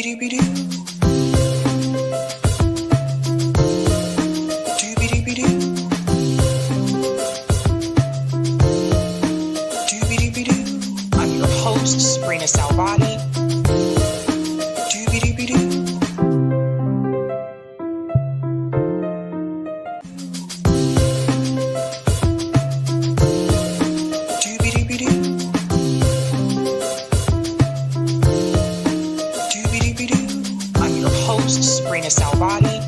I'm your host, sabrinasalvati. I'm your host, sabrinasalvati.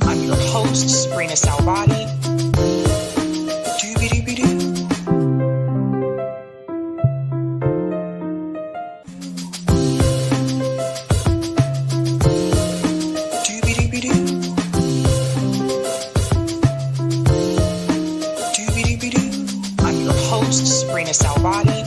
I'm your host, sabrinasalvati. I'm your host, sabrinasalvati.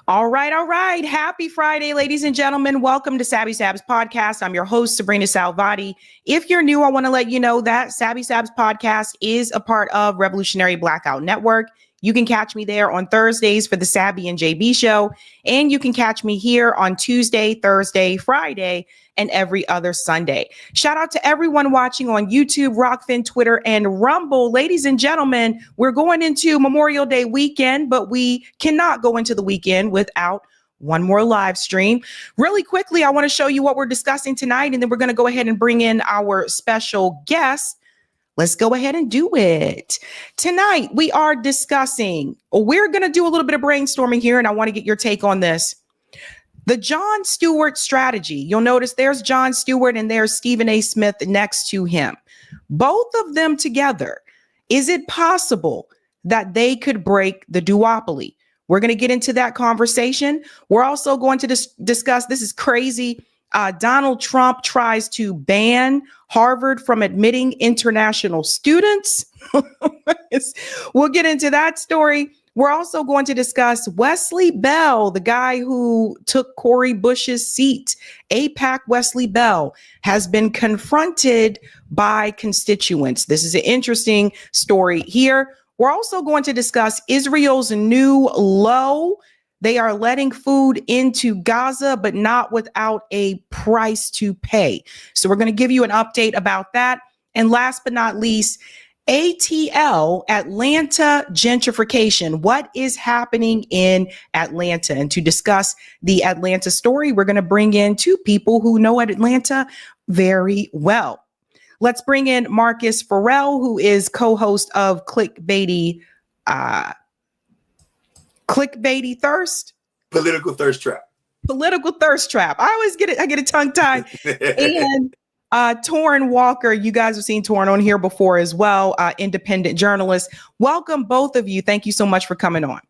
All right. Happy Friday, ladies and gentlemen. Welcome to Sabby's podcast. I'm your host, Sabrina Salvati. If you're new, I want to let you know that Sabby's podcast is a part of Revolutionary Blackout Network. You can catch me there on Thursdays for the Sabby and JB show. And you can catch me here on Tuesday, Thursday, Friday, and every other Sunday. Shout out to everyone watching on YouTube, Rockfin, Twitter, and Rumble. Ladies and gentlemen, we're going into Memorial Day weekend, but we cannot go into the weekend without one more live stream. Really quickly, I want to show you what we're discussing tonight, and then we're going to go ahead and bring in our special guest. Let's go ahead and do it. Tonight, we are discussing, we're going to do a little bit of brainstorming here, and I want to get your take on this. The Jon Stewart strategy. You'll notice there's Jon Stewart and there's Stephen A. Smith next to him. Both of them together. Is it possible that they could break the duopoly? We're going to get into that conversation. We're also going to discuss, this is crazy. Donald Trump tries to ban Harvard from admitting international students. We'll get into that story. We're also going to discuss Wesley Bell, the guy who took Cori Bush's seat. AIPAC Wesley Bell has been confronted by constituents. This is an interesting story here. We're also going to discuss Israel's new low. They are letting food into Gaza, but not without a price to pay. So we're going to give you an update about that. And last but not least, ATL, Atlanta gentrification. What is happening in Atlanta? And to discuss the Atlanta story, we're going to bring in two people who know Atlanta very well. Let's bring in Marcus Farrell, who is co-host of Clickbaity Thirst. Political Thirst Trap. I always get a tongue tied. And Torrin Walker, you guys have seen Torrin on here before as well, independent journalist. Welcome, both of you. Thank you so much for coming on.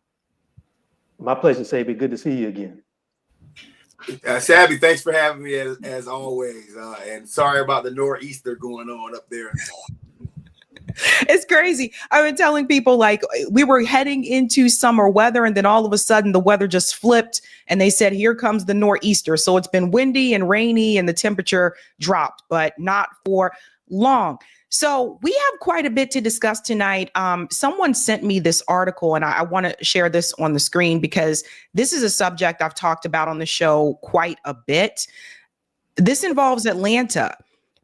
My pleasure, Sabby. Good to see you again. Sabby, thanks for having me as always. And sorry about the nor'easter going on up there. It's crazy. I've been telling people, like, we were heading into summer weather, and then all of a sudden the weather just flipped and they said, here comes the nor'easter. So it's been windy and rainy and the temperature dropped, but not for long. So we have quite a bit to discuss tonight. Someone sent me this article, and I want to share this on the screen because this is a subject I've talked about on the show quite a bit. This involves Atlanta.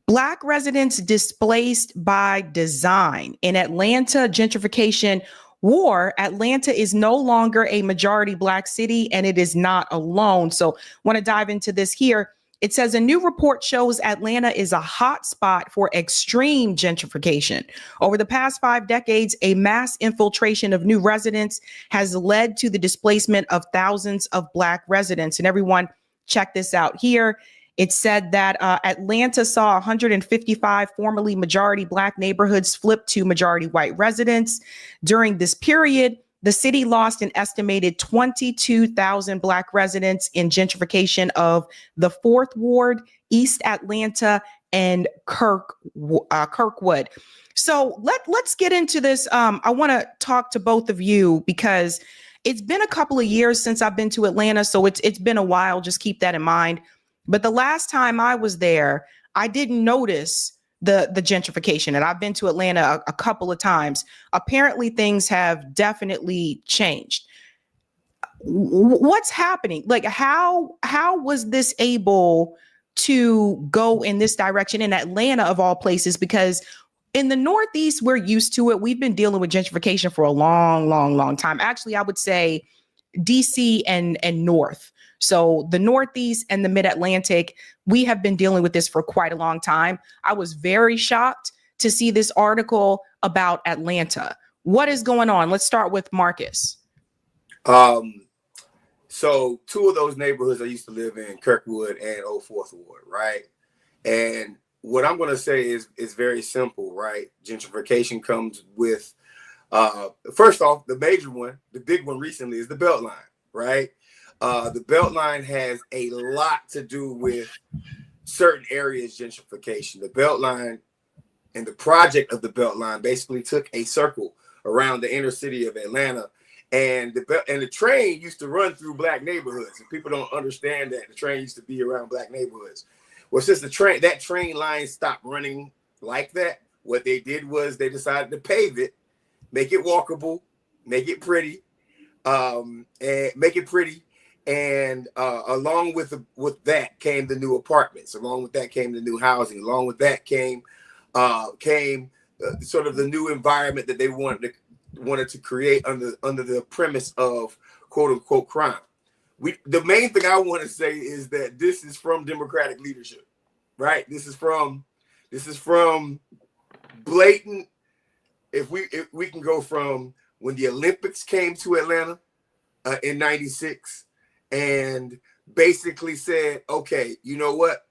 Black residents displaced by design. In Atlanta gentrification war, Atlanta is no longer a majority Black city, and it is not alone. So want to dive into this here. It says a new report shows Atlanta is a hot spot for extreme gentrification. Over the past 5 decades, a mass infiltration of new residents has led to the displacement of thousands of Black residents. And everyone, check this out here. It said that Atlanta saw 155 formerly majority Black neighborhoods flip to majority white residents. During this period, The city lost an estimated 22,000 Black residents in gentrification of the 4th Ward, East Atlanta, and Kirkwood. So let's get into this. I want to talk to both of you because it's been a couple of years since I've been to Atlanta, so it's been a while. Just keep that in mind. But the last time I was there, I didn't notice the gentrification, and I've been to Atlanta a couple of times. Apparently, things have definitely changed. What's happening? Like, how was this able to go in this direction in Atlanta of all places? Because in the Northeast, we're used to it. We've been dealing with gentrification for a long time. Actually, I would say DC and North. So the Northeast and the Mid-Atlantic, we have been dealing with this for quite a long time. I was very shocked to see this article about Atlanta. What is going on? Let's start with Marcus. So 2 of those neighborhoods I used to live in, Kirkwood and Old 4th Ward, right? And what I'm going to say is very simple, right? Gentrification comes with, first off, the major one, the big one recently is the Beltline, right? The Beltline has a lot to do with certain areas gentrification. The Beltline and the project of the Beltline basically took a circle around the inner city of Atlanta, and the train used to run through Black neighborhoods. And people don't understand that the train used to be around Black neighborhoods. Well, since that train line stopped running like that, what they did was they decided to pave it, make it walkable, make it pretty, and along with that came the new apartments. Along with that came the new housing. Along with that came sort of the new environment that they wanted to create under the premise of quote unquote crime. The main thing I want to say is that this is from Democratic leadership, right? This is from blatant. If we can go from when the Olympics came to Atlanta in '96 and basically said, okay, you know what?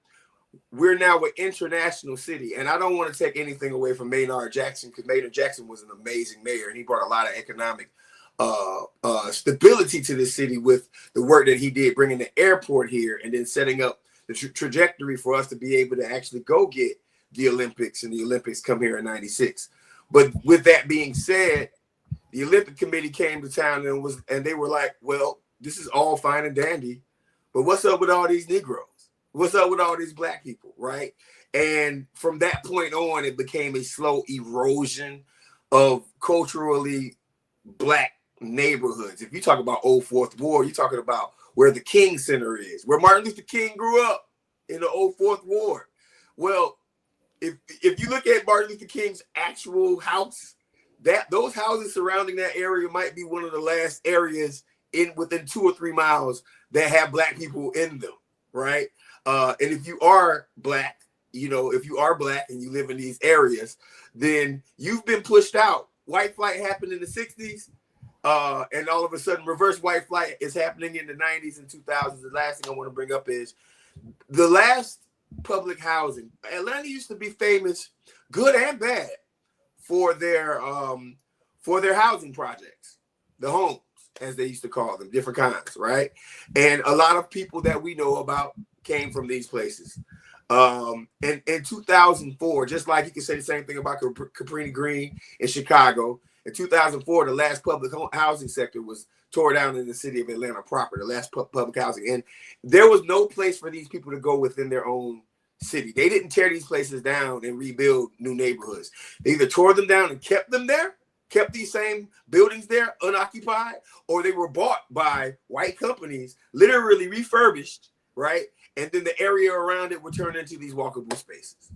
We're now an international city. And I don't want to take anything away from Maynard Jackson, because Maynard Jackson was an amazing mayor and he brought a lot of economic stability to the city with the work that he did, bringing the airport here and then setting up the trajectory for us to be able to actually go get the Olympics, and the Olympics come here in '96. But with that being said, the Olympic Committee came to town and they were like, well, this is all fine and dandy, but what's up with all these Negroes? What's up with all these Black people, right? And from that point on, it became a slow erosion of culturally Black neighborhoods. If you talk about Old 4th Ward, you're talking about where the King Center is, where Martin Luther King grew up, in the Old 4th Ward. Well, if you look at Martin Luther King's actual house, those houses surrounding that area might be one of the last areas within 2 or 3 miles that have Black people in them, right? And if you are Black, if you are Black and you live in these areas, then you've been pushed out. White flight happened in the 60s, and all of a sudden reverse white flight is happening in the 90s and 2000s. The last thing I want to bring up is the last public housing. Atlanta used to be famous, good and bad, for their housing projects, the homes, as they used to call them, different kinds, right? And a lot of people that we know about came from these places. And in 2004, just like you can say the same thing about Cabrini Green in Chicago, in 2004, the last public housing sector was tore down in the city of Atlanta proper, the last public housing. And there was no place for these people to go within their own city. They didn't tear these places down and rebuild new neighborhoods. They either tore them down and kept them there, kept these same buildings there unoccupied, or they were bought by white companies, literally refurbished, right? And then the area around it would turn into these walkable spaces.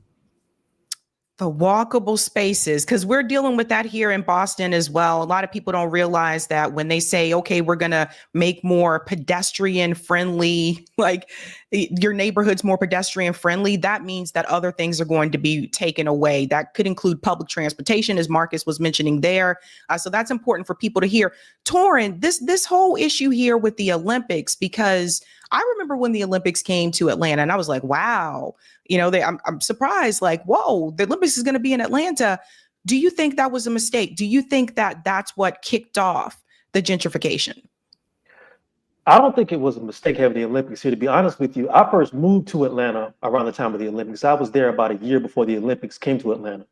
The walkable spaces, because we're dealing with that here in Boston as well. A lot of people don't realize that when they say, okay, we're going to make more pedestrian friendly, like your neighborhood's more pedestrian friendly, that means that other things are going to be taken away. That could include public transportation, as Marcus was mentioning there. So that's important for people to hear. Torin, this whole issue here with the Olympics, because I remember when the Olympics came to Atlanta and I was like, wow, I'm surprised, like, whoa, the Olympics is going to be in Atlanta. Do you think that was a mistake? Do you think that that's what kicked off the gentrification? I don't think it was a mistake having the Olympics here. To be honest with you, I first moved to Atlanta around the time of the Olympics. I was there about a year before the Olympics came to Atlanta.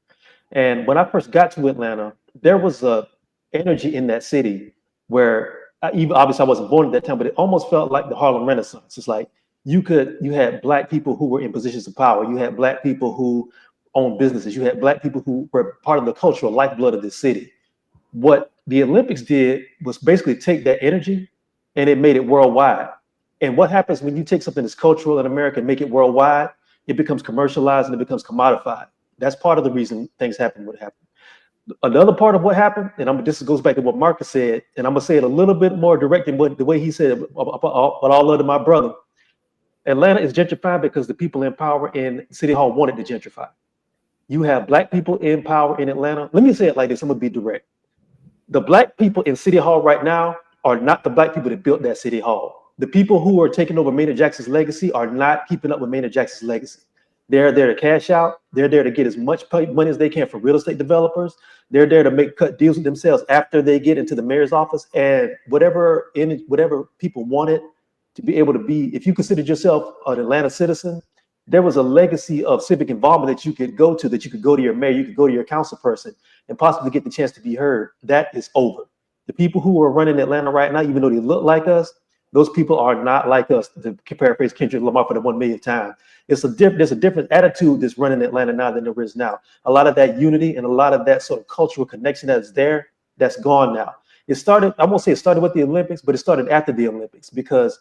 And when I first got to Atlanta, there was a energy in that city where even obviously I wasn't born at that time, but it almost felt like the Harlem Renaissance. It's like you had black people who were in positions of power. You had black people who owned businesses. You had black people who were part of the cultural lifeblood of this city. What the Olympics did was basically take that energy and it made it worldwide. And what happens when you take something that's cultural in America and make it worldwide? It becomes commercialized and it becomes commodified. That's part of the reason things happen what happened. Another part of what happened, and this goes back to what Marcus said, and I'm gonna say it a little bit more direct than the way he said it, but all love to my brother. Atlanta is gentrified because the people in power in City Hall wanted to gentrify. You have black people in power in Atlanta. Let me say it like this, I'm gonna be direct. The black people in City Hall right now are not the black people that built that City Hall. The people who are taking over Maynard Jackson's legacy are not keeping up with Maynard Jackson's legacy. They're there to cash out. They're there to get as much money as they can from real estate developers. They're there to cut deals with themselves after they get into the mayor's office. And whatever people wanted to be able to be, if you considered yourself an Atlanta citizen, there was a legacy of civic involvement that you could go to your mayor, you could go to your council person and possibly get the chance to be heard. That is over. The people who are running Atlanta right now, even though they look like us, those people are not like us, to paraphrase Kendrick Lamar for the 1 millionth time. There's a different attitude that's running Atlanta now than there is now. A lot of that unity and a lot of that sort of cultural connection that's there, that's gone now. It started, I won't say it started with the Olympics, but it started after the Olympics, because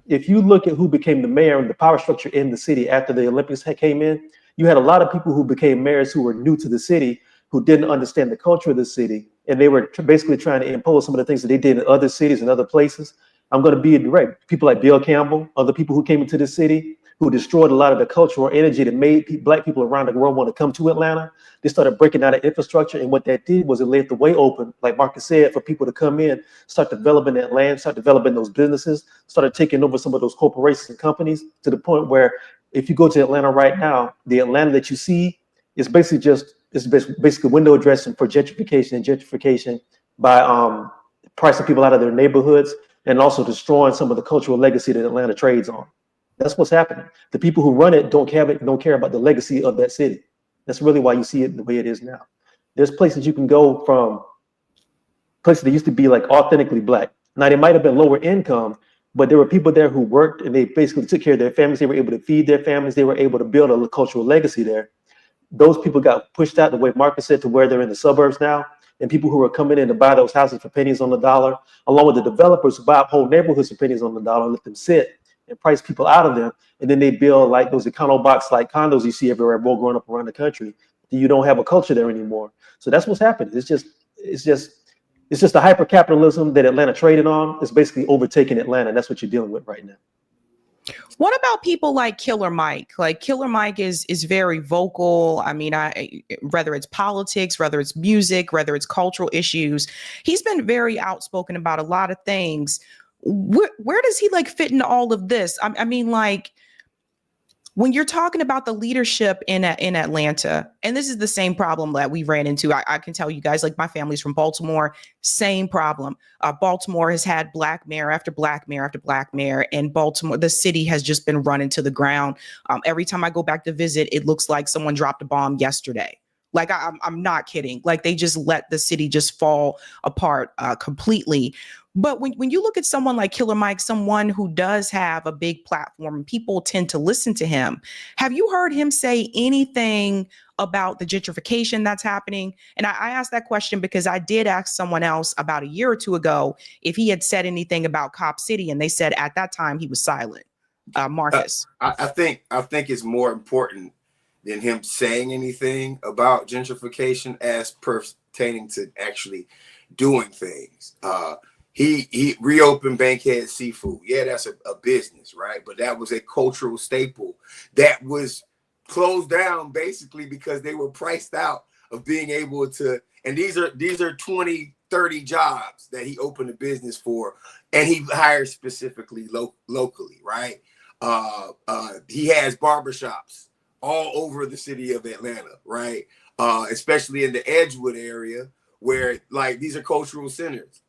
if you look at who became the mayor and the power structure in the city after the Olympics came in, you had a lot of people who became mayors who were new to the city, who didn't understand the culture of the city, and they were basically trying to impose some of the things that they did in other cities and other places. I'm going to be direct. People like Bill Campbell, other people who came into the city, who destroyed a lot of the cultural energy that made black people around the world want to come to Atlanta. They started breaking out of infrastructure, and what that did was it laid the way open, like Marcus said, for people to come in, start developing that land, start developing those businesses, started taking over some of those corporations and companies, to the point where if you go to Atlanta right now, the Atlanta that you see is basically window dressing for gentrification by pricing people out of their neighborhoods and also destroying some of the cultural legacy that Atlanta trades on. That's what's happening. The people who run it don't care about the legacy of that city. That's really why you see it the way it is now. There's places you can go from, places that used to be like authentically black. Now they might have been lower income, but there were people there who worked and they basically took care of their families. They were able to feed their families. They were able to build a cultural legacy there. Those people got pushed out, the way Marcus said, to where they're in the suburbs now. And people who are coming in to buy those houses for pennies on the dollar, along with the developers who buy whole neighborhoods for pennies on the dollar and let them sit and price people out of them. And then they build like those econo box like condos you see everywhere, more growing up around the country. You don't have a culture there anymore. So that's what's happening. It's just the hyper capitalism that Atlanta traded on. It's basically overtaking Atlanta. And that's what you're dealing with right now. What about people like Killer Mike? Like Killer Mike is very vocal. I mean, whether it's politics, whether it's music, whether it's cultural issues, he's been very outspoken about a lot of things. Where does he like fit in all of this? I mean, like when you're talking about the leadership in Atlanta, and this is the same problem that we ran into. I can tell you guys, like my family's from Baltimore, same problem. Baltimore has had black mayor after black mayor after black mayor, and Baltimore, the city has just been run into the ground. Every time I go back to visit, it looks like someone dropped a bomb yesterday. Like I'm not kidding. Like they just let the city just fall apart completely. But when you look at someone like Killer Mike, someone who does have a big platform and people tend to listen to him, have you heard him say anything about the gentrification that's happening? And I asked that question because I did ask someone else about a year or two ago if he had said anything about Cop City, and they said at that time he was silent. Marcus. I think it's more important than him saying anything about gentrification as pertaining to actually doing things. He reopened Bankhead Seafood. Yeah, that's a business, right? But that was a cultural staple that was closed down basically because they were priced out of being able to. And these are 20, 30 jobs that he opened a business for, and he hired specifically locally, right? He has barbershops all over the city of Atlanta, right? Especially in the Edgewood area, where like these are cultural centers.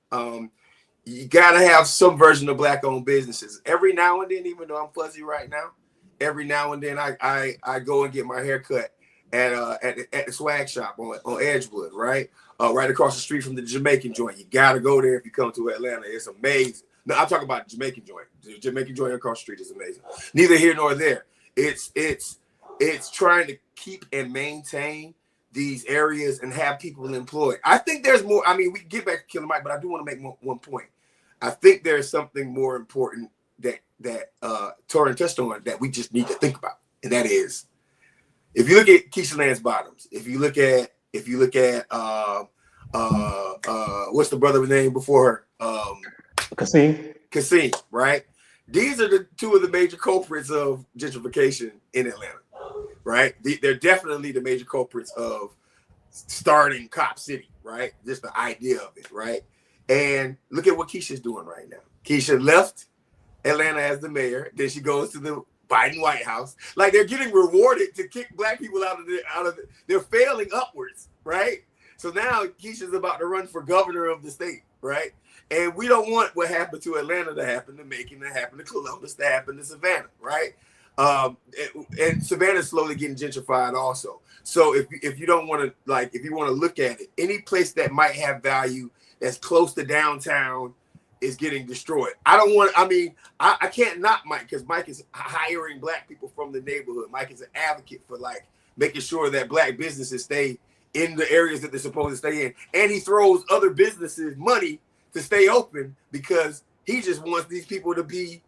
you gotta have some version of black-owned businesses. Every now and then, even though I'm fuzzy right now, every now and then I go and get my hair cut at the swag shop on Edgewood, right? Right across the street from the Jamaican joint. You gotta go there if you come to Atlanta. It's amazing. No, I'm talking about the Jamaican joint. The Jamaican joint across the street is amazing. Neither here nor there. It's trying to keep and maintain these areas and have people employed. I think there's more. I mean, we can get back to Killer Mike, but I do want to make one point. I think there's something more important that Torin touched on that we just need to think about, and that is, if you look at Keisha Lance Bottoms, if you look at what's the brother's name before her? Kesheev, right? These are the two of the major culprits of gentrification in Atlanta, right? They're definitely the major culprits of starting Cop City, right? Just the idea of it, right? And look at what Keisha's doing right now. Keisha left Atlanta as the mayor, then she goes to the Biden White House. Like, they're getting rewarded to kick black people out of they're failing upwards, right? So now Keisha's about to run for governor of the state, right? And we don't want what happened to Atlanta to happen to Macon, to happen to Columbus, to happen to Savannah, right? And Savannah's slowly getting gentrified also. So if you don't want to, like, if you want to look at it, any place that might have value that's close to downtown is getting destroyed. I can't knock Mike, because Mike is hiring black people from the neighborhood. Mike is an advocate for, like, making sure that black businesses stay in the areas that they're supposed to stay in. And he throws other businesses money to stay open because he just wants these people to be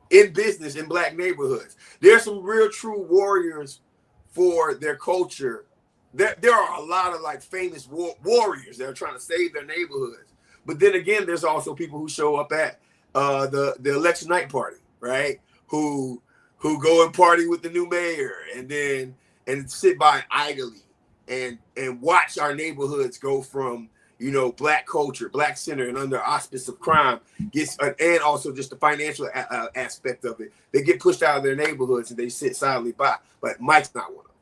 in business in black neighborhoods. There's some real true warriors for their culture. There are a lot of, like, famous warriors that are trying to save their neighborhoods. But then again, there's also people who show up at the election night party, right? Who go and party with the new mayor and sit by idly and watch our neighborhoods go from, you know, black culture, black center, and under auspice of crime and also just the financial aspect of it. They get pushed out of their neighborhoods and they sit silently by. But Mike's not one of them.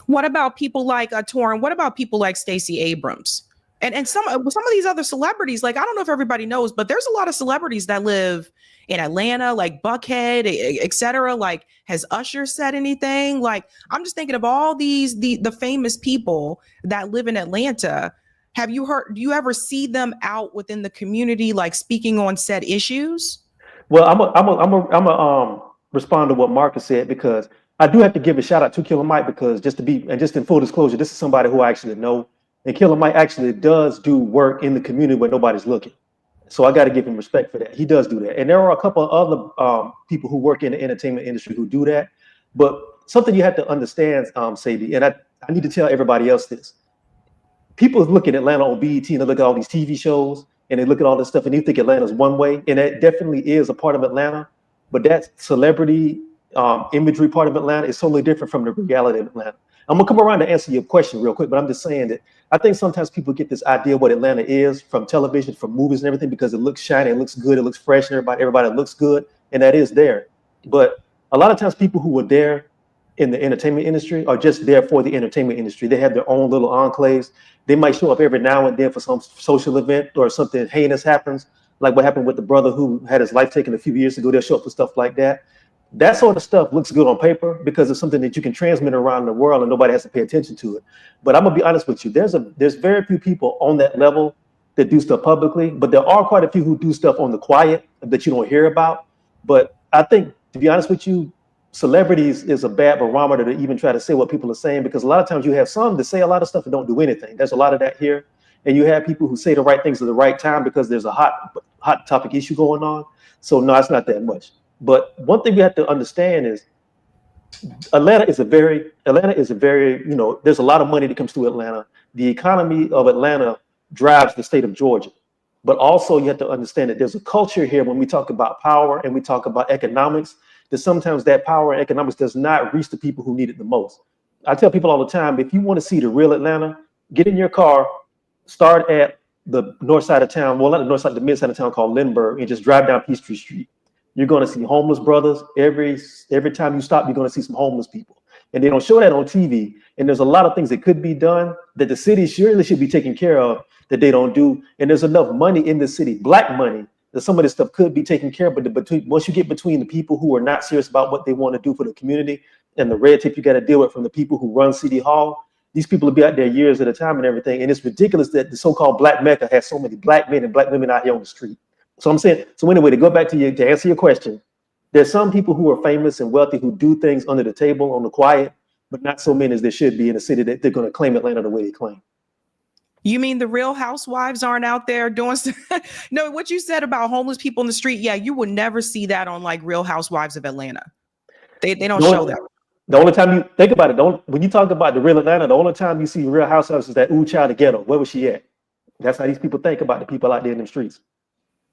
What about people like Torin? What about people like Stacey Abrams? And some of these other celebrities, like, I don't know if everybody knows, but there's a lot of celebrities that live in Atlanta, like Buckhead, et cetera. Like, has Usher said anything? Like, I'm just thinking of all the famous people that live in Atlanta. Do you ever see them out within the community, like, speaking on said issues? Well, I'm respond to what Marcus said, because I do have to give a shout out to Killer Mike, because just in full disclosure, this is somebody who I actually know. And Killer Mike actually does do work in the community where nobody's looking. So I got to give him respect for that. He does do that. And there are a couple of other people who work in the entertainment industry who do that. But something you have to understand, Sabby, and I need to tell everybody else this. People look at Atlanta on BET and they look at all these TV shows and they look at all this stuff and you think Atlanta's one way. And that definitely is a part of Atlanta. But that celebrity imagery part of Atlanta is totally different from the reality of Atlanta. I'm gonna come around to answer your question real quick, but I'm just saying that I think sometimes people get this idea of what Atlanta is from television, from movies and everything, because it looks shiny, it looks good, it looks fresh, and everybody looks good, and that is there. But a lot of times people who are there in the entertainment industry are just there for the entertainment industry. They have their own little enclaves. They might show up every now and then for some social event or something heinous happens, like what happened with the brother who had his life taken a few years ago. They'll show up for stuff like that. That sort of stuff looks good on paper because it's something that you can transmit around the world and nobody has to pay attention to it. But I'm gonna be honest with you, there's very few people on that level that do stuff publicly, but there are quite a few who do stuff on the quiet that you don't hear about. But I think, to be honest with you, celebrities is a bad barometer to even try to say what people are saying, because a lot of times you have some that say a lot of stuff and don't do anything. There's a lot of that here. And you have people who say the right things at the right time because there's a hot topic issue going on. So no, it's not that much. But one thing we have to understand is Atlanta is a very, you know, there's a lot of money that comes through Atlanta. The economy of Atlanta drives the state of Georgia. But also you have to understand that there's a culture here when we talk about power and we talk about economics, that sometimes that power and economics does not reach the people who need it the most. I tell people all the time, if you want to see the real Atlanta, get in your car, start at the north side of town, well, not the north side, the mid side of town called Lindbergh, and just drive down Peachtree Street. You're going to see homeless brothers. Every time you stop, you're going to see some homeless people. and they don't show that on TV. And there's a lot of things that could be done that the city surely should be taking care of that they don't do. And there's enough money in the city, black money, that some of this stuff could be taken care of. But once you get between the people who are not serious about what they want to do for the community and the red tape you got to deal with from the people who run City Hall, these people will be out there years at a time and everything. And it's ridiculous that the so-called Black Mecca has so many black men and black women out here on the street. So I'm saying, so anyway, to go back to answer your question, there's some people who are famous and wealthy who do things under the table on the quiet, but not so many as there should be in a city that they're going to claim Atlanta the way they claim. You mean the Real Housewives aren't out there doing no, what you said about homeless people in the street? Yeah, you will never see that on like Real Housewives of Atlanta. They don't show that. The only time you think about it, when you talk about the real Atlanta, the only time you see Real Housewives is that ooh child of ghetto. Where was she at? That's how these people think about the people out there in the streets.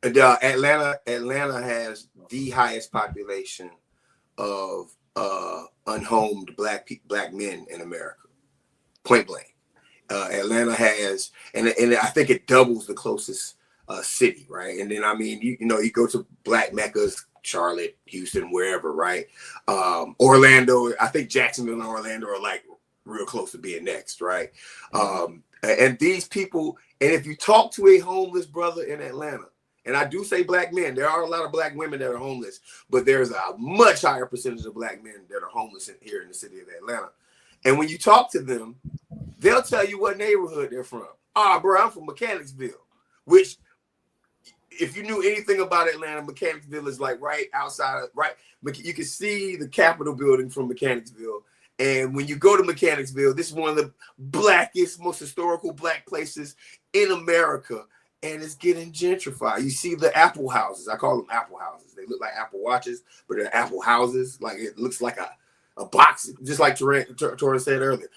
And Atlanta has the highest population of unhomed black men in America, point blank. Atlanta has, and I think it doubles the closest city, right? And then I mean, you go to black meccas, Charlotte, Houston, wherever, right? Orlando, I think Jacksonville and Orlando are like real close to being next, right? And these people, and if you talk to a homeless brother in Atlanta, and I do say black men, there are a lot of black women that are homeless, but there's a much higher percentage of black men that are homeless here in the city of Atlanta. And when you talk to them, they'll tell you what neighborhood they're from. Bro, I'm from Mechanicsville, which if you knew anything about Atlanta, Mechanicsville is like right outside, right? You can see the Capitol building from Mechanicsville. And when you go to Mechanicsville, this is one of the blackest, most historical black places in America. And it's getting gentrified. You see the Apple houses. I call them Apple houses. They look like Apple watches, but they're Apple houses. Like it looks like a box, just like Torrance said earlier.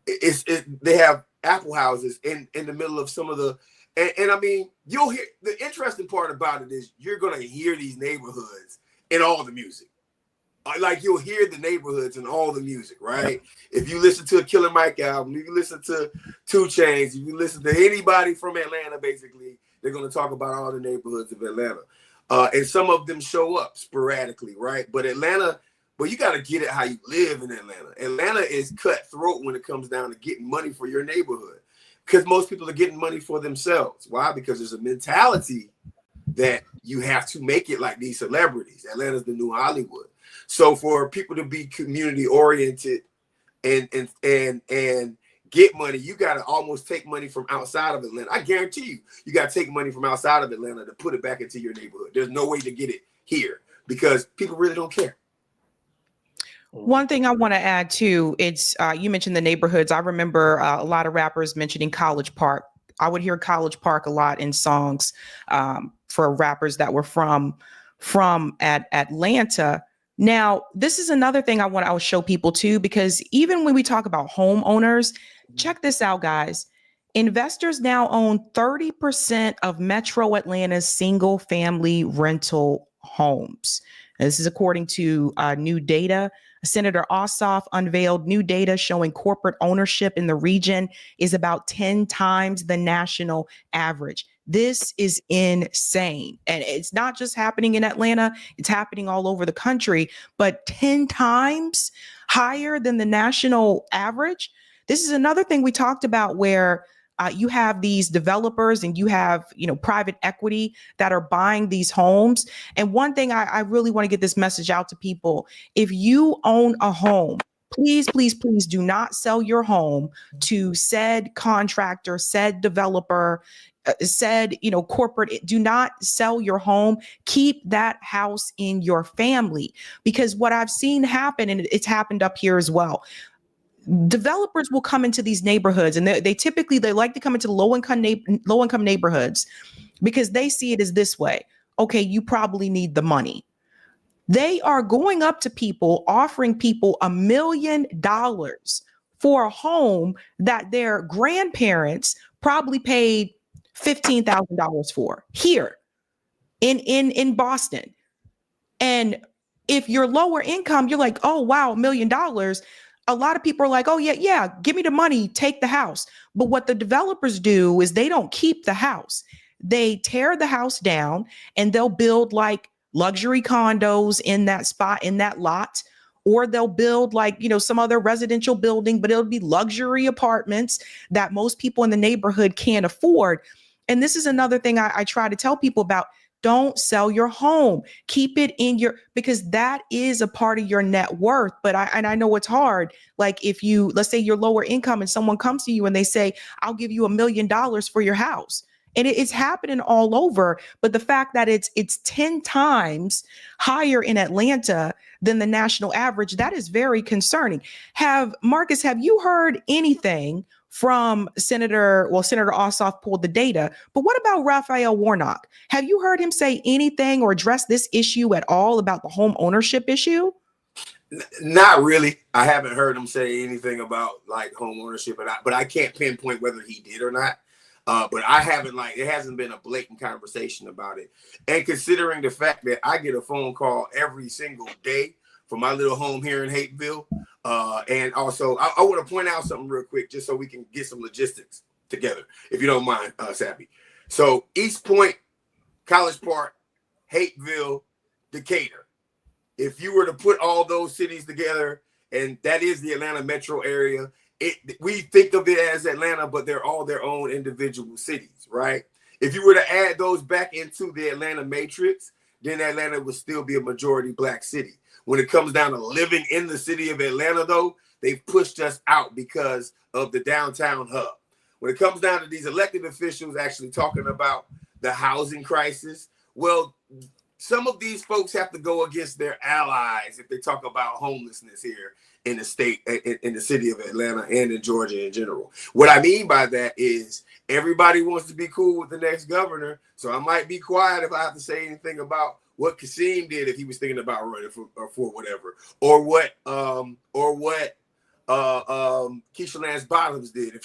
They have Apple houses in the middle of some of the, and I mean, you'll hear, the interesting part about it is you're going to hear these neighborhoods in all the music. Like you'll hear the neighborhoods in all the music, right? If you listen to a Killer Mike album, if you listen to 2 Chainz, if you listen to anybody from Atlanta, basically, they're going to talk about all the neighborhoods of Atlanta. And some of them show up sporadically, right? But Atlanta, well, you got to get it how you live in Atlanta. Atlanta is cutthroat when it comes down to getting money for your neighborhood, because most people are getting money for themselves. Why? Because there's a mentality that you have to make it like these celebrities. Atlanta's the new Hollywood. So for people to be community oriented and get money, you got to almost take money from outside of Atlanta. I guarantee you got to take money from outside of Atlanta to put it back into your neighborhood. There's no way to get it here because people really don't care. One thing I want to add too, it's you mentioned the neighborhoods. I remember a lot of rappers mentioning College Park. I would hear College Park a lot in songs for rappers that were from Atlanta. Now, this is another thing I want to show people too, because even when we talk about homeowners, check this out, guys. Investors now own 30% of Metro Atlanta's single family rental homes. And this is according to new data. Senator Ossoff unveiled new data showing corporate ownership in the region is about 10 times the national average. This is insane. And it's not just happening in Atlanta, it's happening all over the country, but 10 times higher than the national average. This is another thing we talked about where you have these developers and you have, private equity that are buying these homes. And one thing I really want to get this message out to people. If you own a home, please, please, please do not sell your home to said contractor, said developer, said, corporate. Do not sell your home. Keep that house in your family, because what I've seen happen, and it's happened up here as well, developers will come into these neighborhoods, and they typically like to come into low income neighborhoods because they see it as this way. Okay, you probably need the money. They are going up to people, offering people $1 million for a home that their grandparents probably paid $15,000 for here in Boston. And if you're lower income, you're like, oh, wow, $1 million. A lot of people are like, oh, yeah, give me the money, take the house. But what the developers do is they don't keep the house. They tear the house down and they'll build like luxury condos in that spot, in that lot, or they'll build like, some other residential building, but it'll be luxury apartments that most people in the neighborhood can't afford. And this is another thing I try to tell people about. Don't sell your home. Keep it in because that is a part of your net worth. But I know it's hard. Like if let's say you're lower income and someone comes to you and they say, I'll give you $1 million for your house. And it's happening all over. But the fact that it's 10 times higher in Atlanta than the national average, that is very concerning. Marcus, have you heard anything from Senator Ossoff pulled the data, but what about Raphael Warnock? Have you heard him say anything or address this issue at all about the home ownership issue? Not really. I haven't heard him say anything about like home ownership, but I can't pinpoint whether he did or not. But I haven't it hasn't been a blatant conversation about it. And considering the fact that I get a phone call every single day from my little home here in Hateville. And also, I want to point out something real quick, just so we can get some logistics together, if you don't mind, Sabby. So East Point, College Park, Hateville, Decatur. If you were to put all those cities together, and that is the Atlanta metro area, we think of it as Atlanta, but they're all their own individual cities, right? If you were to add those back into the Atlanta matrix, then Atlanta would still be a majority Black city. When it comes down to living in the city of Atlanta, though, they've pushed us out because of the downtown hub. When it comes down to these elected officials actually talking about the housing crisis, well, some of these folks have to go against their allies if they talk about homelessness here in the state, in the city of Atlanta and in Georgia in general. What I mean by that is everybody wants to be cool with the next governor, so I might be quiet if I have to say anything about what Kesheev did if he was thinking about running for whatever, or what Keisha Lance Bottoms did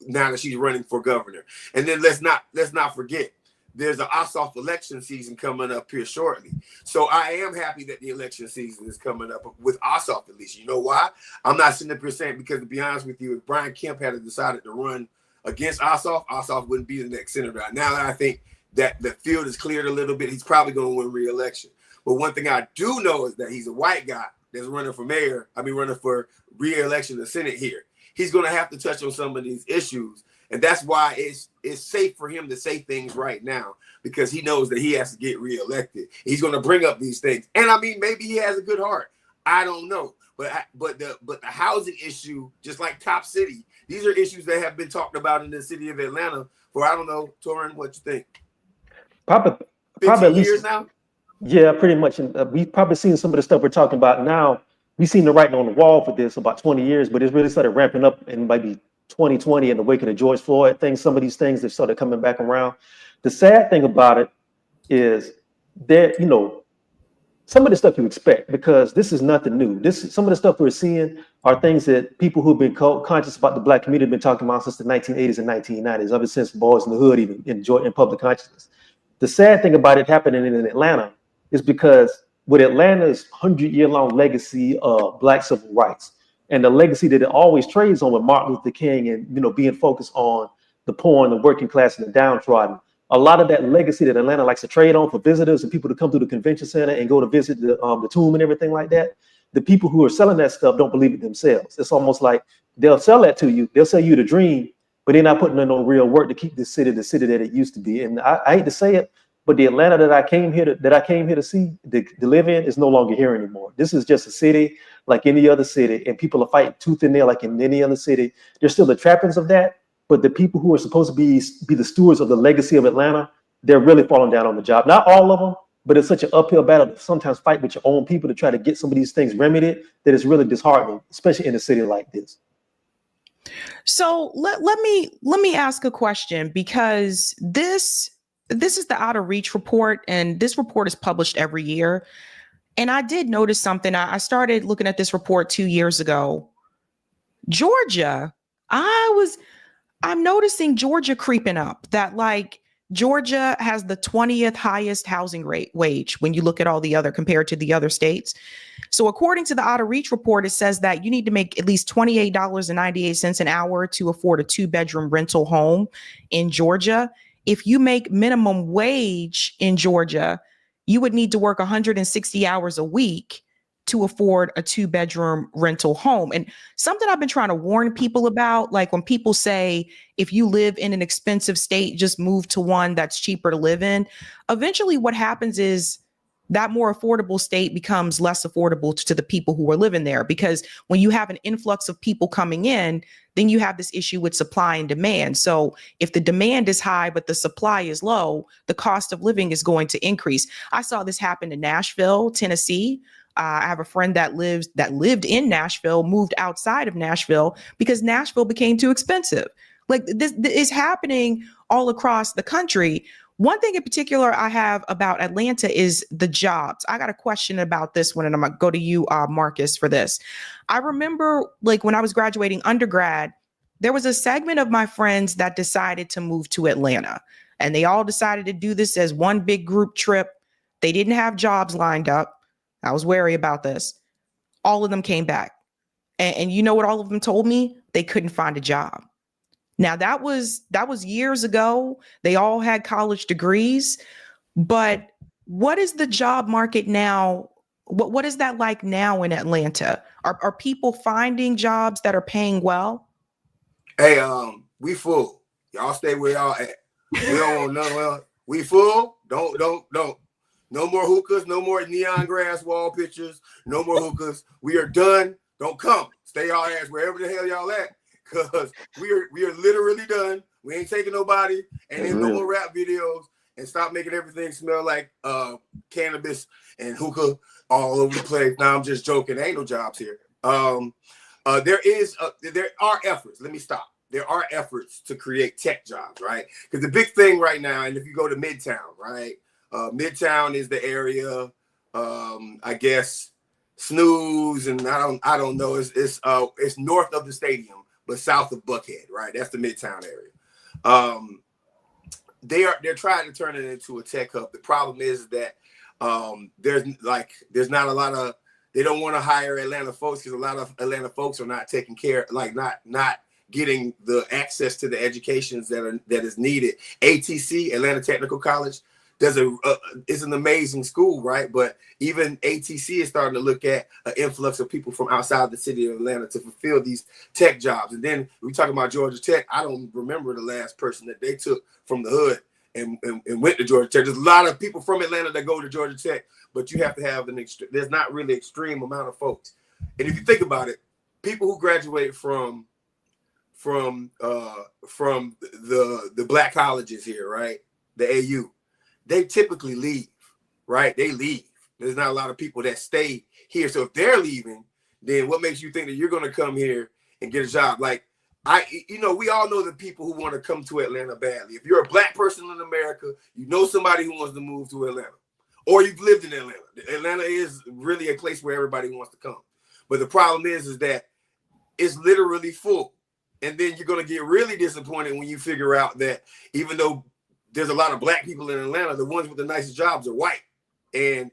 now that she's running for governor. And then let's not forget, there's an Ossoff election season coming up here shortly. So I am happy that the election season is coming up with Ossoff at least. You know why? I'm not sitting there saying, because to be honest with you, if Brian Kemp had decided to run against Ossoff wouldn't be the next senator. Now that I think that the field is cleared a little bit, he's probably going to win re-election. But one thing I do know is that he's a white guy that's running for running for re-election to Senate here. He's going to have to touch on some of these issues. And that's why it's safe for him to say things right now, because he knows that he has to get reelected. He's going to bring up these things. And I mean, maybe he has a good heart. I don't know. But the housing issue, just like Top City, these are issues that have been talked about in the city of Atlanta for, I don't know, Torrin, what you think? Probably at least years now? Yeah, pretty much. And we've probably seen some of the stuff we're talking about now. We've seen the writing on the wall for this about 20 years, but it's really started ramping up in maybe 2020 in the wake of the George Floyd thing. Some of these things have started coming back around. The sad thing about it is that, some of the stuff you expect, because this is nothing new. Some of the stuff we're seeing are things that people who've been conscious about the Black community have been talking about since the 1980s and 1990s, ever since Boys in the Hood even enjoyed in public consciousness. The sad thing about it happening in Atlanta is because with Atlanta's 100-year-long legacy of Black civil rights and the legacy that it always trades on with Martin Luther King and, being focused on the poor and the working class and the downtrodden, a lot of that legacy that Atlanta likes to trade on for visitors and people to come to the convention center and go to visit the tomb and everything like that, the people who are selling that stuff don't believe it themselves. It's almost like they'll sell that to you. They'll sell you the dream, but they're not putting in no real work to keep the city that it used to be. And I hate to say it, but the Atlanta that I came here to see, to live in, is no longer here anymore. This is just a city like any other city, and people are fighting tooth and nail like in any other city. There's still the trappings of that, but the people who are supposed to be the stewards of the legacy of Atlanta, they're really falling down on the job. Not all of them, but it's such an uphill battle to sometimes fight with your own people to try to get some of these things remedied that it's really disheartening, especially in a city like this. So let me ask a question, because this is the Out of Reach report, and this report is published every year. And I did notice something. I started looking at this report 2 years ago. Georgia, I'm noticing Georgia creeping up, that like Georgia has the 20th highest housing wage when you look at all the other compared to the other states. So according to the Out of Reach report, it says that you need to make at least $28.98 an hour to afford a 2-bedroom rental home in Georgia. If you make minimum wage in Georgia, you would need to work 160 hours a week to afford a 2-bedroom rental home. And something I've been trying to warn people about, like when people say, if you live in an expensive state, just move to one that's cheaper to live in. Eventually what happens is that more affordable state becomes less affordable to the people who are living there, because when you have an influx of people coming in, then you have this issue with supply and demand. So if the demand is high, but the supply is low, the cost of living is going to increase. I saw this happen in Nashville, Tennessee. I have a friend that lived in Nashville, moved outside of Nashville because Nashville became too expensive. Like this is happening all across the country. One thing in particular I have about Atlanta is the jobs. I got a question about this one, and I'm gonna go to you, Marcus, for this. I remember like when I was graduating undergrad, there was a segment of my friends that decided to move to Atlanta, and they all decided to do this as one big group trip. They didn't have jobs lined up. I was wary about this. All of them came back. And you know what all of them told me? They couldn't find a job. Now that was years ago. They all had college degrees, but what is the job market now? What is that like now in Atlanta? Are people finding jobs that are paying well? Hey, we full. Y'all stay where y'all at. We don't want none. Well, we full. Don't. No more hookahs. No more neon grass wall pictures. No more hookahs. We are done. Don't come. Stay y'all ass wherever the hell y'all at. Cause we are literally done. We ain't taking nobody, and then no more rap videos, and stop making everything smell like cannabis and hookah all over the place. Now I'm just joking. There ain't no jobs here. There are efforts. Let me stop. There are efforts to create tech jobs, right? Because the big thing right now, and if you go to Midtown, right? Midtown is the area. I guess Snooze, and I don't know. It's north of the stadium, but south of Buckhead, right? That's the Midtown area. They're trying to turn it into a tech hub. The problem is that there's not a lot of, they don't want to hire Atlanta folks because a lot of Atlanta folks are not taking care, like not getting the access to the educations that is needed. ATC, Atlanta Technical College, is an amazing school, right? But even ATC is starting to look at an influx of people from outside the city of Atlanta to fulfill these tech jobs. And then we talking about Georgia Tech. I don't remember the last person that they took from the hood and went to Georgia Tech. There's a lot of people from Atlanta that go to Georgia Tech, but you have to have there's not really extreme amount of folks. And if you think about it, people who graduate from the black colleges here, right? The AU, they typically leave, right? They leave. There's not a lot of people that stay here. So if they're leaving, then what makes you think that you're going to come here and get a job? Like, we all know the people who want to come to Atlanta badly. If you're a black person in America, you know somebody who wants to move to Atlanta, or you've lived in Atlanta. Atlanta is really a place where everybody wants to come. But the problem is that it's literally full. And then you're going to get really disappointed when you figure out that even though there's a lot of black people in Atlanta, the ones with the nicest jobs are white and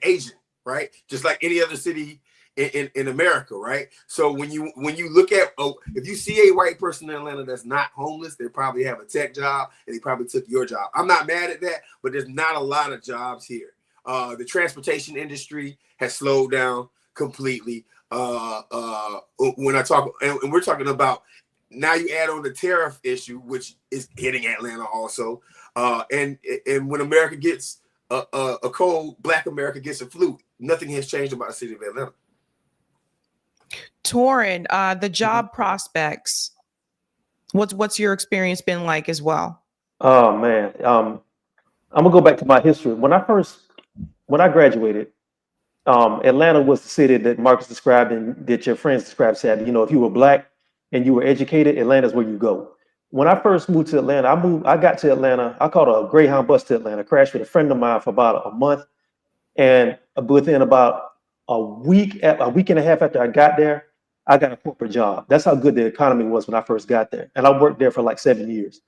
Asian, right? Just like any other city in America, right? So when you look at, if you see a white person in Atlanta that's not homeless, they probably have a tech job and they probably took your job. I'm not mad at that, but there's not a lot of jobs here. The transportation industry has slowed down completely. When I talk, and we're talking about, now you add on the tariff issue, which is hitting Atlanta also. And when America gets a cold, Black America gets a flu, nothing has changed about the city of Atlanta. Torin, the job prospects, what's your experience been like as well? Oh man, I'm gonna go back to my history. When I graduated, Atlanta was the city that Marcus described and that your friends described, Sabby. If you were black and you were educated, Atlanta's where you go. When I first moved to Atlanta, I got to Atlanta. I caught a Greyhound bus to Atlanta, crashed with a friend of mine for about a month. And within about a week and a half after I got there, I got a corporate job. That's how good the economy was when I first got there. And I worked there for like 7 years.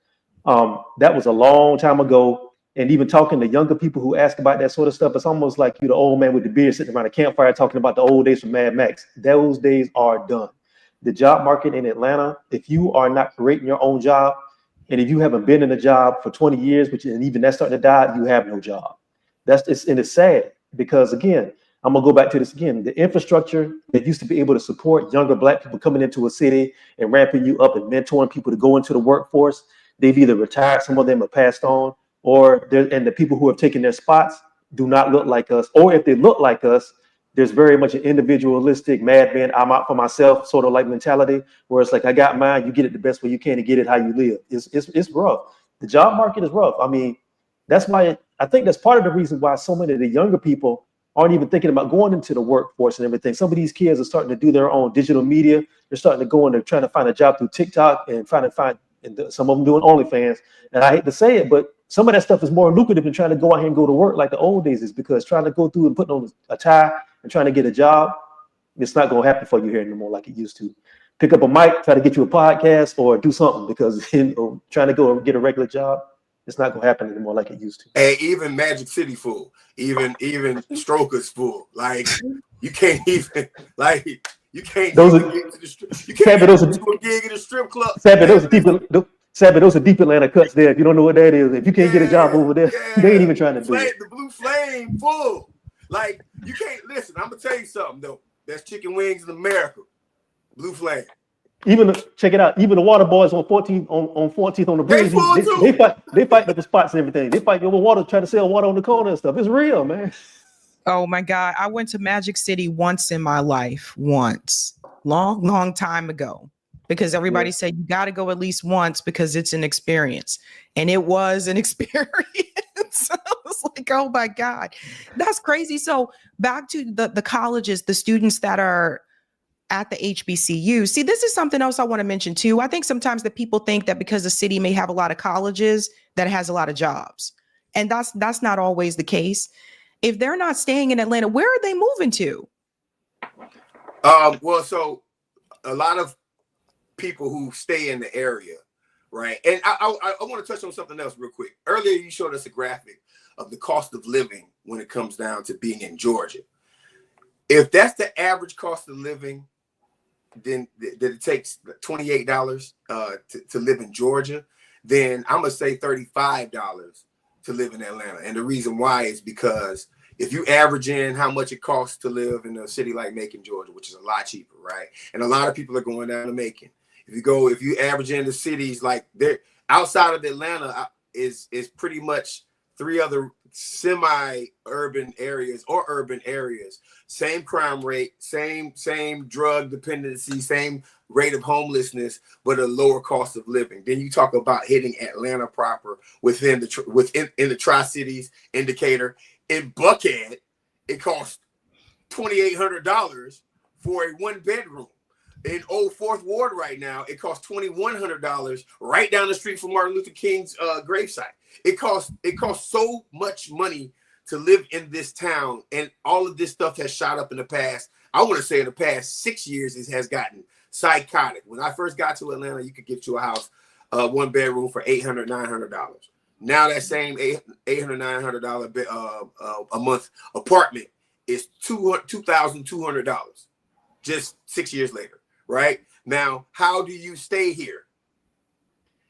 That was a long time ago. And even talking to younger people who ask about that sort of stuff, it's almost like you're the old man with the beard sitting around a campfire talking about the old days from Mad Max. Those days are done. The job market in Atlanta, if you are not creating your own job, and if you haven't been in a job for 20 years, and even that's starting to die, you have no job. And it's sad because, again, I'm gonna go back to this again. The infrastructure that used to be able to support younger Black people coming into a city and ramping you up and mentoring people to go into the workforce, they've either retired, some of them have passed on, and the people who have taken their spots do not look like us. Or if they look like us, there's very much an individualistic, madman, I'm out for myself sort of like mentality, where it's like, I got mine, you get it the best way you can to get it how you live. It's rough. The job market is rough. I mean, that's why I think that's part of the reason why so many of the younger people aren't even thinking about going into the workforce and everything. Some of these kids are starting to do their own digital media. They're starting to go and they're trying to find a job through TikTok and some of them doing OnlyFans. And I hate to say it, but some of that stuff is more lucrative than trying to go out here and go to work like the old days is, because trying to go through and putting on a tie and trying to get a job, it's not going to happen for you here anymore like it used to. Pick up a mic, try to get you a podcast or do something, because trying to go and get a regular job, it's not going to happen anymore like it used to. And even Magic City full, even Strokers full. Like you can't even you can't those even are, get to the strip. You can't get to a gig in a strip club. Sabby, those are deep Atlanta cuts there. If you don't know what that is, if you can't get a job over there, they ain't even trying to do it. The Blue Flame full. Like you can't listen. I'm gonna tell you something though. That's chicken wings in America. Blue Flame. Check it out. Even the Water Boys on 14th on the bridge, they fight up the spots and everything. They fight over water, trying to sell water on the corner and stuff. It's real, man. Oh my God. I went to Magic City once in my life. Once. Long time ago. Because everybody said you got to go at least once because it's an experience. And it was an experience. I was like, oh my God. That's crazy. So back to the colleges, the students that are at the HBCU. See, this is something else I want to mention too. I think sometimes that people think that because a city may have a lot of colleges, that it has a lot of jobs. And that's not always the case. If they're not staying in Atlanta, where are they moving to? Well, so a lot of people who stay in the area, right? And I want to touch on something else real quick. Earlier, you showed us a graphic of the cost of living when it comes down to being in Georgia. If that's the average cost of living, then that it takes $28 to live in Georgia, then I'm gonna say $35 to live in Atlanta. And the reason why is because if you average in how much it costs to live in a city like Macon, Georgia, which is a lot cheaper, right? And a lot of people are going down to Macon. If you average in the cities like they're outside of Atlanta is pretty much three other semi-urban areas or urban areas. Same crime rate, same drug dependency, same rate of homelessness, but a lower cost of living. Then you talk about hitting Atlanta proper within the Tri-Cities, in Decatur. In Buckhead, it costs $2,800 for a one bedroom. In Old Fourth Ward right now, it costs $2,100 right down the street from Martin Luther King's gravesite. It costs so much money to live in this town, and all of this stuff has shot up in the past. I want to say in the past 6 years, it has gotten psychotic. When I first got to Atlanta, you could get you a house, one bedroom for $800, $900. Now that same $800, $900 a month apartment is $2,200 just 6 years later, right? Now, how do you stay here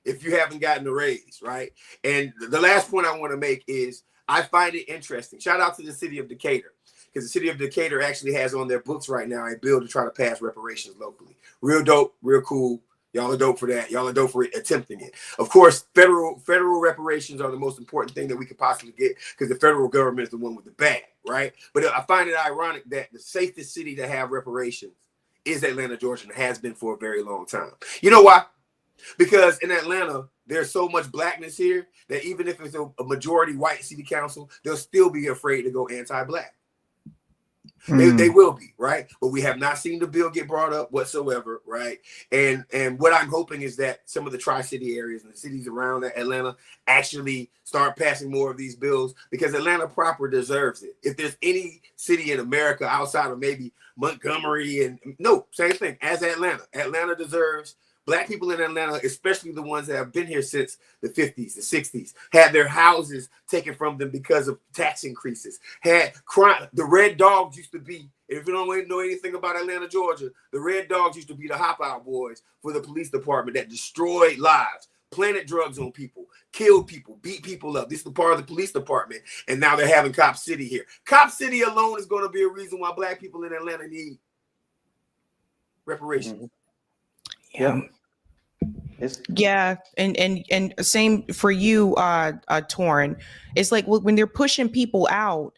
if you haven't gotten a raise, right? And the last point I want to make is I find it interesting. Shout out to the city of Decatur, because the city of Decatur actually has on their books right now a bill to try to pass reparations locally. Real dope, real cool. Y'all are dope for that. Y'all are dope for attempting it. Of course, federal reparations are the most important thing that we could possibly get, because the federal government is the one with the bag, right? But I find it ironic that the safest city to have reparations is Atlanta, Georgia, and has been for a very long time. You know why? Because in Atlanta, there's so much blackness here that even if it's a majority white city council, they'll still be afraid to go anti-black. They will be, right? But we have not seen the bill get brought up whatsoever, right? And what I'm hoping is that some of the Tri-City areas and the cities around Atlanta actually start passing more of these bills, because Atlanta proper deserves it. If there's any city in America outside of maybe Montgomery same thing as Atlanta deserves. Black people in Atlanta, especially the ones that have been here since the 50s, the 60s, had their houses taken from them because of tax increases. Had crime. The Red Dogs used to be, if you don't know anything about Atlanta, Georgia, the Red Dogs used to be the hop out boys for the police department that destroyed lives. planted drugs on people, killed people, beat people up. This is the part of the police department. And now they're having Cop City here. Cop City alone is going to be a reason why Black people in Atlanta need reparations. Mm-hmm. Yeah. Yeah, and same for you, Torn. It's like when they're pushing people out,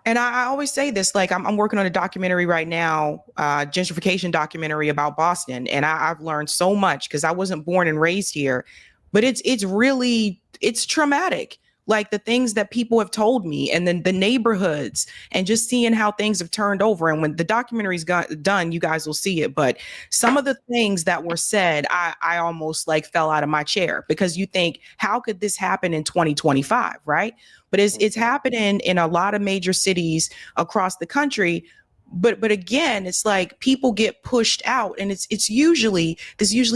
and I always say this, like I'm working on a documentary right now, gentrification documentary about Boston, and I've learned so much because I wasn't born and raised here, but it's really traumatic. Like the things that people have told me, and then the neighborhoods, and just seeing how things have turned over. And when the documentary's done, you guys will see it. But some of the things that were said, I almost like fell out of my chair, because you think, how could this happen in 2025, right? But it's happening in a lot of major cities across the country. But again, it's like people get pushed out, and this usually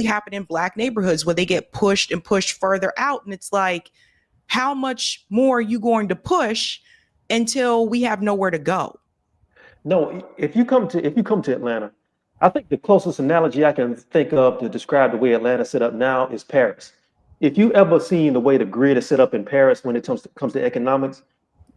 happen in Black neighborhoods where they get pushed and pushed further out, and it's like, how much more are you going to push until we have nowhere to go? No, if you come to Atlanta, I think the closest analogy I can think of to describe the way Atlanta's set up now is Paris. If you ever seen the way the grid is set up in Paris when it comes to economics,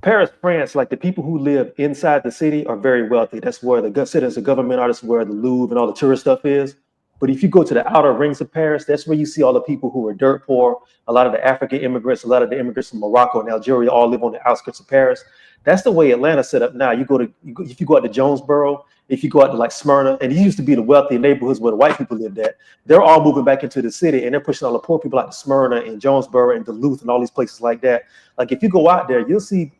Paris, France, like the people who live inside the city are very wealthy. That's where the citizens of government are. That's where the Louvre and all the tourist stuff is. But if you go to the outer rings of Paris, that's where you see all the people who are dirt poor. A lot of the African immigrants, a lot of the immigrants from Morocco and Algeria all live on the outskirts of Paris. That's the way Atlanta's set up now. If you go out to Jonesboro, if you go out to like Smyrna, and it used to be the wealthy neighborhoods where the white people lived at, they're all moving back into the city, and they're pushing all the poor people out to Smyrna and Jonesboro and Duluth and all these places like that. Like if you go out there, you'll see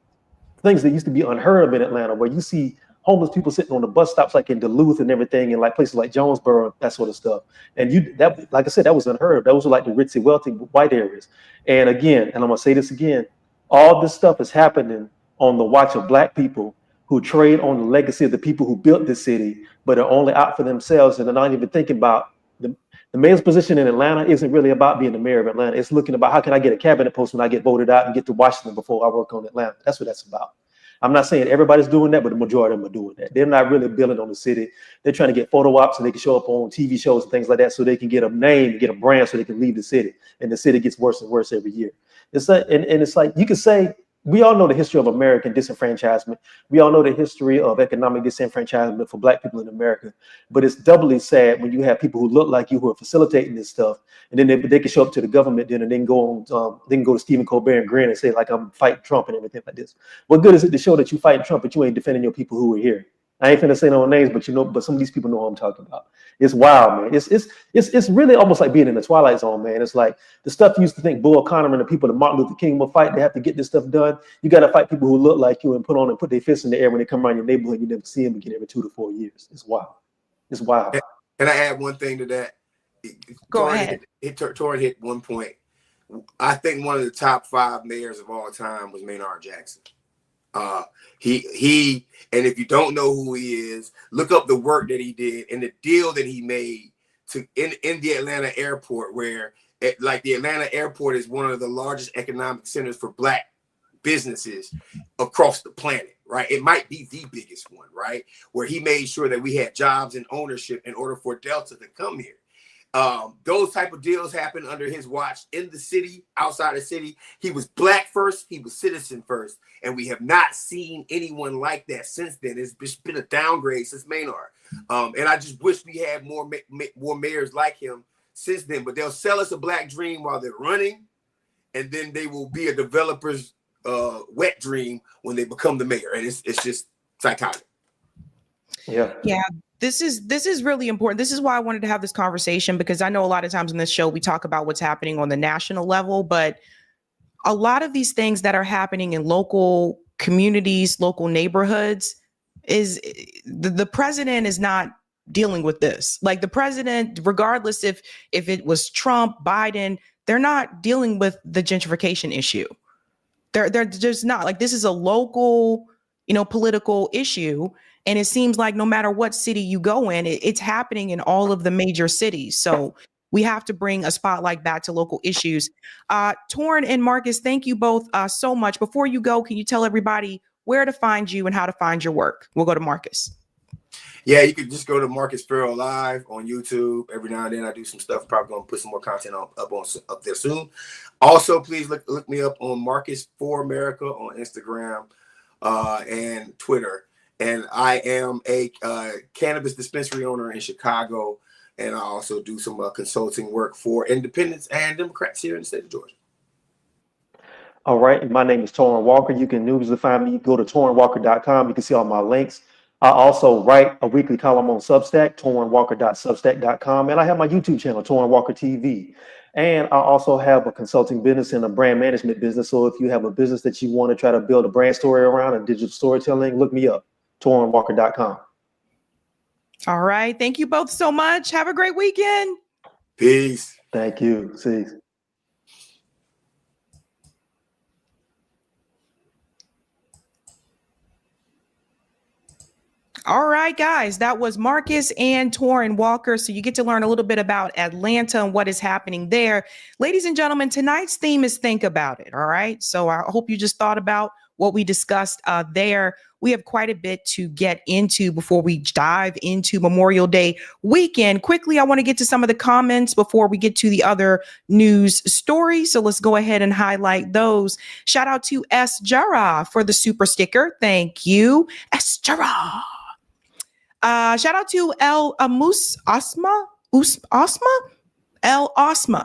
things that used to be unheard of in Atlanta, where you see homeless people sitting on the bus stops like in Duluth and everything, and like places like Jonesboro, that sort of stuff. And that, like I said, that was unheard of. Those were like the ritzy, wealthy white areas. And again, and I'm gonna say this again, all this stuff is happening on the watch of Black people who trade on the legacy of the people who built this city, but are only out for themselves, and they're not even thinking about the mayor's position in Atlanta isn't really about being the mayor of Atlanta. It's looking about how can I get a cabinet post when I get voted out and get to Washington before I work on Atlanta. That's what that's about. I'm not saying everybody's doing that, but the majority of them are doing that. They're not really building on the city. They're trying to get photo ops so they can show up on TV shows and things like that, so they can get a name and get a brand so they can leave the city. And the city gets worse and worse every year. It's like, and it's like, you could say, we all know the history of American disenfranchisement. We all know the history of economic disenfranchisement for Black people in America. But it's doubly sad when you have people who look like you who are facilitating this stuff, and then they can show up to the government then and then go on, they can go to Stephen Colbert and grin and say like I'm fighting Trump and everything like this. What good is it to show that you fighting Trump but you ain't defending your people who are here? I ain't finna say no names, but but some of these people know what I'm talking about. It's wild, man. It's really almost like being in the Twilight Zone, man. It's like the stuff you used to think Bull Connor and the people that Martin Luther King will fight. They have to get this stuff done. You got to fight people who look like you and put their fists in the air when they come around your neighborhood. You never see them again every 2 to 4 years. It's wild. It's wild. Can I add one thing to that? Go ahead. Torrin hit one point. I think one of the top 5 mayors of all time was Maynard Jackson. He and if you don't know who he is, look up the work that he did and the deal that he made in the Atlanta airport, where like the Atlanta airport is one of the largest economic centers for Black businesses across the planet, right? It might be the biggest one, right? Where he made sure that we had jobs and ownership in order for Delta to come here. Those type of deals happened under his watch in the city, outside the city. He was Black first, he was citizen first, and we have not seen anyone like that since then. It's been a downgrade since Maynard, and I just wish we had more mayors like him since then. But they'll sell us a Black dream while they're running, and then they will be a developer's wet dream when they become the mayor, and it's just psychotic. Yeah. This is really important. This is why I wanted to have this conversation, because I know a lot of times in this show we talk about what's happening on the national level, but a lot of these things that are happening in local communities, local neighborhoods, is the president is not dealing with this. Like the president, regardless if it was Trump, Biden, they're not dealing with the gentrification issue. They're just not. Like, this is a local, political issue. And it seems like no matter what city you go in, it's happening in all of the major cities. So we have to bring a spotlight back to local issues. Torrin and Marcus, thank you both so much. Before you go, can you tell everybody where to find you and how to find your work? We'll go to Marcus. Yeah, you could just go to Marcus Farrell Live on YouTube. Every now and then I do some stuff. Probably gonna put some more content up there soon. Also, please look me up on Marcus for America on Instagram and Twitter. And I am a cannabis dispensary owner in Chicago, and I also do some consulting work for independents and Democrats here in the state of Georgia. All right, my name is Torrin Walker. You can usually find me. Go to torrinwalker.com. You can see all my links. I also write a weekly column on Substack, torrinwalker.substack.com, and I have my YouTube channel, Torrin Walker TV. And I also have a consulting business and a brand management business. So if you have a business that you want to try to build a brand story around and digital storytelling, look me up, torrinwalker.com. All right. Thank you both so much. Have a great weekend. Peace. Thank you. See. All right, guys, that was Marcus and Torrin Walker. So you get to learn a little bit about Atlanta and what is happening there. Ladies and gentlemen, tonight's theme is Think About It. All right. So I hope you just thought about what we discussed there. We have quite a bit to get into before we dive into Memorial Day weekend. Quickly, I want to get to some of the comments before we get to the other news stories. So let's go ahead and highlight those. Shout out to S. Jara for the super sticker. Thank you, S. Jara. Shout out to El Osma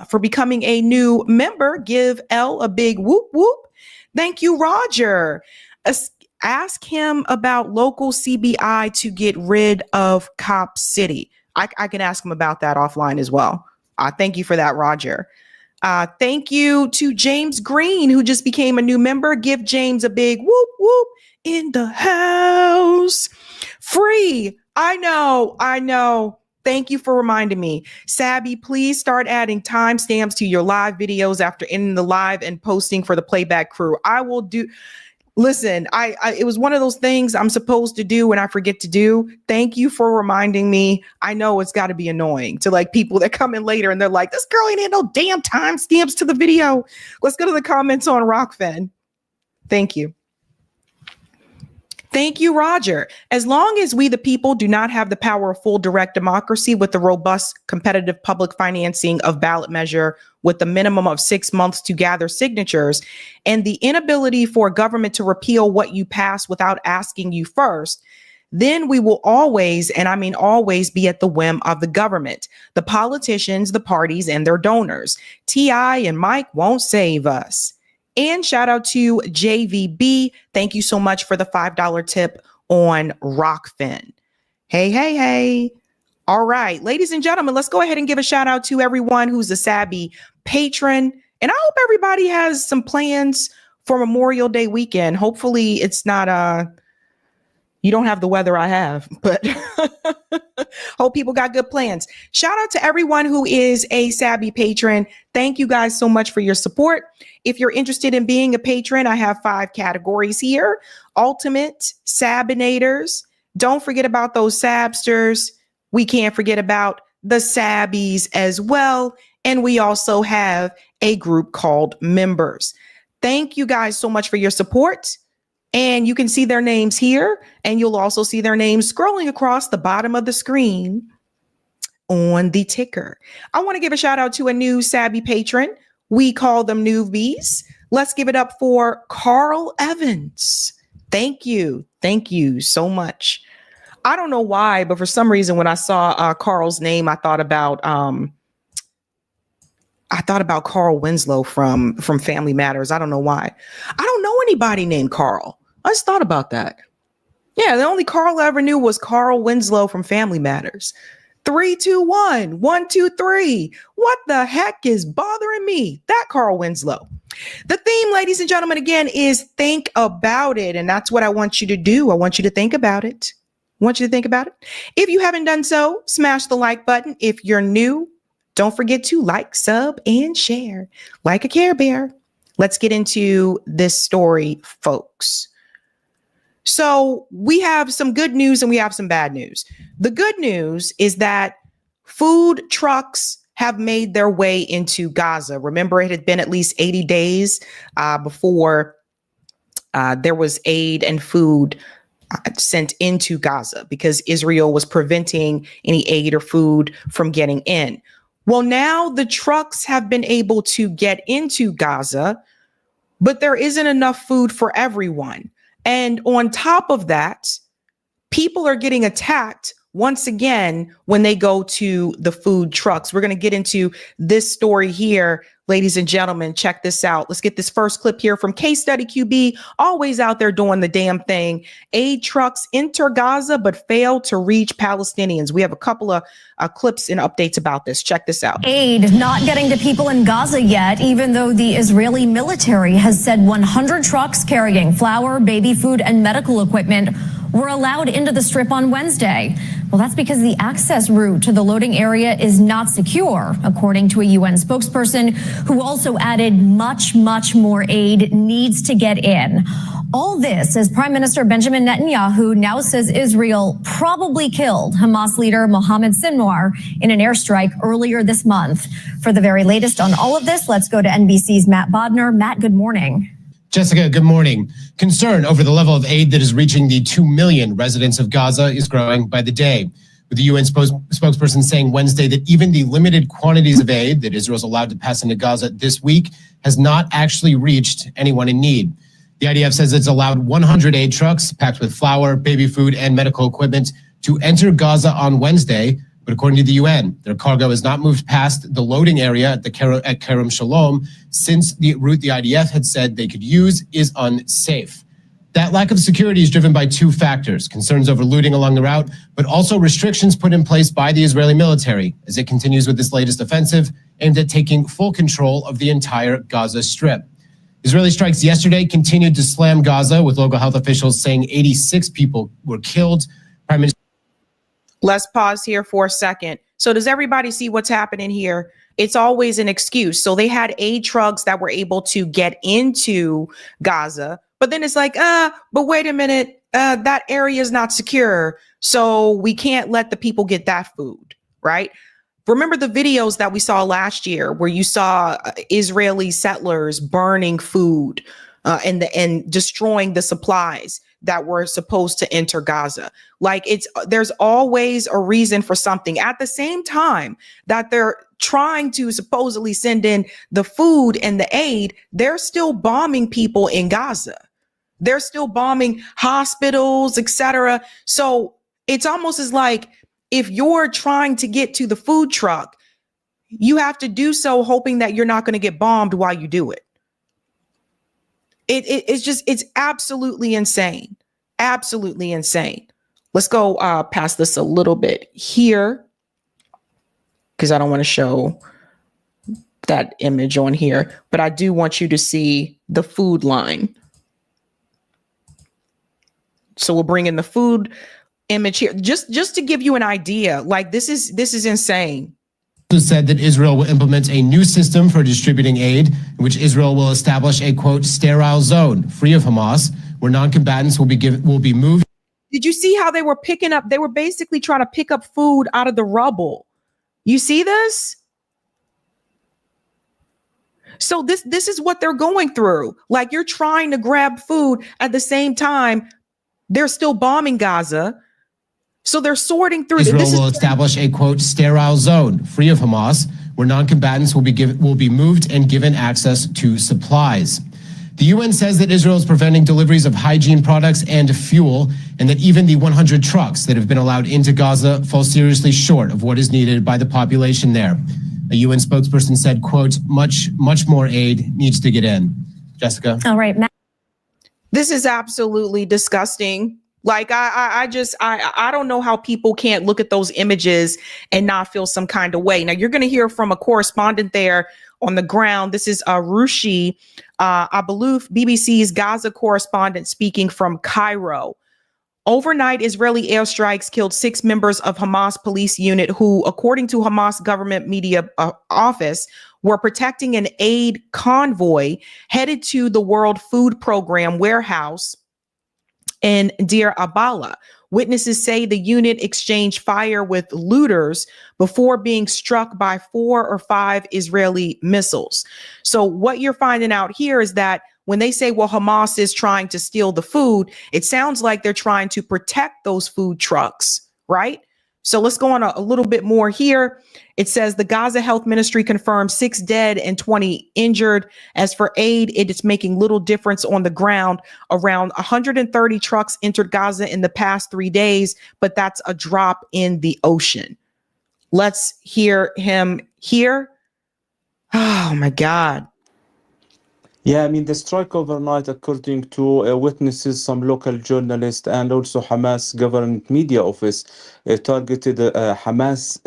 for becoming a new member. Give El a big whoop whoop. Thank you, Roger. Ask him about local CBI to get rid of Cop City. I can ask him about that offline as well. Thank you for that, Roger. Thank you to James Green, who just became a new member. Give James a big whoop whoop in the house. Free. I know. Thank you for reminding me. Sabby, please start adding timestamps to your live videos after ending the live and posting for the playback crew. I will do. Listen, it was one of those things I'm supposed to do and I forget to do. Thank you for reminding me. I know it's got to be annoying to like people that come in later and they're like, this girl ain't had no damn timestamps to the video. Let's go to the comments on Rockfin. Thank you. Thank you, Roger. As long as we, the people, do not have the power of full direct democracy with the robust competitive public financing of ballot measure with a minimum of 6 months to gather signatures and the inability for government to repeal what you pass without asking you first, then we will always, and I mean always, be at the whim of the government, the politicians, the parties, and their donors. T.I. and Mike won't save us. And shout out to JVB. Thank you so much for the $5 tip on Rockfin. Hey. All right, ladies and gentlemen, let's go ahead and give a shout out to everyone who's a Sabby patron. And I hope everybody has some plans for Memorial Day weekend. Hopefully it's not, you don't have the weather I have, but hope people got good plans. Shout out to everyone who is a Sabby patron. Thank you guys so much for your support. If you're interested in being a patron, I have 5 categories here. Ultimate Sabinators. Don't forget about those Sabsters. We can't forget about the Sabbies as well. And we also have a group called Members. Thank you guys so much for your support. And you can see their names here, and you'll also see their names scrolling across the bottom of the screen on the ticker. I want to give a shout out to a new Sabby patron. We call them newbies. Let's give it up for Carl Evans. Thank you. Thank you so much. I don't know why, but for some reason, when I saw Carl's name, I thought about Carl Winslow from Family Matters. I don't know why. I don't know anybody named Carl. I just thought about that. Yeah, the only Carl I ever knew was Carl Winslow from Family Matters. 3, 2, 1, 1, 2, 3. What the heck is bothering me? That Carl Winslow. The theme, ladies and gentlemen, again, is think about it. And that's what I want you to do. I want you to think about it. I want you to think about it. If you haven't done so, smash the like button. If you're new, don't forget to like, sub, and share. Like a Care Bear. Let's get into this story, folks. So we have some good news and we have some bad news. The good news is that food trucks have made their way into Gaza. Remember, it had been at least 80 days before there was aid and food sent into Gaza because Israel was preventing any aid or food from getting in. Well, now the trucks have been able to get into Gaza, but there isn't enough food for everyone. And on top of that, people are getting attacked once again when they go to the food trucks. We're going to get into this story here, ladies and gentlemen. Check this out. Let's get this first clip here from Case Study QB, always out there doing the damn thing. Aid trucks enter Gaza but fail to reach Palestinians. We have a couple of clips and updates about this. Check this out. Aid not getting to people in Gaza yet, even though the Israeli military has said 100 trucks carrying flour, baby food, and medical equipment were allowed into the Strip on Wednesday. Well, that's because the access route to the loading area is not secure, according to a UN spokesperson who also added much more aid needs to get in. All this as Prime Minister Benjamin Netanyahu now says Israel probably killed Hamas leader Mohammed Sinwar in an airstrike earlier this month. For the very latest on all of this, let's go to NBC's Matt Bodner. Matt, good morning. Jessica, good morning. Concern over the level of aid that is reaching the 2 million residents of Gaza is growing by the day, with the UN spokesperson saying Wednesday that even the limited quantities of aid that Israel is allowed to pass into Gaza this week has not actually reached anyone in need. The IDF says it's allowed 100 aid trucks packed with flour, baby food, and medical equipment to enter Gaza on Wednesday. But according to the UN, their cargo has not moved past the loading area at Kerem Shalom since the route the IDF had said they could use is unsafe. That lack of security is driven by two factors: concerns over looting along the route, but also restrictions put in place by the Israeli military as it continues with this latest offensive aimed at taking full control of the entire Gaza Strip. Israeli strikes yesterday continued to slam Gaza, with local health officials saying 86 people were killed. Prime Minister Let's pause here for a second. So does everybody see what's happening here? It's always an excuse. So they had aid trucks that were able to get into Gaza, but then it's like, but wait a minute, that area is not secure. So we can't let the people get that food, right? Remember the videos that we saw last year where you saw Israeli settlers burning food and destroying the supplies that were supposed to enter Gaza. Like there's always a reason for something. At the same time that they're trying to supposedly send in the food and the aid, they're still bombing people in Gaza. They're still bombing hospitals, etc. So it's almost as like if you're trying to get to the food truck, you have to do so hoping that you're not going to get bombed while you do it. It's absolutely insane. Absolutely insane. Let's go past this a little bit here because I don't want to show that image on here, but I do want you to see the food line. So we'll bring in the food image here just to give you an idea. Like this is insane. Said that Israel will implement a new system for distributing aid, in which Israel will establish a, quote, sterile zone free of Hamas, where non-combatants will be moved. Did you see how they were picking up? They were basically trying to pick up food out of the rubble. You see this? So this is what they're going through. Like you're trying to grab food at the same time they're still bombing Gaza. So they're sorting through. Israel will establish a, quote, sterile zone free of Hamas, where non-combatants will be moved and given access to supplies. The UN says that Israel is preventing deliveries of hygiene products and fuel, and that even the 100 trucks that have been allowed into Gaza fall seriously short of what is needed by the population there. A UN spokesperson said, quote, much more aid needs to get in. Jessica. All right, Matt. This is absolutely disgusting. Like, I don't know how people can't look at those images and not feel some kind of way. Now, you're going to hear from a correspondent there on the ground. This is Rushi Abalouf, BBC's Gaza correspondent, speaking from Cairo. Overnight, Israeli airstrikes killed 6 members of Hamas police unit who, according to Hamas government media office, were protecting an aid convoy headed to the World Food Program warehouse in Deir Abala. Witnesses say the unit exchanged fire with looters before being struck by 4 or 5 Israeli missiles. So what you're finding out here is that when they say, well, Hamas is trying to steal the food, it sounds like they're trying to protect those food trucks, right? So let's go on a little bit more here. It says the Gaza Health Ministry confirmed 6 dead and 20 injured. As for aid, it is making little difference on the ground. Around 130 trucks entered Gaza in the past 3 days, but that's a drop in the ocean. Let's hear him here. Oh my God. Yeah, I mean, the strike overnight, according to witnesses, some local journalists, and also Hamas government media office targeted a Hamas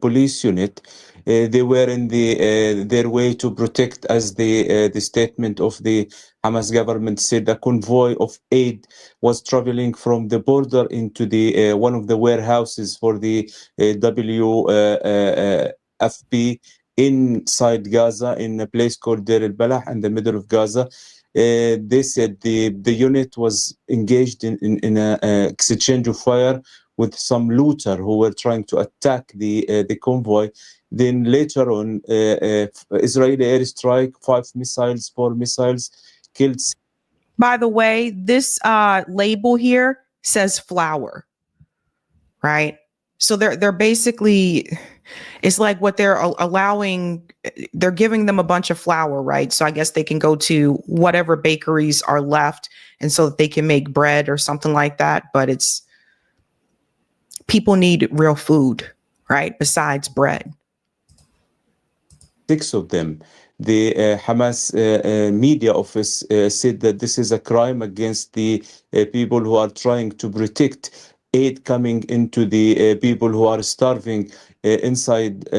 police unit. They were in their way to protect, as the statement of the Hamas government said, a convoy of aid was traveling from the border into the one of the warehouses for the WFP inside Gaza, in a place called Deir el-Balah in the middle of Gaza. They said the unit was engaged in a exchange of fire with some looter who were trying to attack the convoy. Then later on, Israeli airstrike, 4 missiles killed. By the way, this label here says flour, right? So they're basically, it's like what they're allowing, they're giving them a bunch of flour, right? So I guess they can go to whatever bakeries are left, and so that they can make bread or something like that. But it's, people need real food, right? Besides bread. 6 of them. The Hamas media office said that this is a crime against the people who are trying to protect aid coming into the people who are starving inside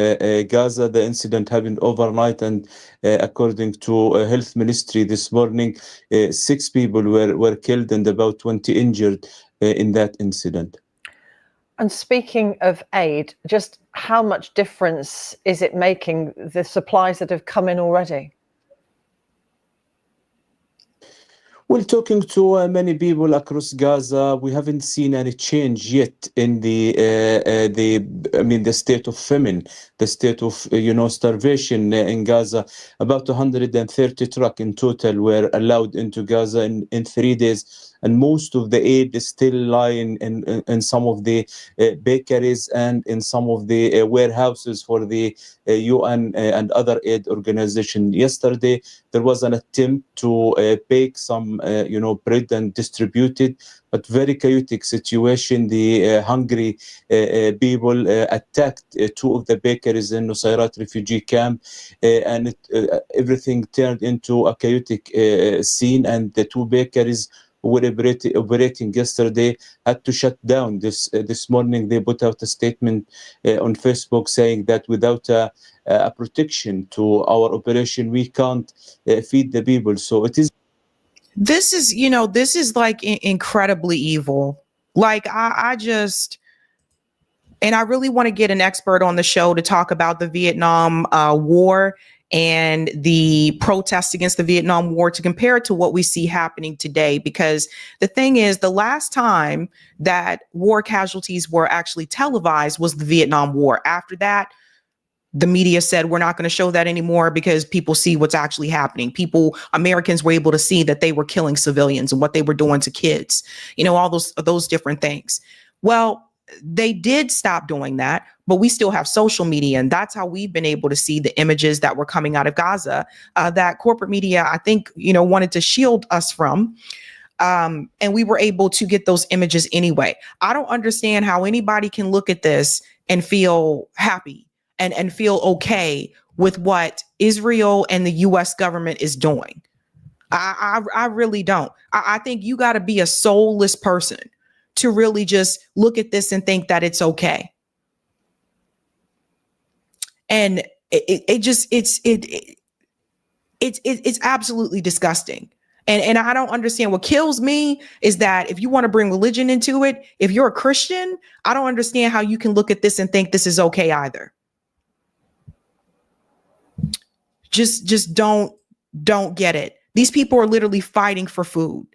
Gaza. The incident happened overnight, and according to health ministry this morning, 6 people were killed and about 20 injured in that incident. And speaking of aid, just how much difference is it making, the supplies that have come in already? Well, talking to many people across Gaza, we haven't seen any change yet in the state of famine, the state of starvation in Gaza. About 130 trucks in total were allowed into Gaza in 3 days. And most of the aid is still lying in some of the bakeries and in some of the warehouses for the UN and other aid organizations. Yesterday, there was an attempt to bake some, bread and distribute it, but very chaotic situation. The hungry people attacked 2 of the bakeries in Nusayrat refugee camp, and everything turned into a chaotic scene, and the 2 bakeries were operating yesterday had to shut down. This morning they put out a statement on Facebook saying that without a protection to our operation, we can't feed the people. So it is. This is like incredibly evil. Like I just, and I really want to get an expert on the show to talk about the Vietnam War and the protests against the Vietnam War, to compare it to what we see happening today. Because the thing is, the last time that war casualties were actually televised was the Vietnam War. After that, the media said, we're not going to show that anymore because people see what's actually happening. Americans were able to see that they were killing civilians and what they were doing to kids, all those different things. Well, they did stop doing that, but we still have social media. And that's how we've been able to see the images that were coming out of Gaza, that corporate media, I think, wanted to shield us from. And we were able to get those images anyway. I don't understand how anybody can look at this and feel happy and feel okay with what Israel and the US government is doing. I really don't. I think you got to be a soulless person to really just look at this and think that it's okay. And it's absolutely disgusting. And I don't understand. What kills me is that if you want to bring religion into it, if you're a Christian, I don't understand how you can look at this and think this is okay either. Just don't get it. These people are literally fighting for food.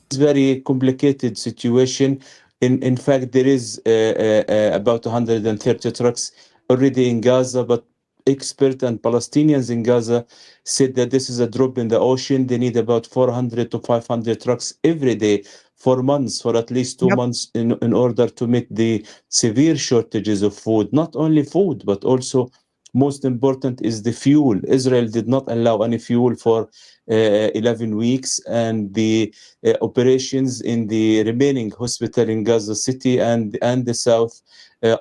It's a very complicated situation. In fact, there is about 130 trucks already in Gaza, but experts and Palestinians in Gaza said that this is a drop in the ocean. They need about 400 to 500 trucks every day for months, for at least 2 months, in order to meet the severe shortages of food. Not only food, but also, most important, is the fuel. Israel did not allow any fuel for 11 weeks, and the operations in the remaining hospital in Gaza City and the south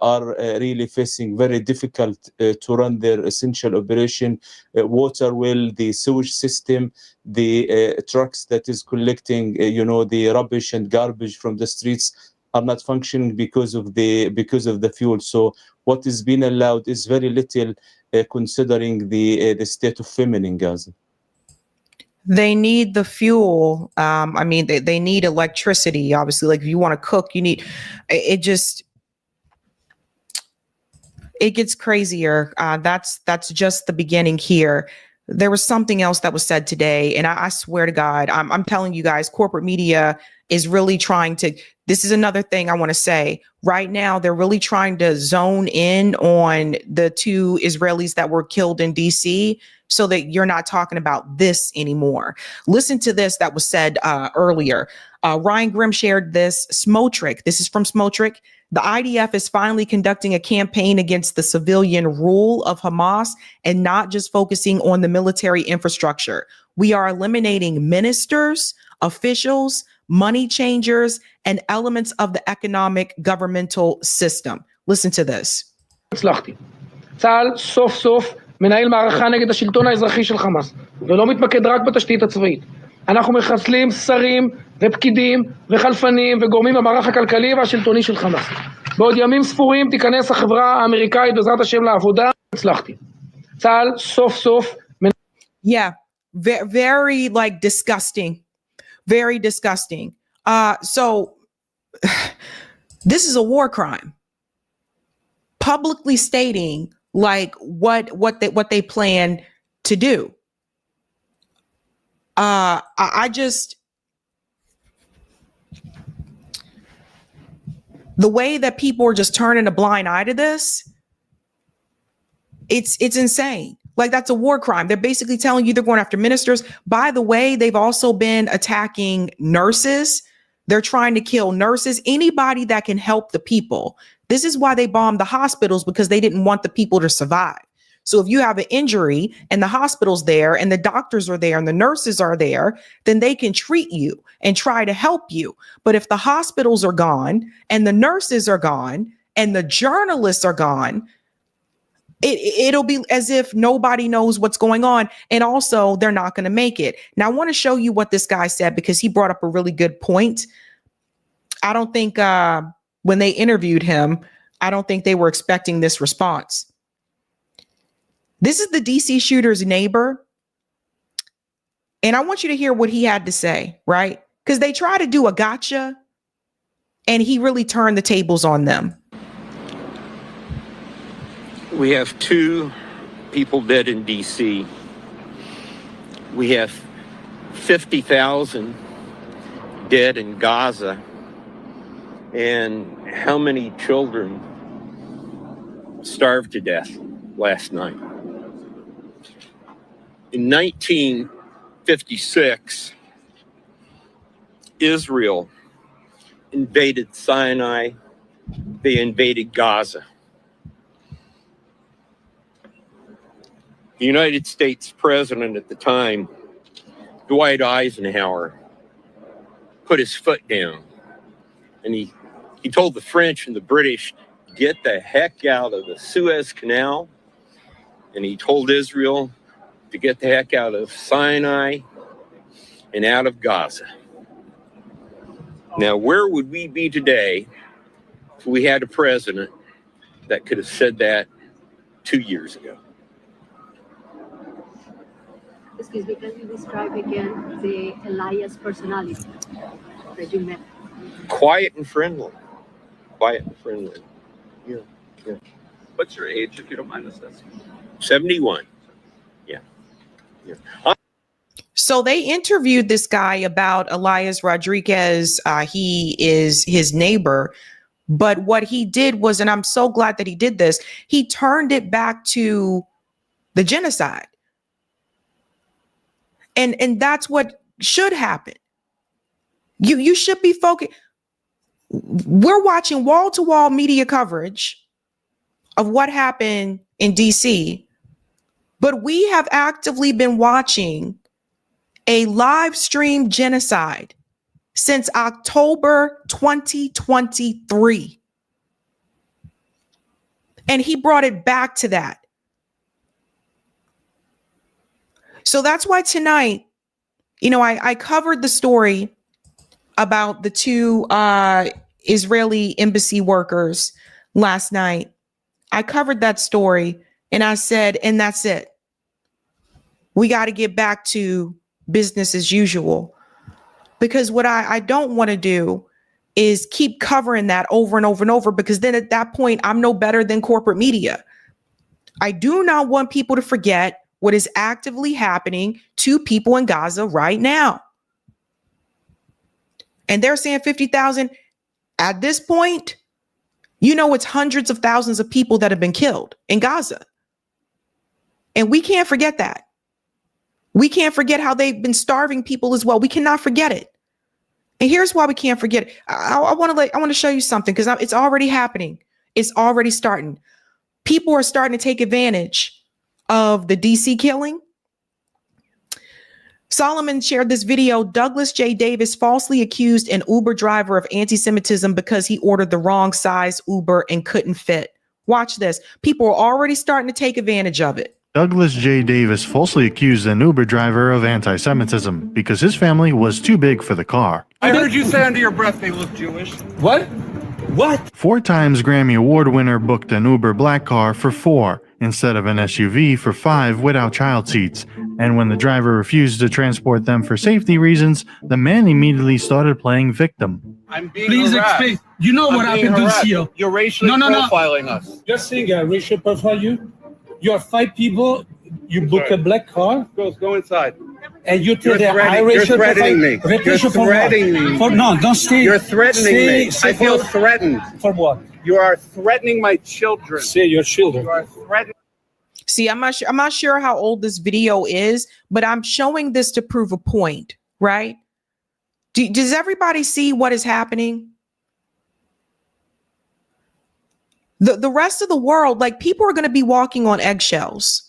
are really facing very difficult to run their essential operation. Water well, the sewage system, the trucks that is collecting the rubbish and garbage from the streets are not functioning because of the fuel. So what is being allowed is very little, considering the state of famine in Gaza. They need the fuel. I mean, they need electricity, obviously. Like, if you want to cook, you need it. It gets crazier. That's just the beginning here. There was something else that was said today, and I swear to God, I'm telling you guys, corporate media is really trying to. This is another thing I want to say. Right now, they're really trying to zone in on the 2 Israelis that were killed in DC, so that you're not talking about this anymore. Listen to this that was said earlier. Ryan Grimm shared this. Smotrick. This is from Smotrick. The IDF is finally conducting a campaign against the civilian rule of Hamas and not just focusing on the military infrastructure. We are eliminating ministers, officials, money changers, and elements of the economic governmental system. Listen to this. הצלחתי. צה"ל סוף סוף מנהל מערכה נגד השלטון האזרחי של חמאס, ולא מתמקד רק בתשתית הצבאית. אנחנו מחסלים שרים ופקידים וחלפנים וגורמים במערך הכלכלי והשלטוני של חמאס. בעוד ימים ספורים תיכנס החברה האמריקאית בעזרת השם לעבודה. הצלחתי. צה"ל סוף סוף. Yeah, very like disgusting. Very disgusting. So this is a war crime. Publicly stating like what they plan to do. I just, the way that people are just turning a blind eye to this, it's insane. Like, that's a war crime. They're basically telling you they're going after ministers. By the way, they've also been attacking nurses. They're trying to kill nurses, anybody that can help the people. This is why they bombed the hospitals, because they didn't want the people to survive. So if you have an injury and the hospital's there and the doctors are there and the nurses are there, then they can treat you and try to help you. But if the hospitals are gone and the nurses are gone and the journalists are gone, it'll be as if nobody knows what's going on. And also, they're not going to make it. Now, I want to show you what this guy said, because he brought up a really good point. I don't think when they interviewed him, I don't think they were expecting this response. This is the DC shooter's neighbor. And I want you to hear what he had to say, right? Because they try to do a gotcha, and he really turned the tables on them. We have 2 people dead in DC. We have 50,000 dead in Gaza. And how many children starved to death last night? In 1956, Israel invaded Sinai. They invaded Gaza. The United States president at the time, Dwight Eisenhower, put his foot down, and he told the French and the British, get the heck out of the Suez Canal, and he told Israel to get the heck out of Sinai and out of Gaza. Now, where would we be today if we had a president that could have said that 2 years ago? Excuse me, can you describe again the Elias personality that you met? Quiet and friendly. Quiet and friendly. Yeah. What's your age, if you don't mind us asking? 71. Yeah. So they interviewed this guy about Elias Rodriguez. He is his neighbor. But what he did was, and I'm so glad that he did this, he turned it back to the genocide. And that's what should happen. You should be focused. We're watching wall-to-wall media coverage of what happened in DC, but we have actively been watching a live stream genocide since October 2023. And he brought it back to that. So that's why tonight, I covered the story about the two Israeli embassy workers last night. I covered that story and I said, and that's it. We got to get back to business as usual, because what I don't want to do is keep covering that over and over and over, because then at that point, I'm no better than corporate media. I do not want people to forget what is actively happening to people in Gaza right now. And they're saying 50,000. At this point, it's hundreds of thousands of people that have been killed in Gaza. And we can't forget that. We can't forget how they've been starving people as well. We cannot forget it. And here's why we can't forget it. I want to show you something, because it's already happening. It's already starting. People are starting to take advantage of the DC killing. Solomon shared this video. Douglas J. Davis falsely accused an Uber driver of anti-Semitism because he ordered the wrong size Uber and couldn't fit. Watch this. People are already starting to take advantage of it. Douglas J. Davis falsely accused an Uber driver of anti-Semitism because his family was too big for the car. I heard you say under your breath they look Jewish. What? What? 4 times Grammy Award winner booked an Uber black car for 4 instead of an SUV for 5 without child seats. And when the driver refused to transport them for safety reasons, the man immediately started playing victim. I'm being harassed. Explain. You know what happened to CEO? You're racially profiling us. You're saying I racial profile you? You are 5 people, you book a black car. Go inside. And you tell them you're threatening me. You're threatening me. No, don't stay. You're threatening me. I feel threatened. For what? You are threatening my children. Say your children. You are threatening. See, I'm not sure how old this video is, but I'm showing this to prove a point, right? Does everybody see what is happening? The rest of the world, like, people are going to be walking on eggshells.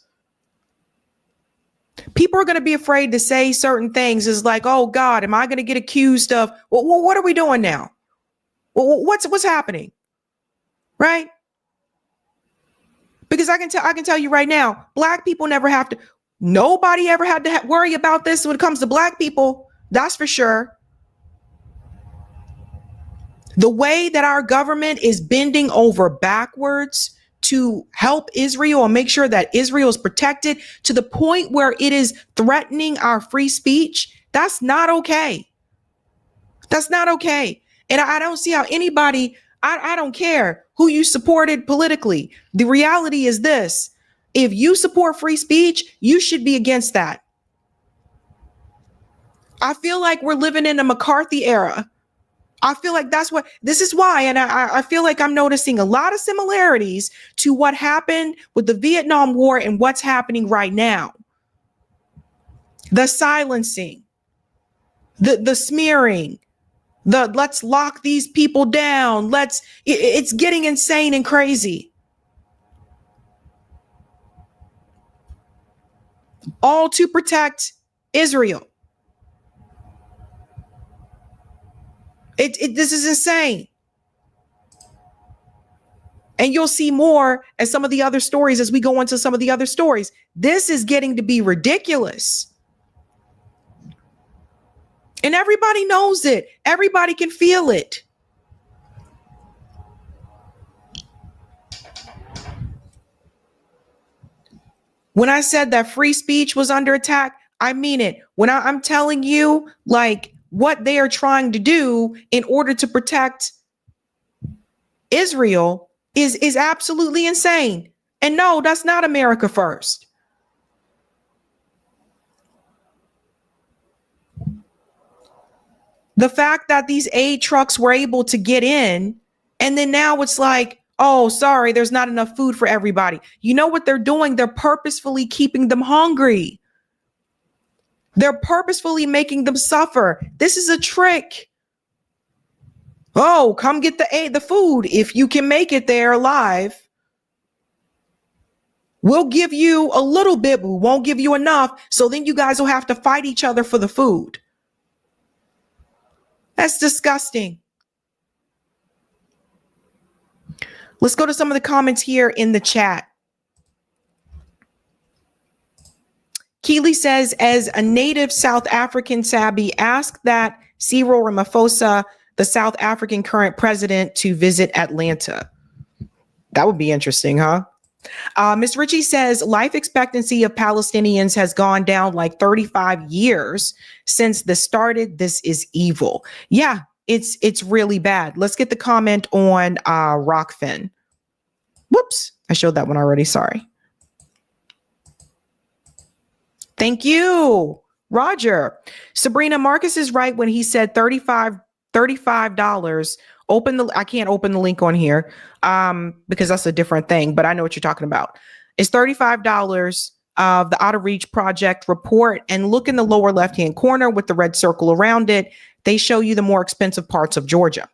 People are going to be afraid to say certain things. It's like, oh God, am I going to get accused of, well, what are we doing now? What's happening? Right? Because I can tell you right now, black people nobody ever had to worry about this when it comes to black people. That's for sure. The way that our government is bending over backwards to help Israel and make sure that Israel is protected to the point where it is threatening our free speech, that's not okay. That's not okay. And I don't see how anybody, I don't care who you supported politically. The reality is this: if you support free speech, you should be against that. I feel like we're living in a McCarthy era. I feel like this is why. And I feel like I'm noticing a lot of similarities to what happened with the Vietnam War and what's happening right now. The silencing, the smearing, the let's lock these people down. It's getting insane and crazy. All to protect Israel. This is insane. And you'll see more as some of the other stories, as we go into some of the other stories. This is getting to be ridiculous. And everybody knows it. Everybody can feel it. When I said that free speech was under attack, I mean it. When I'm telling you, like, what they are trying to do in order to protect Israel is absolutely insane. And no, that's not America first. The fact that these aid trucks were able to get in, and then now it's like, Oh, sorry, there's not enough food for everybody. You know what they're doing? They're purposefully keeping them hungry. They're purposefully making them suffer. This is a trick. Oh, come get the food if you can make it there alive. We'll give you a little bit, but we won't give you enough. So then you guys will have to fight each other for the food. That's disgusting. Let's go to some of the comments here in the chat. Keely says, as a native South African, Sabby, ask that Cyril Ramaphosa, the South African current president, to visit Atlanta. That would be interesting, huh? Ms. Ritchie says, life expectancy of Palestinians has gone down like 35 years since this started. This is evil. Yeah, it's really bad. Let's get the comment on Rockfin. Whoops, I showed that one already. Sorry. Thank you, Roger. Sabrina, Marcus is right when he said $35. I can't open the link on here because that's a different thing, but I know what you're talking about. It's $35 of the Out of Reach Project report, and look in the lower left-hand corner with the red circle around it. They show you the more expensive parts of Georgia.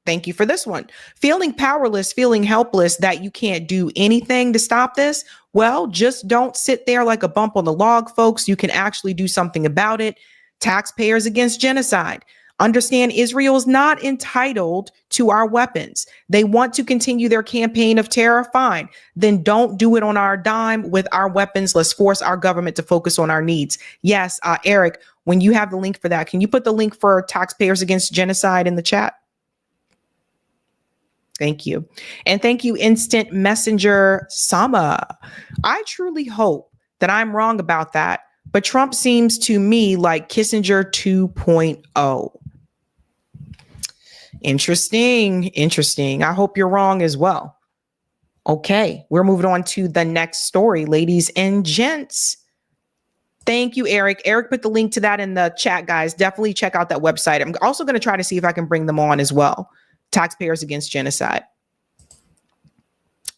Thank you for this one. Feeling powerless, feeling helpless that you can't do anything to stop this. Well, just don't sit there like a bump on the log, folks. You can actually do something about it. Taxpayers Against Genocide. Understand Israel is not entitled to our weapons. They want to continue their campaign of terror. Fine. Then don't do it on our dime with our weapons. Let's force our government to focus on our needs. Yes, Eric, when you have the link for that, can you put the link for Taxpayers Against Genocide in the chat? Thank you. And thank you, Instant Messenger Sama. I truly hope that I'm wrong about that, but Trump seems to me like Kissinger 2.0. Interesting. I hope you're wrong as well. Okay, we're moving on to the next story, ladies and gents. Thank you, Eric. Eric put the link to that in the chat, guys. Definitely check out that website. I'm also going to try to see if I can bring them on as well. Taxpayers Against Genocide.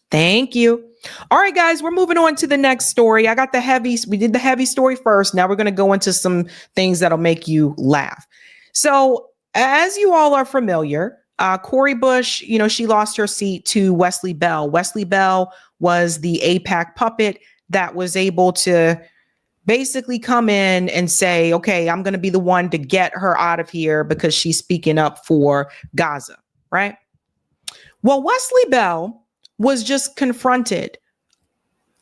Thank you. All right, guys, we're moving on to the next story. I got the heavy. We did the heavy story first. Now we're going to go into some things that'll make you laugh. So as you all are familiar, Cori Bush, she lost her seat to Wesley Bell. Wesley Bell was the AIPAC puppet that was able to basically come in and say, okay, I'm going to be the one to get her out of here because she's speaking up for Gaza, right? Well, Wesley Bell was just confronted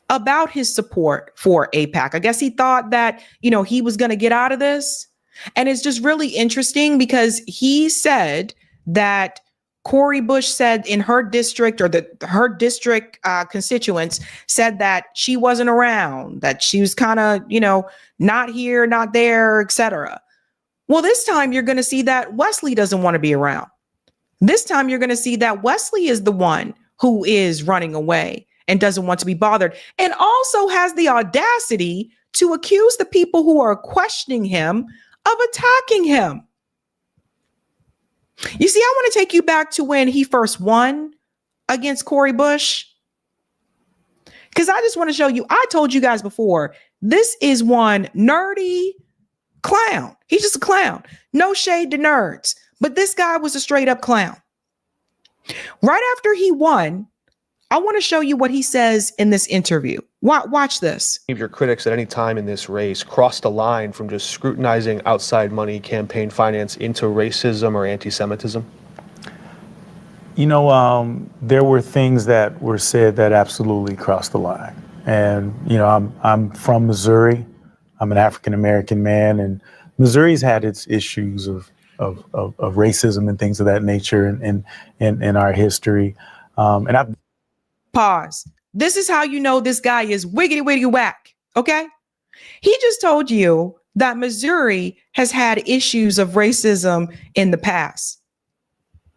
about his support for AIPAC. I guess he thought that, he was going to get out of this. And it's just really interesting because he said that Cori Bush said in her district, or her district constituents said that she wasn't around, that she was kind of, not here, not there, etc. Well, this time you're going to see that Wesley doesn't want to be around. This time you're going to see that Wesley is the one who is running away and doesn't want to be bothered, and also has the audacity to accuse the people who are questioning him of attacking him. You see, I want to take you back to when he first won against Cori Bush, because I just want to show you, I told you guys before, this is one nerdy clown. He's just a clown. No shade to nerds, but this guy was a straight up clown. Right after he won, I want to show you what he says in this interview. Watch this. Your critics at any time in this race crossed a line from just scrutinizing outside money campaign finance into racism or anti-Semitism? There were things that were said that absolutely crossed the line. And, I'm from Missouri. I'm an African-American man, and Missouri's had its issues of racism and things of that nature in our history. And I've Pause. This is how you know this guy is wiggity whack. Okay. He just told you that Missouri has had issues of racism in the past,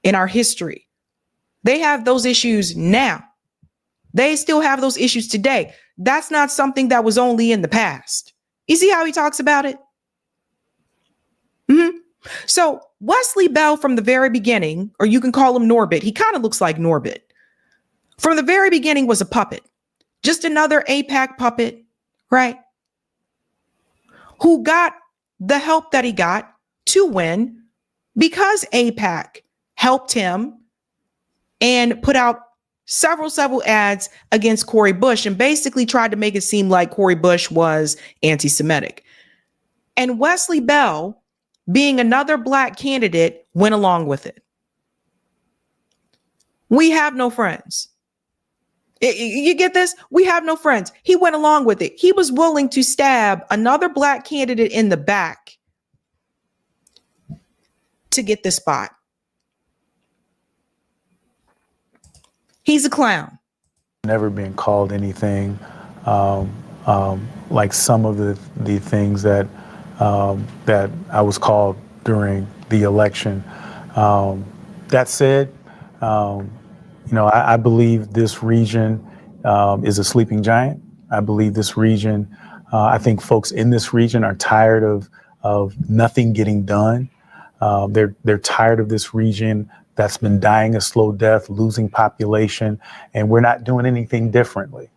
in our history. They have those issues now. They still have those issues today. That's not something that was only in the past. You see how he talks about it? So Wesley Bell from the very beginning, or you can call him Norbit. He kind of looks like Norbit. from the very beginning was a puppet, just another AIPAC puppet, right? Who got the help that he got to win because AIPAC helped him and put out several ads against Cori Bush and basically tried to make it seem like Cori Bush was anti-Semitic. And Wesley Bell, being another Black candidate, went along with it. We have no friends. You get this? We have no friends. He went along with it. He was willing to stab another Black candidate in the back to get this spot. He's a clown. Never been called anything like some of the things that that I was called during the election. That said, I believe this region is a sleeping giant. I believe this region, I think folks in this region are tired of nothing getting done. They're tired of this region that's been dying a slow death, losing population, and we're not doing anything differently.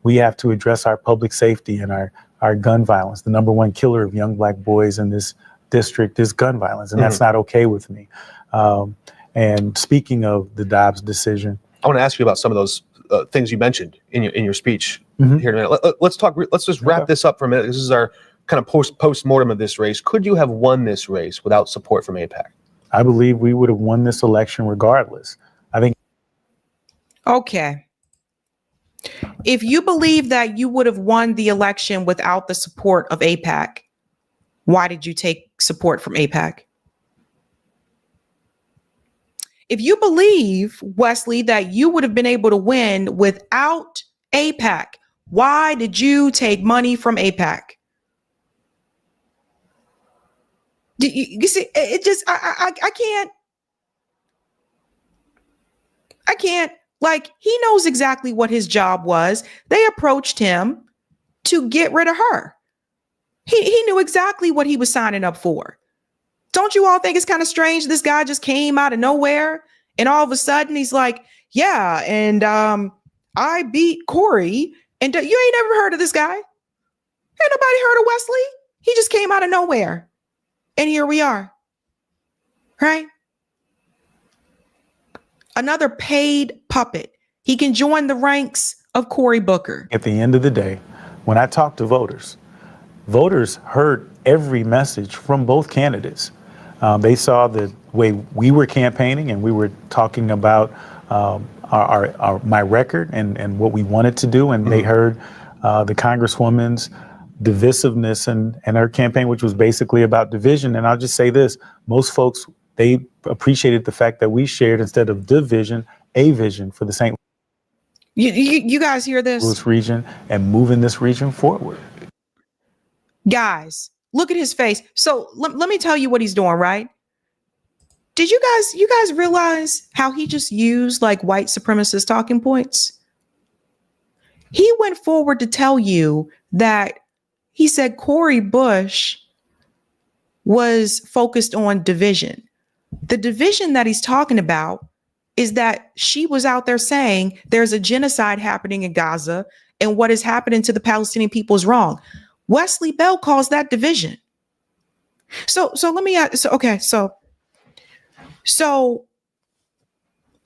We have to address our public safety and our gun violence. The number one killer of young Black boys in this district is gun violence, and that's not okay with me. And speaking of the Dobbs decision, I want to ask you about some of those things you mentioned in your speech here in a minute. Let's just wrap this up for a minute. This is our kind of post-mortem of this race. Could you have won this race without support from AIPAC? I believe we would have won this election regardless. I think. Okay. If you believe that you would have won the election without the support of AIPAC, why did you take support from AIPAC? If you believe, Wesley, that you would have been able to win without AIPAC, why did you take money from AIPAC? You see, it just, I can't, like, he knows exactly what his job was. They approached him to get rid of her. He knew exactly what he was signing up for. Don't you all think it's kind of strange? This guy just came out of nowhere and all of a sudden he's like, yeah, and I beat Cori, and you ain't never heard of this guy. Ain't nobody heard of Wesley. He just came out of nowhere. And here we are, right? Another paid puppet. He can join the ranks of Cory Booker. At the end of the day, when I talk to voters heard every message from both candidates. They saw the way we were campaigning and we were talking about my record and what we wanted to do. And they heard the Congresswoman's divisiveness and her campaign, which was basically about division. And I'll just say this, most folks, they appreciated the fact that we shared, instead of division, a vision for the St. You guys hear this? Louis region and moving this region forward. Guys, look at his face. So let me tell you what he's doing, right? Did you guys realize how he just used like white supremacist talking points? He went forward to tell you that he said Cori Bush was focused on division. The division that he's talking about is that she was out there saying there's a genocide happening in Gaza and what is happening to the Palestinian people is wrong. Wesley Bell calls that division. So let me ask, so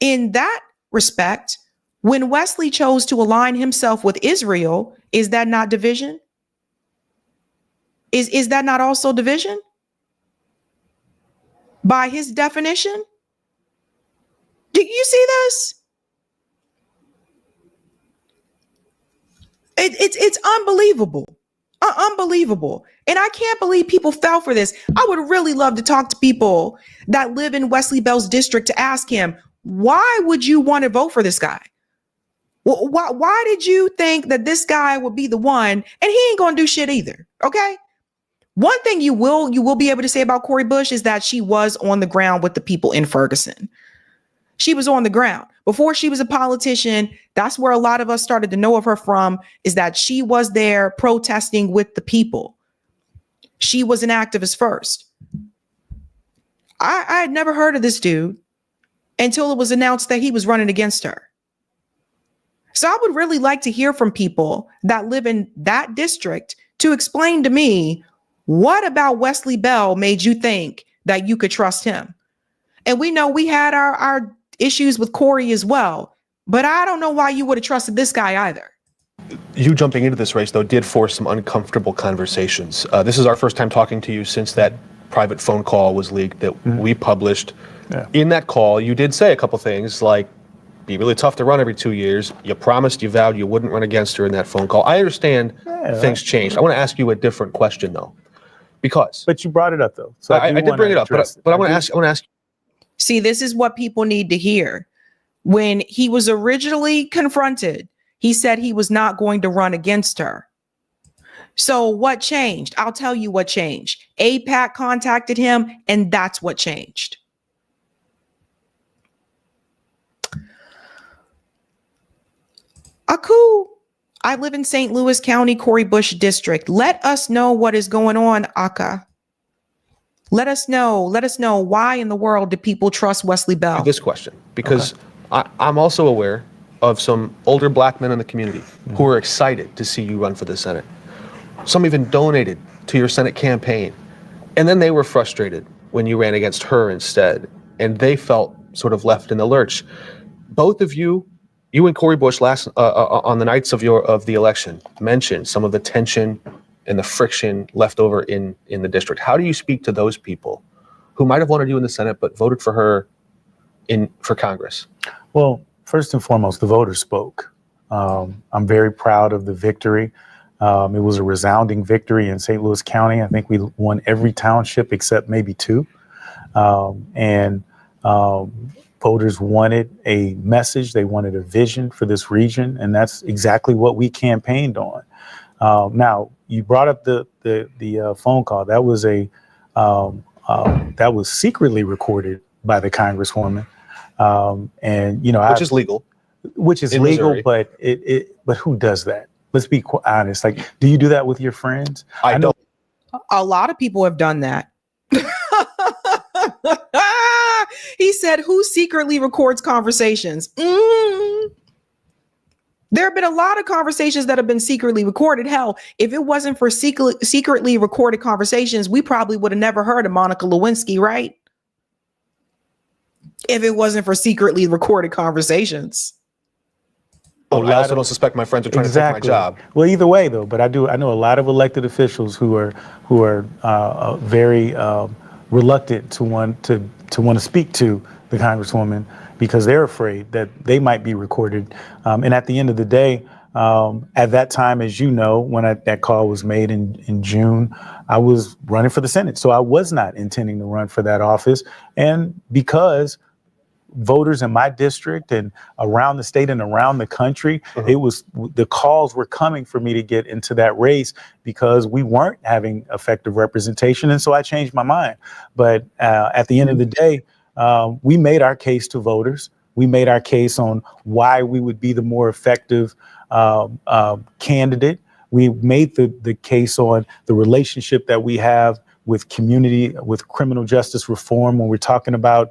in that respect, when Wesley chose to align himself with Israel, is that not division? Is that not also division? By his definition? Do you see this? It's unbelievable. Unbelievable. And I can't believe people fell for this. I would really love to talk to people that live in Wesley Bell's district to ask him, why would you want to vote for this guy? Why did you think that this guy would be the one? And he ain't going to do shit either. Okay. One thing you will be able to say about Cori Bush is that she was on the ground with the people in Ferguson. She was on the ground before she was a politician. That's where a lot of us started to know of her from, is that she was there protesting with the people. She was an activist first. I had never heard of this dude until it was announced that he was running against her. So I would really like to hear from people that live in that district to explain to me, what about Wesley Bell made you think that you could trust him? And we know we had our issues with Corey as well, but I don't know why you would have trusted this guy either. You jumping into this race, though, did force some uncomfortable conversations. This is our first time talking to you since that private phone call was leaked that we published. Yeah. In that call, you did say a couple things like, be really tough to run every 2 years. You promised, you vowed you wouldn't run against her in that phone call. I understand things changed. I want to ask you a different question, though, because. But you brought it up, though. So I did bring it up, but I want to ask. See, this is what people need to hear. When he was originally confronted, he said he was not going to run against her. So what changed? I'll tell you what changed. AIPAC contacted him, and that's what changed. Aku, I live in St. Louis County, Corey Bush District. Let us know what is going on, Aka. Let us know why in the world do people trust Wesley Bell? This question, because I'm also aware of some older black men in the community who are excited to see you run for the Senate. Some even donated to your Senate campaign. And then they were frustrated when you ran against her instead. And they felt sort of left in the lurch. Both of you and Corey Bush on the nights of the election mentioned some of the tension and the friction left over in the district. How do you speak to those people who might have wanted you in the Senate but voted for her for Congress? Well, first and foremost, the voters spoke. I'm very proud of the victory. It was a resounding victory in St. Louis County. I think we won every township except maybe 2. Voters wanted a message. They wanted a vision for this region, and that's exactly what we campaigned on. Now, you brought up the phone call. That was that was secretly recorded by the Congresswoman, which is legal. Which is legal, but but who does that? Let's be honest. Like, do you do that with your friends? I don't. A lot of people have done that. He said, who secretly records conversations? There have been a lot of conversations that have been secretly recorded. Hell, if it wasn't for secretly recorded conversations, we probably would have never heard of Monica Lewinsky, right? If it wasn't for secretly recorded conversations. I also don't suspect my friends are trying to take my job. Well, either way, though, but I know a lot of elected officials who are very reluctant to want to speak to the Congresswoman because they're afraid that they might be recorded. And at the end of the day, at that time, as you know, when that call was made in June, I was running for the Senate. So I was not intending to run for that office. And because voters in my district and around the state and around the country, the calls were coming for me to get into that race because we weren't having effective representation. And so I changed my mind. But at the end of the day, we made our case to voters. We made our case on why we would be the more effective candidate. We made the case on the relationship that we have with community, with criminal justice reform, when we're talking about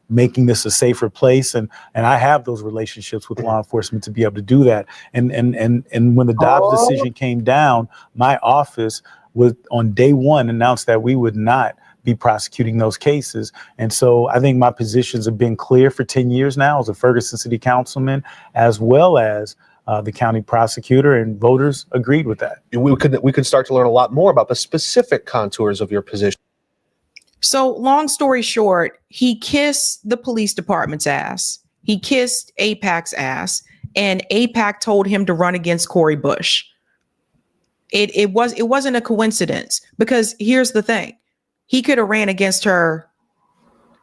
making this a safer place. And I have those relationships with law enforcement to be able to do that. And when the Dobbs decision came down, my office was on day one announced that we would not be prosecuting those cases. And so I think my positions have been clear for 10 years now as a Ferguson City Councilman, as well as the county prosecutor, and voters agreed with that. We could start to learn a lot more about the specific contours of your position. So long story short, he kissed the police department's ass. He kissed AIPAC's ass, and AIPAC told him to run against Corey Bush. It wasn't a coincidence, because here's the thing. He could have ran against her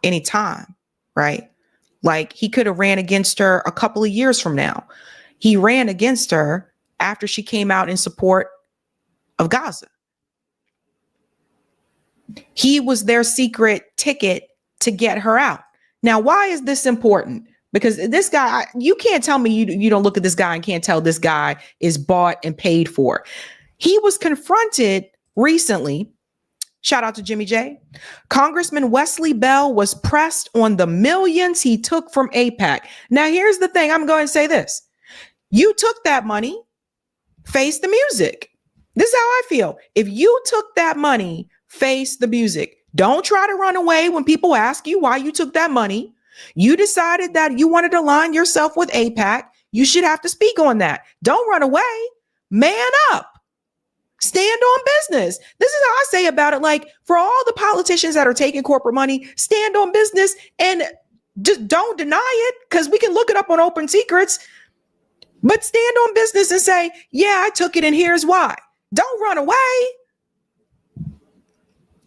anytime, right? Like, he could have ran against her a couple of years from now. He ran against her after she came out in support of Gaza. He was their secret ticket to get her out. Now, why is this important? Because this guy, you can't tell me you don't look at this guy and can't tell this guy is bought and paid for. He was confronted recently. Shout out to Jimmy J. Congressman Wesley Bell was pressed on the millions he took from AIPAC. Now, here's the thing. I'm going to say this. You took that money, face the music. This is how I feel. If you took that money, face the music. Don't try to run away when people ask you why you took that money. You decided that you wanted to align yourself with AIPAC. You should have to speak on that. Don't run away. Man up. Stand on business. This is how I say about it. Like, for all the politicians that are taking corporate money, stand on business and just don't deny it, because we can look it up on Open Secrets. But stand on business and say, yeah, I took it and here's why. Don't run away.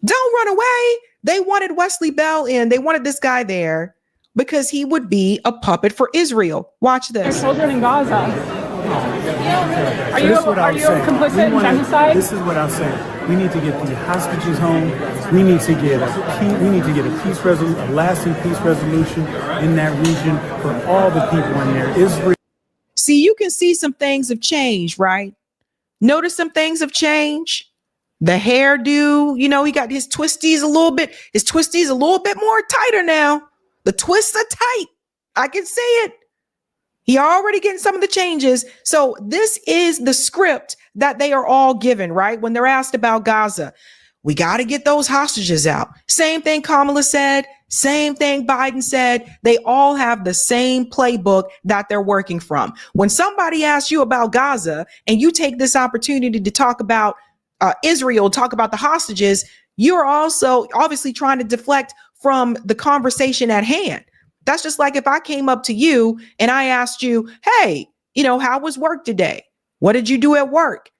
Don't run away. They wanted Wesley Bell in. They wanted this guy there because he would be a puppet for Israel. Watch this. Children in Gaza. Are you complicit in genocide? This is what I'm saying. We need to get the hostages home. We need to get a peace resolution, a lasting peace resolution in that region for all the people in there. Israel. See, you can see some things have changed, right? Notice some things have changed. The hairdo, you know, he got his twisties a little bit more tighter now. The twists are tight. I can see it. He already getting some of the changes. So this is the script that they are all given, right? When they're asked about Gaza, we got to get those hostages out. Same thing Kamala said. Same thing Biden said. They all have the same playbook that they're working from. When somebody asks you about Gaza and you take this opportunity to talk about Israel, talk about the hostages, you're also obviously trying to deflect from the conversation at hand. That's just like if I came up to you and I asked you, hey, you know, how was work today? What did you do at work?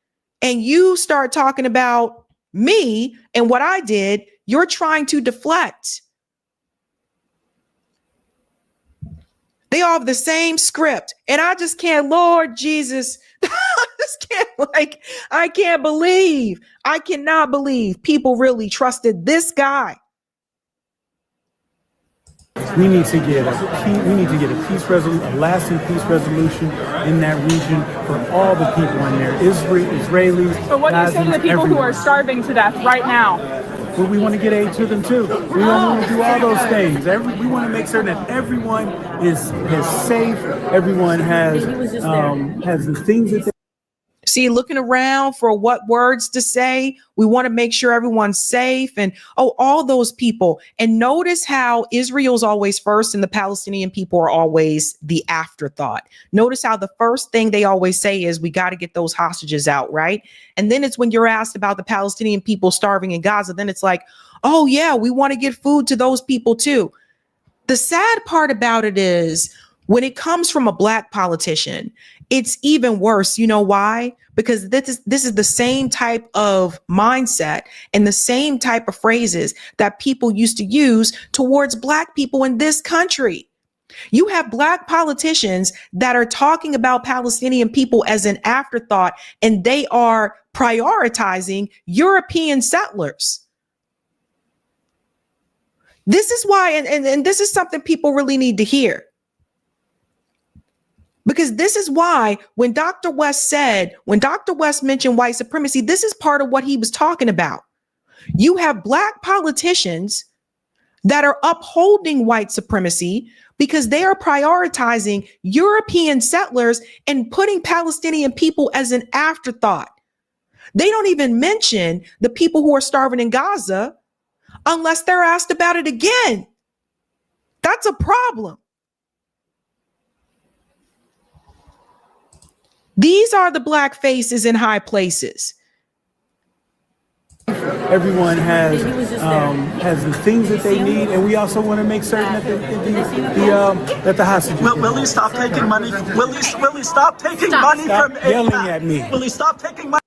And you start talking about me and what I did, you're trying to deflect. They all have the same script. And I just can't, Lord Jesus, I cannot believe people really trusted this guy. We need to get a peace resolution, a lasting peace resolution in that region for all the people in there, Israelis. But what do you say to the people who are starving to death right now? Well, we want to get aid to them too. We want to do all those things. We want to make certain that everyone is safe. Everyone has the things that they. See, looking around for what words to say. We want to make sure everyone's safe and all those people. And notice how Israel's always first and the Palestinian people are always the afterthought. Notice how the first thing they always say is we got to get those hostages out, right? And then it's when you're asked about the Palestinian people starving in Gaza, then it's like, oh yeah, we want to get food to those people too. The sad part about it is when it comes from a Black politician, it's even worse. You know why? Because this is the same type of mindset and the same type of phrases that people used to use towards Black people in this country. You have Black politicians that are talking about Palestinian people as an afterthought, and they are prioritizing European settlers. This is why, and this is something people really need to hear. Because this is why when Dr. West mentioned white supremacy, this is part of what he was talking about. You have Black politicians that are upholding white supremacy because they are prioritizing European settlers and putting Palestinian people as an afterthought. They don't even mention the people who are starving in Gaza unless they're asked about it again. That's a problem. These are the Black faces in high places. Everyone has the things that they need, and we also want to make certain that the hostages. Will he stop taking money? Will he stop taking money from AIPAC? Yelling at me. Will he stop taking money?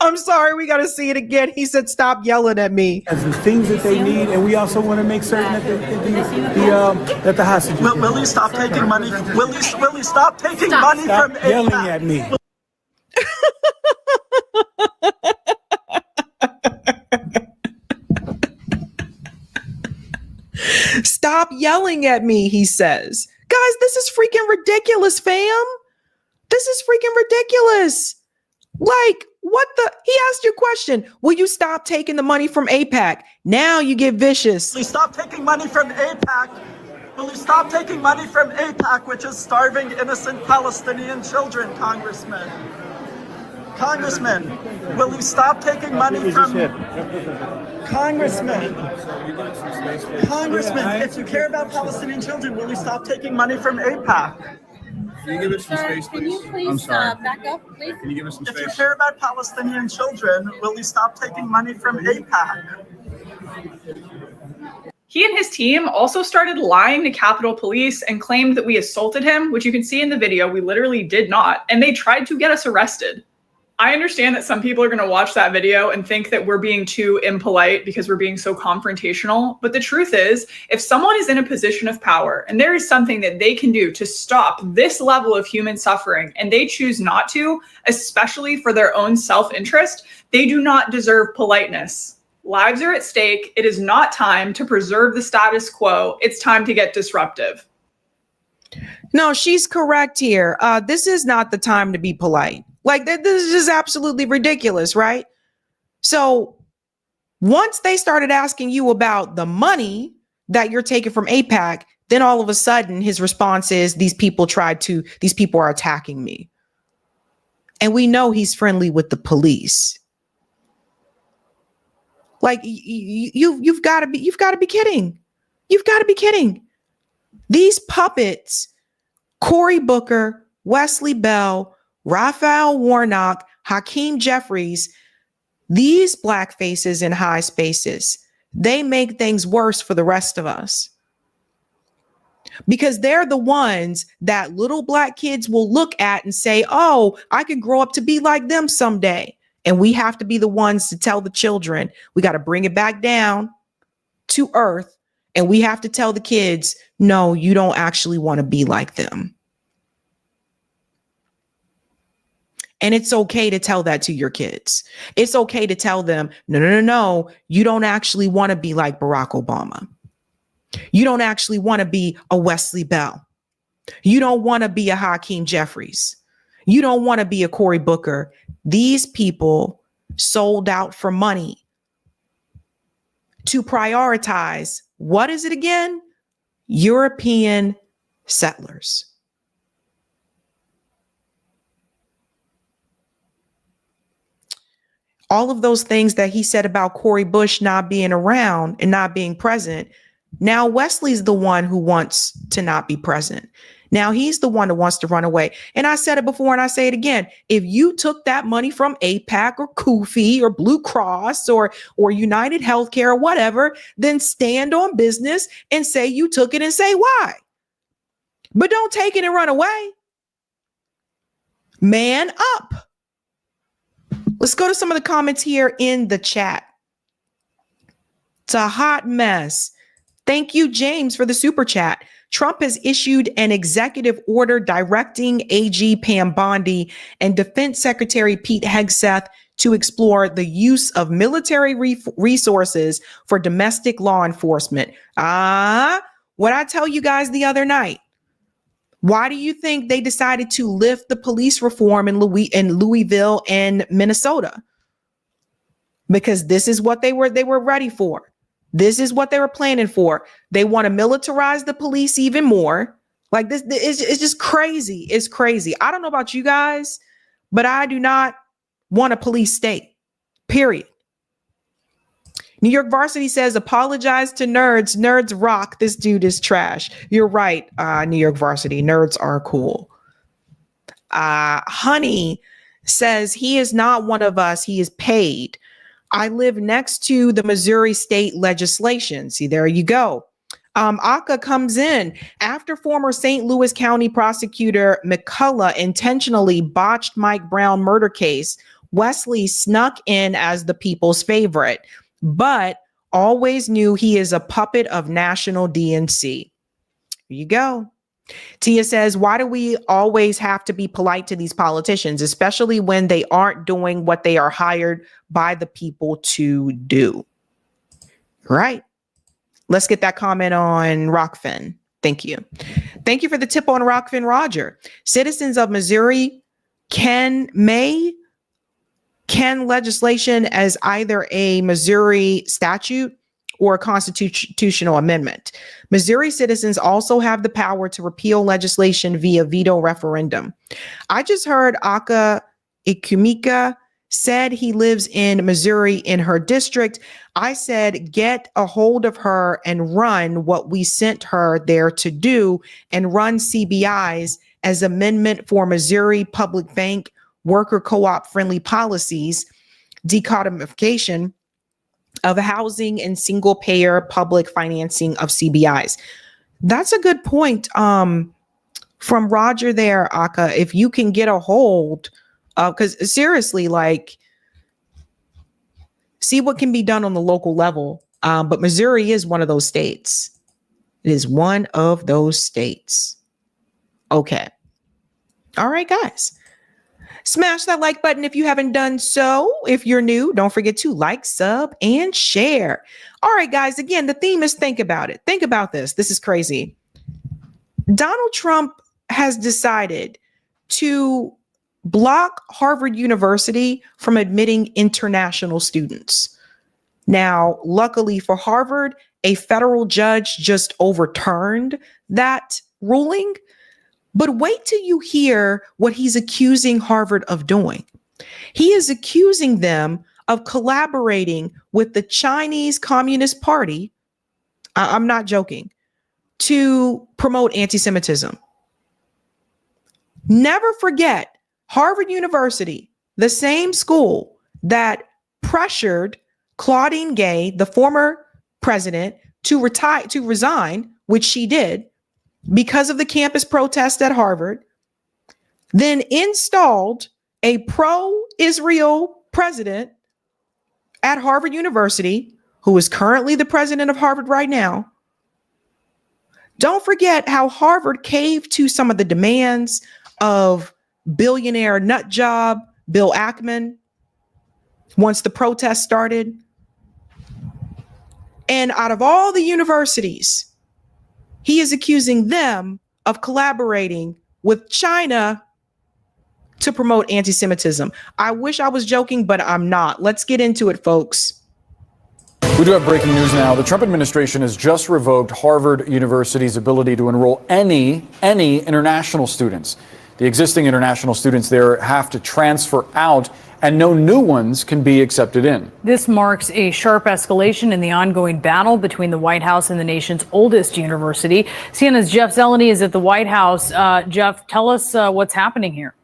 I'm sorry, we got to see it again. He said, stop yelling at me. Has the things that they need, and we also want to make certain that the hostages. Will he stop taking money? Will he stop taking money from AIPAC? Yelling at me. Stop yelling at me, he says. Guys, this is freaking ridiculous, fam. This is freaking ridiculous. Like, what the? He asked you a question. Will you stop taking the money from AIPAC? Now you get vicious. Will you stop taking money from AIPAC? Will you stop taking money from AIPAC, which is starving innocent Palestinian children, Congressman? Congressman, will you stop taking money from... Congressman, if you care about Palestinian children, will you stop taking money from AIPAC? Can you give us some space, please? Can you please I'm sorry. back up, please? Can you give us some If you space? care about Palestinian children, will you stop taking money from AIPAC? He and his team also started lying to Capitol Police and claimed that we assaulted him, which you can see in the video. We literally did not. And they tried to get us arrested. I understand that some people are going to watch that video and think that we're being too impolite because we're being so confrontational. But the truth is, if someone is in a position of power and there is something that they can do to stop this level of human suffering and they choose not to, especially for their own self-interest, they do not deserve politeness. Lives are at stake. It is not time to preserve the status quo. It's time to get disruptive. No, she's correct here. This is not the time to be polite. Like, this is just absolutely ridiculous, right? So once they started asking you about the money that you're taking from AIPAC, then all of a sudden his response is, these people are attacking me. And we know he's friendly with the police. Like, you've got to be kidding. You've got to be kidding. These puppets, Cory Booker, Wesley Bell, Raphael Warnock, Hakeem Jeffries, these black faces in high spaces, they make things worse for the rest of us. Because they're the ones that little black kids will look at and say, oh, I could grow up to be like them someday. And we have to be the ones to tell the children, we got to bring it back down to earth. And we have to tell the kids, no, you don't actually want to be like them. And it's okay to tell that to your kids. It's okay to tell them, no, you don't actually want to be like Barack Obama. You don't actually want to be a Wesley Bell. You don't want to be a Hakeem Jeffries. You don't want to be a Cory Booker. These people sold out for money to prioritize, what is it again? European settlers. All of those things that he said about Cori Bush not being around and not being present. Now Wesley's the one who wants to not be present. Now he's the one that wants to run away. And I said it before and I say it again. If you took that money from AIPAC or Kufi or Blue Cross or United Healthcare or whatever, then stand on business and say you took it and say why. But don't take it and run away. Man up. Let's go to some of the comments here in the chat. It's a hot mess. Thank you, James, for the super chat. Trump has issued an executive order directing AG Pam Bondi and Defense Secretary Pete Hegseth to explore the use of military resources for domestic law enforcement. What I tell you guys the other night. Why do you think they decided to lift the police reform in Louisville and Minnesota? Because this is what they were ready for. This is what they were planning for. They want to militarize the police even more. Like this, it's just crazy. It's crazy. I don't know about you guys, but I do not want a police state, period. New York Varsity says, apologize to nerds. Nerds rock. This dude is trash. You're right, New York Varsity. Nerds are cool. Honey says, he is not one of us. He is paid. I live next to the Missouri state legislation. See, there you go. Aka comes in after former St. Louis County prosecutor McCullough intentionally botched Mike Brown murder case. Wesley snuck in as the people's favorite, but always knew he is a puppet of national DNC. Here you go. Tia says, why do we always have to be polite to these politicians, especially when they aren't doing what they are hired by the people to do? Right. Let's get that comment on Rockfin. Thank you. Thank you for the tip on Rockfin, Roger. Citizens of Missouri may can legislation as either a Missouri statute or a constitutional amendment. Missouri citizens also have the power to repeal legislation via veto referendum. I just heard Aka Ikumika said he lives in Missouri in her district. I said, get a hold of her and run what we sent her there to do and run CBIs as amendment for Missouri Public Bank worker co-op friendly policies, decodification of housing and single payer public financing of CBIs. That's a good point from Roger there, Aka. If you can get a hold of, because seriously, like, see what can be done on the local level. But Missouri is one of those states. It is one of those states. Okay. All right, guys. Smash that like button if you haven't done so. If you're new, don't forget to like, sub, and share. All right, guys. Again, the theme is think about it. Think about this. This is crazy. Donald Trump has decided to block Harvard University from admitting international students. Now, luckily for Harvard, a federal judge just overturned that ruling. But wait till you hear what he's accusing Harvard of doing. He is accusing them of collaborating with the Chinese Communist Party, I'm not joking, to promote anti-Semitism. Never forget, Harvard University, the same school that pressured Claudine Gay, the former president, to resign, which she did, because of the campus protest at Harvard, then installed a pro-Israel president at Harvard University, who is currently the president of Harvard right now. Don't forget how Harvard caved to some of the demands of billionaire nut job Bill Ackman once the protest started. And out of all the universities, he is accusing them of collaborating with China to promote anti-Semitism. I wish I was joking, but I'm not. Let's get into it, folks. We do have breaking news now. The Trump administration has just revoked Harvard University's ability to enroll any international students. The existing international students there have to transfer out, and no new ones can be accepted in. This marks a sharp escalation in the ongoing battle between the White House and the nation's oldest university. CNN's Jeff Zeleny is at the White House. Jeff, tell us what's happening here.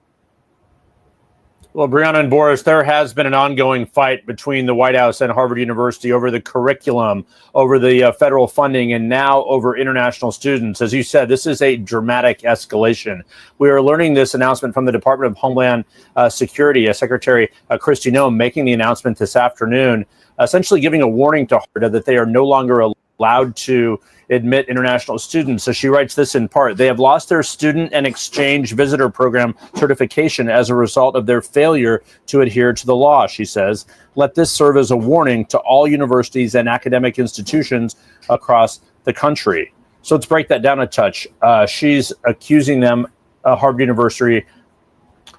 Well, Brianna and Boris, there has been an ongoing fight between the White House and Harvard University over the curriculum, over the federal funding, and now over international students. As you said, this is a dramatic escalation. We are learning this announcement from the Department of Homeland Security, Secretary Kristi Noem making the announcement this afternoon, essentially giving a warning to Harvard that they are no longer allowed to admit international students. So she writes this in part: they have lost their student and exchange visitor program certification as a result of their failure to adhere to the law, she says. Let this serve as a warning to all universities and academic institutions across the country. So let's break that down a touch. She's accusing them, Harvard University,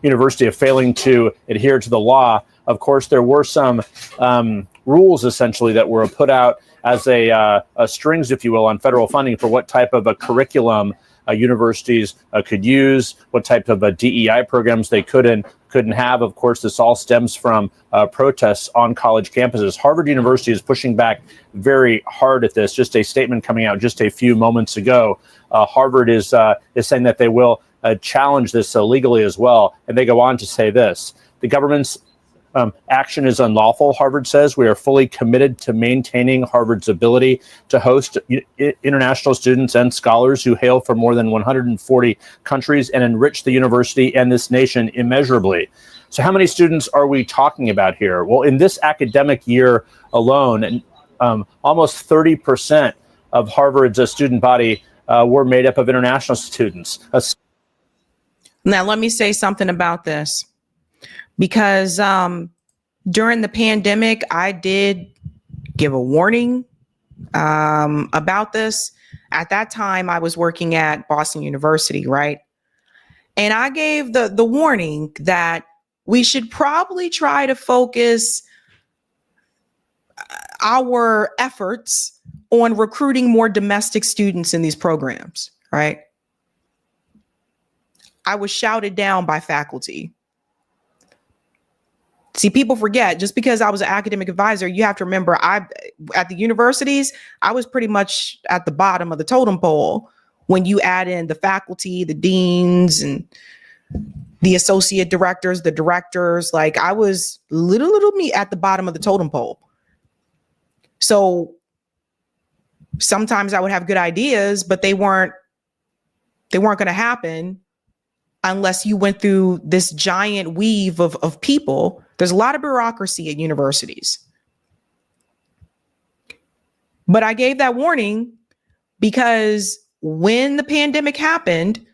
of failing to adhere to the law. Of course, there were some rules essentially that were put out as a strings, if you will, on federal funding for what type of a curriculum universities could use, what type of DEI programs they couldn't have. Of course, this all stems from protests on college campuses. Harvard University is pushing back very hard at this. Just a statement coming out just a few moments ago. Harvard is saying that they will challenge this legally as well. And they go on to say this: the government's action is unlawful, Harvard says. We are fully committed to maintaining Harvard's ability to host international students and scholars who hail from more than 140 countries and enrich the university and this nation immeasurably. So how many students are we talking about here? Well, in this academic year alone, almost 30% of Harvard's student body were made up of international students. Now, let me say something about this. Because during the pandemic, I did give a warning about this. At that time, I was working at Boston University, right? And I gave the warning that we should probably try to focus our efforts on recruiting more domestic students in these programs, right? I was shouted down by faculty. See, people forget, just because I was an academic advisor, you have to remember, at the universities, I was pretty much at the bottom of the totem pole when you add in the faculty, the deans, and the associate directors, the directors. Like, I was little me at the bottom of the totem pole. So sometimes I would have good ideas, but they weren't going to happen unless you went through this giant weave of people. There's a lot of bureaucracy at universities. But I gave that warning because when the pandemic happened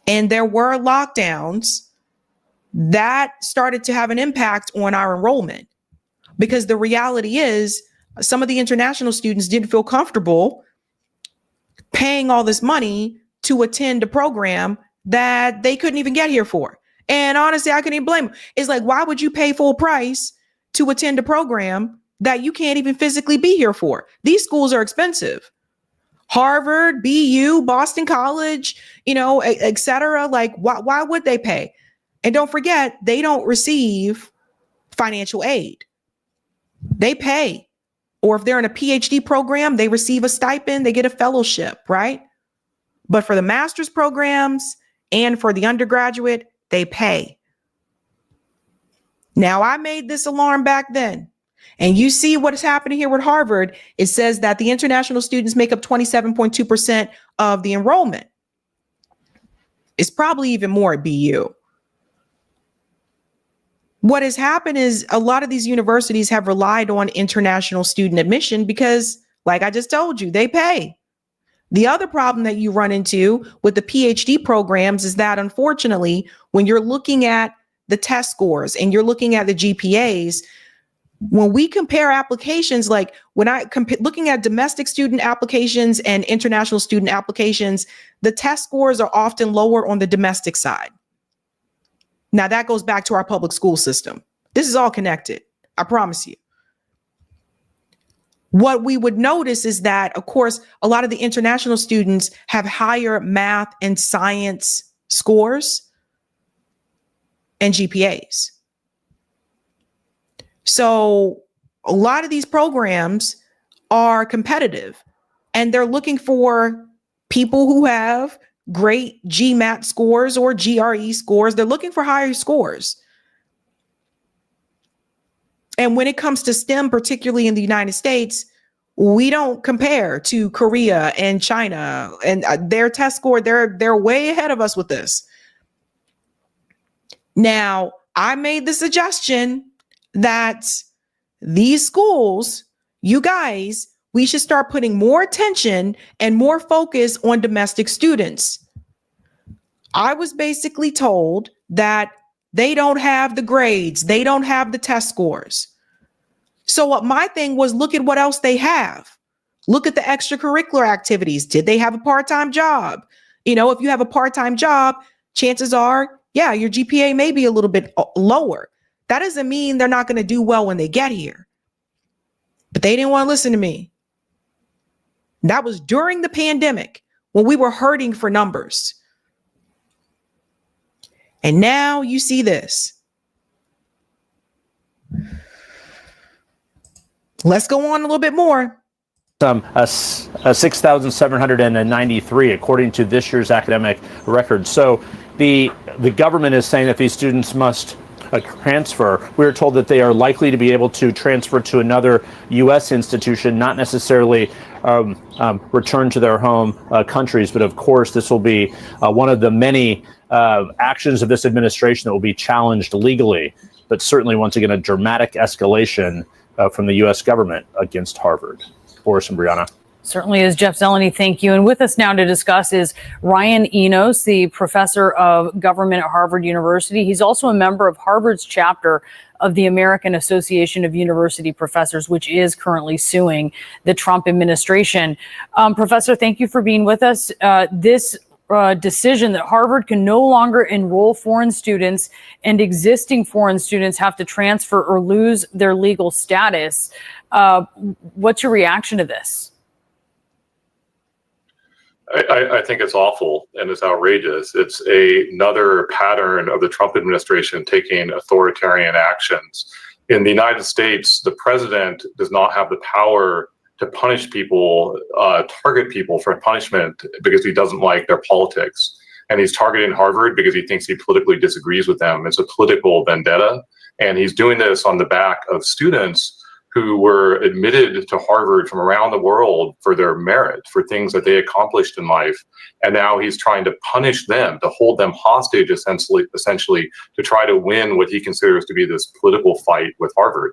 and there were lockdowns, that started to have an impact on our enrollment. Because the reality is, some of the international students didn't feel comfortable paying all this money to attend a program that they couldn't even get here for. And honestly, I couldn't even blame them. It's like, why would you pay full price to attend a program that you can't even physically be here for? These schools are expensive. Harvard, BU, Boston College, et cetera. Like, why would they pay? And don't forget, they don't receive financial aid. They pay. Or if they're in a PhD program, they receive a stipend, they get a fellowship, right? But for the master's programs and for the undergraduate, they pay. Now, I made this alarm back then. And you see what is happening here with Harvard. It says that the international students make up 27.2% of the enrollment. It's probably even more at BU. What has happened is a lot of these universities have relied on international student admission because, like I just told you, they pay. The other problem that you run into with the PhD programs is that, unfortunately, when you're looking at the test scores and you're looking at the GPAs, when we compare applications, like when looking at domestic student applications and international student applications, the test scores are often lower on the domestic side. Now, that goes back to our public school system. This is all connected, I promise you. What we would notice is that, of course, a lot of the international students have higher math and science scores and GPAs. So a lot of these programs are competitive, and they're looking for people who have great GMAT scores or GRE scores. They're looking for higher scores. And when it comes to STEM, particularly in the United States, we don't compare to Korea and China, and their test score, they're way ahead of us with this. Now, I made the suggestion that these schools, you guys, we should start putting more attention and more focus on domestic students. I was basically told that they don't have the grades, they don't have the test scores. So what my thing was, look at what else they have. Look at the extracurricular activities. Did they have a part-time job? If you have a part-time job, chances are, yeah, your GPA may be a little bit lower. That doesn't mean they're not going to do well when they get here. But they didn't want to listen to me. That was during the pandemic when we were hurting for numbers. And now you see this. Let's go on a little bit more. 6,793, according to this year's academic record. So the government is saying that these students must transfer. We are told that they are likely to be able to transfer to another U.S. institution, not necessarily return to their home countries. But of course, this will be one of the many actions of this administration that will be challenged legally. But certainly, once again, a dramatic escalation from the U.S. government against Harvard. Boris and Brianna. Certainly is, Jeff Zeleny. Thank you. And with us now to discuss is Ryan Enos, the professor of government at Harvard University. He's also a member of Harvard's chapter of the American Association of University Professors, which is currently suing the Trump administration. Professor, thank you for being with us. This decision that Harvard can no longer enroll foreign students, and existing foreign students have to transfer or lose their legal status. What's your reaction to this? I think it's awful and it's outrageous. It's another pattern of the Trump administration taking authoritarian actions. In the United States, the president does not have the power to punish people, target people for punishment because he doesn't like their politics. And he's targeting Harvard because he thinks he politically disagrees with them. It's a political vendetta. And he's doing this on the back of students who were admitted to Harvard from around the world for their merit, for things that they accomplished in life. And now he's trying to punish them, to hold them hostage, essentially to try to win what he considers to be this political fight with Harvard.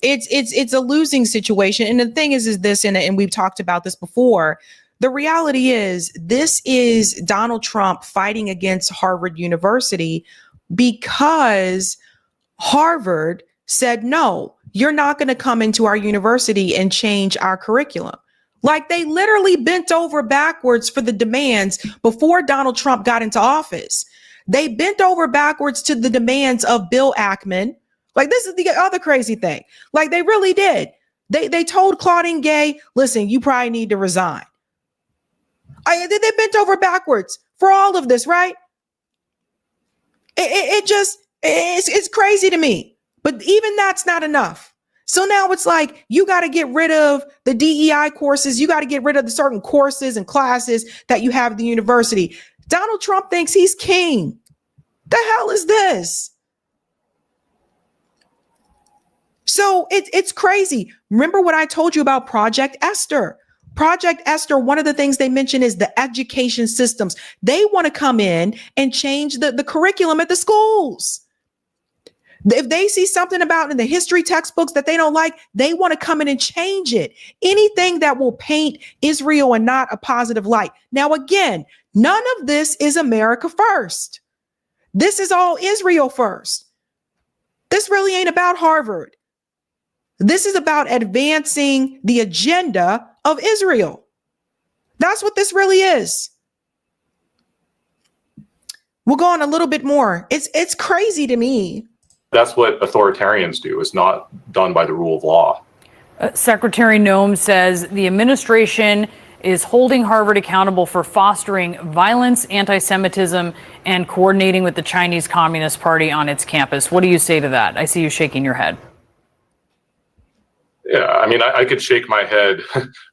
It's a losing situation. And the thing is this, and we've talked about this before, the reality is this is Donald Trump fighting against Harvard University because Harvard said, no, you're not going to come into our university and change our curriculum. Like they literally bent over backwards for the demands before Donald Trump got into office. They bent over backwards to the demands of Bill Ackman. Like this is the other crazy thing. Like they really did. They told Claudine Gay, listen, you probably need to resign. They bent over backwards for all of this, right? It's crazy to me. But even that's not enough. So now it's like, you got to get rid of the DEI courses. You got to get rid of the certain courses and classes that you have at the university. Donald Trump thinks he's king. The hell is this? So it's crazy. Remember what I told you about Project Esther? Project Esther, one of the things they mention is the education systems. They want to come in and change the curriculum at the schools. If they see something about in the history textbooks that they don't like, they want to come in and change it. Anything that will paint Israel in not a positive light. Now, again, none of this is America first. This is all Israel first. This really ain't about Harvard. This is about advancing the agenda of Israel. That's what this really is. We'll go on a little bit more. It's crazy to me. That's what authoritarians do. It's not done by the rule of law. Secretary Noem says the administration is holding Harvard accountable for fostering violence, anti-Semitism, and coordinating with the Chinese Communist Party on its campus. What do you say to that? I see you shaking your head. Yeah, I mean, I could shake my head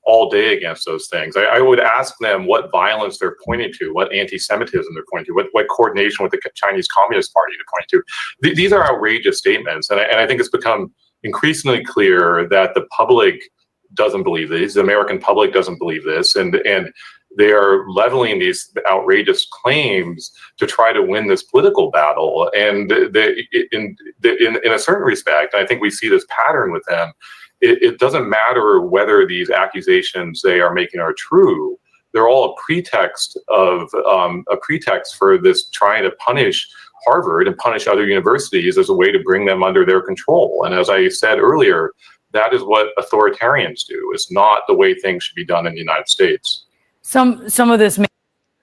all day against those things. I would ask them what violence they're pointing to, what anti-Semitism they're pointing to, what coordination with the Chinese Communist Party they're pointing to. These are outrageous statements, and I think it's become increasingly clear that the public doesn't believe these. The American public doesn't believe this, and they are leveling these outrageous claims to try to win this political battle. And in a certain respect, I think we see this pattern with them. It doesn't matter whether these accusations they are making are true. They're all a pretext for this trying to punish Harvard and punish other universities as a way to bring them under their control. And as I said earlier, that is what authoritarians do. It's not the way things should be done in the United States. Some of this.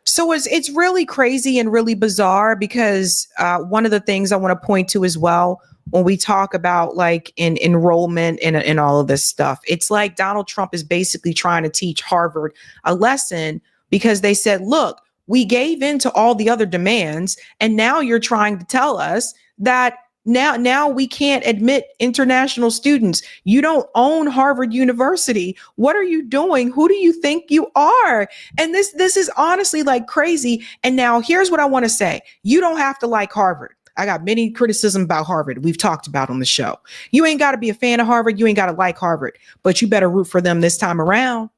So it's really crazy and really bizarre because one of the things I want to point to as well, when we talk about like in enrollment and all of this stuff, it's like Donald Trump is basically trying to teach Harvard a lesson because they said, look, we gave in to all the other demands. And now you're trying to tell us that now we can't admit international students. You don't own Harvard University. What are you doing? Who do you think you are? And this is honestly like crazy. And now here's what I want to say. You don't have to like Harvard. I got many criticism about Harvard we've talked about on the show. You ain't got to be a fan of Harvard. You ain't got to like Harvard, but you better root for them this time around.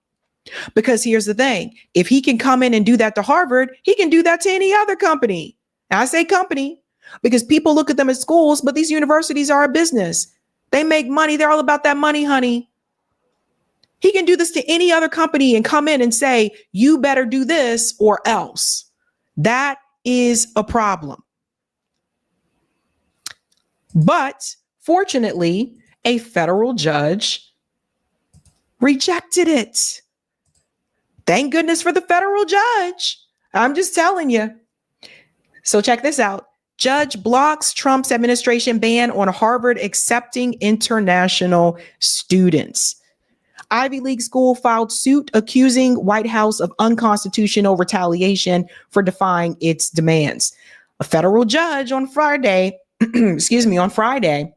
Because here's the thing. If he can come in and do that to Harvard, he can do that to any other company. Now, I say company because people look at them as schools, but these universities are a business. They make money. They're all about that money, honey. He can do this to any other company and come in and say, you better do this or else. That is a problem. But fortunately, a federal judge rejected it. Thank goodness for the federal judge. I'm just telling you. So check this out. Judge blocks Trump's administration ban on Harvard accepting international students. Ivy League school filed suit accusing White House of unconstitutional retaliation for defying its demands. A federal judge on Friday, on Friday,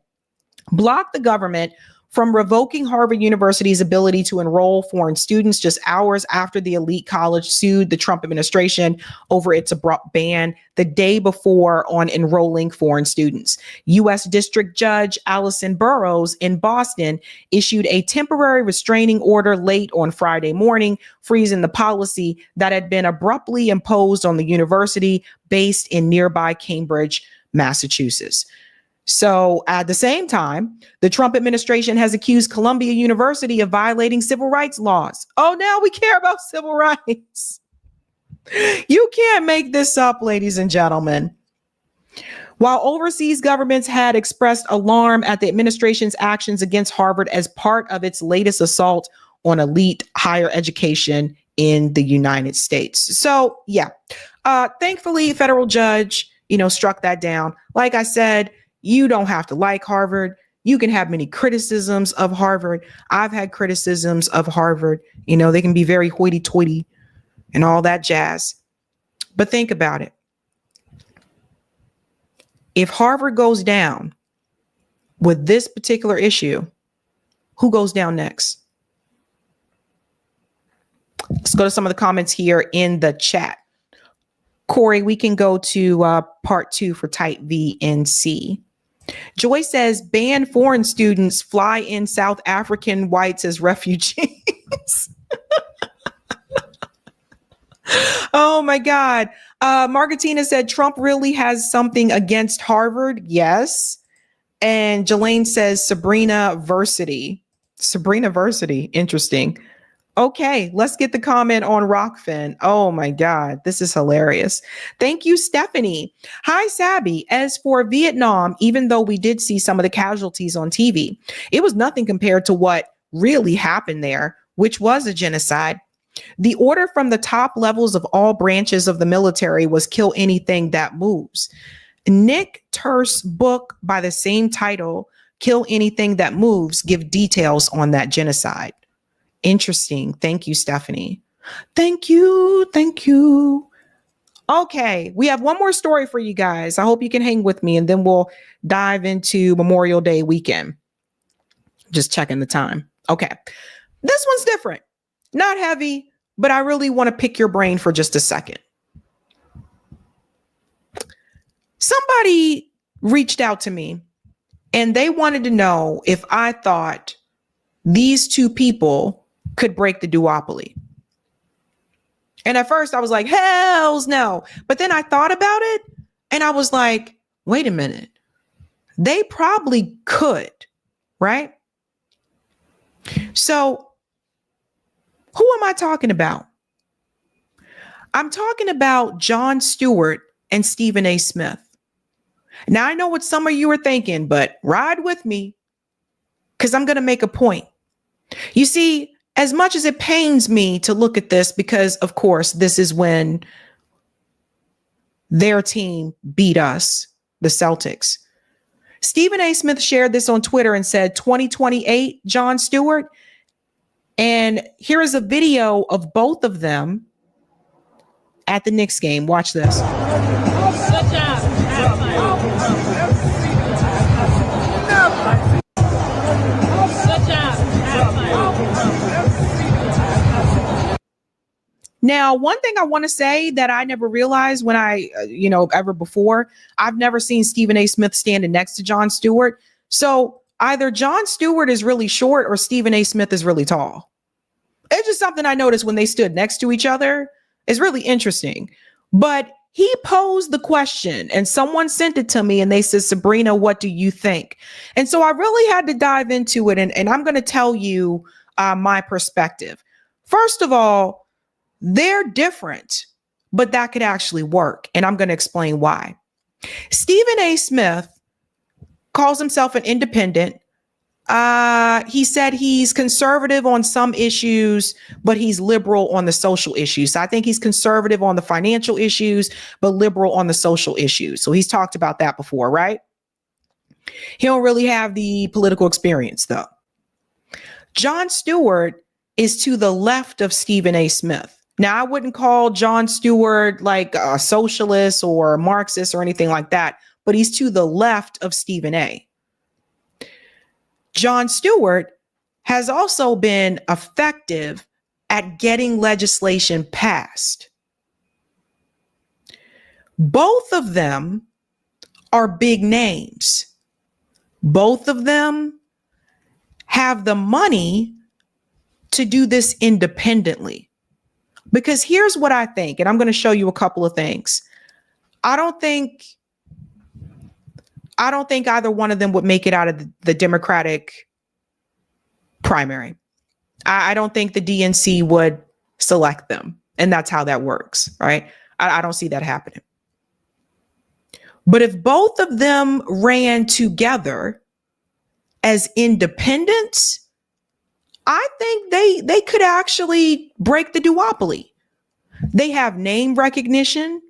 blocked the government from revoking Harvard University's ability to enroll foreign students just hours after the elite college sued the Trump administration over its abrupt ban the day before on enrolling foreign students. U.S. District Judge Allison Burroughs in Boston issued a temporary restraining order late on Friday morning, freezing the policy that had been abruptly imposed on the university based in nearby Cambridge, Massachusetts. So at the same time, the Trump administration has accused Columbia University of violating civil rights laws. Oh, now we care about civil rights. You can't make this up, ladies and gentlemen. While overseas governments had expressed alarm at the administration's actions against Harvard as part of its latest assault on elite higher education in the United States. So, yeah, thankfully, federal judge, struck that down. Like I said, you don't have to like Harvard. You can have many criticisms of Harvard. I've had criticisms of Harvard. They can be very hoity-toity and all that jazz. But think about it. If Harvard goes down with this particular issue, who goes down next? Let's go to some of the comments here in the chat. Corey, we can go to part 2 for type V and C. Joy says, ban foreign students, fly in South African whites as refugees. Oh my God. Margatina said, Trump really has something against Harvard. Yes. And Jelaine says, Sabrina-versity. Sabrina-versity. Interesting. Okay, let's get the comment on Rockfin. Oh my God, this is hilarious. Thank you, Stephanie. Hi, Sabby. As for Vietnam, even though we did see some of the casualties on TV, it was nothing compared to what really happened there, which was a genocide. The order from the top levels of all branches of the military was kill anything that moves. Nick Turse's book by the same title, Kill Anything That Moves, give details on that genocide. Interesting. Thank you, Stephanie. Thank you. Thank you. Okay, we have one more story for you guys. I hope you can hang with me, and then we'll dive into Memorial Day weekend. Just checking the time. Okay, this one's different. Not heavy, but I really want to pick your brain for just a second. Somebody reached out to me, and they wanted to know if I thought these two people could break the duopoly. And at first I was like, hells no. But then I thought about it and I was like, wait a minute. They probably could, right? So who am I talking about? I'm talking about Jon Stewart and Stephen A. Smith. Now I know what some of you are thinking, but ride with me because I'm going to make a point. You see, as much as it pains me to look at this, because of course, this is when their team beat us, the Celtics. Stephen A. Smith shared this on Twitter and said, 2028, Jon Stewart. And here is a video of both of them at the Knicks game. Watch this. Good job. Now, one thing I want to say that I never realized when ever before, I've never seen Stephen A. Smith standing next to Jon Stewart. So either Jon Stewart is really short or Stephen A. Smith is really tall. It's just something I noticed when they stood next to each other. It's really interesting. But he posed the question and someone sent it to me and they said, Sabrina, what do you think? And so I really had to dive into it. And I'm going to tell you my perspective. First of all, they're different, but that could actually work. And I'm going to explain why. Stephen A. Smith calls himself an independent, He said he's conservative on some issues, but he's liberal on the social issues. So I think he's conservative on the financial issues, but liberal on the social issues. So he's talked about that before, right? He don't really have the political experience, though. Jon Stewart is to the left of Stephen A. Smith. Now, I wouldn't call Jon Stewart like a socialist or a Marxist or anything like that, but he's to the left of Stephen A. Jon Stewart has also been effective at getting legislation passed. Both of them are big names. Both of them have the money to do this independently. Because here's what I think, and I'm going to show you a couple of things. I don't think either one of them would make it out of the Democratic primary. I don't think the DNC would select them. And that's how that works, right? I don't see that happening. But if both of them ran together as independents, I think they could actually break the duopoly. They have name recognition.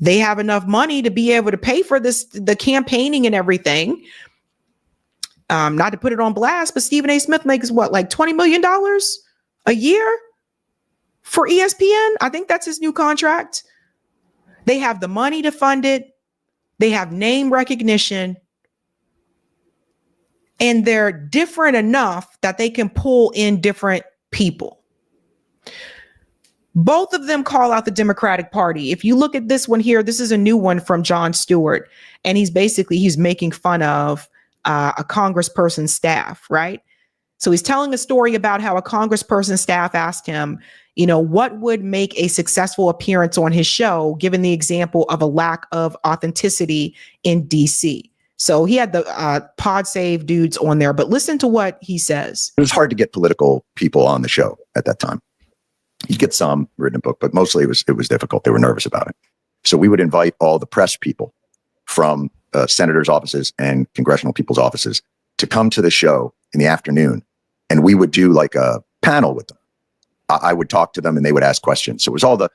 They have enough money to be able to pay for the campaigning and everything. Not to put it on blast, but Stephen A. Smith makes what, like $20 million a year for ESPN? I think that's his new contract. They have the money to fund it. They have name recognition. And they're different enough that they can pull in different people. Both of them call out the Democratic Party. If you look at this one here, this is a new one from Jon Stewart. And he's making fun of a congressperson's staff, right? So he's telling a story about how a congressperson's staff asked him, what would make a successful appearance on his show, given the example of a lack of authenticity in DC. So he had the Pod Save dudes on there, but listen to what he says. It was hard to get political people on the show at that time. You'd get some written in book, but mostly it was difficult. They were nervous about it. So we would invite all the press people from senators' offices and congressional people's offices to come to the show in the afternoon, and we would do like a panel with them. I would talk to them and they would ask questions. So it was all the,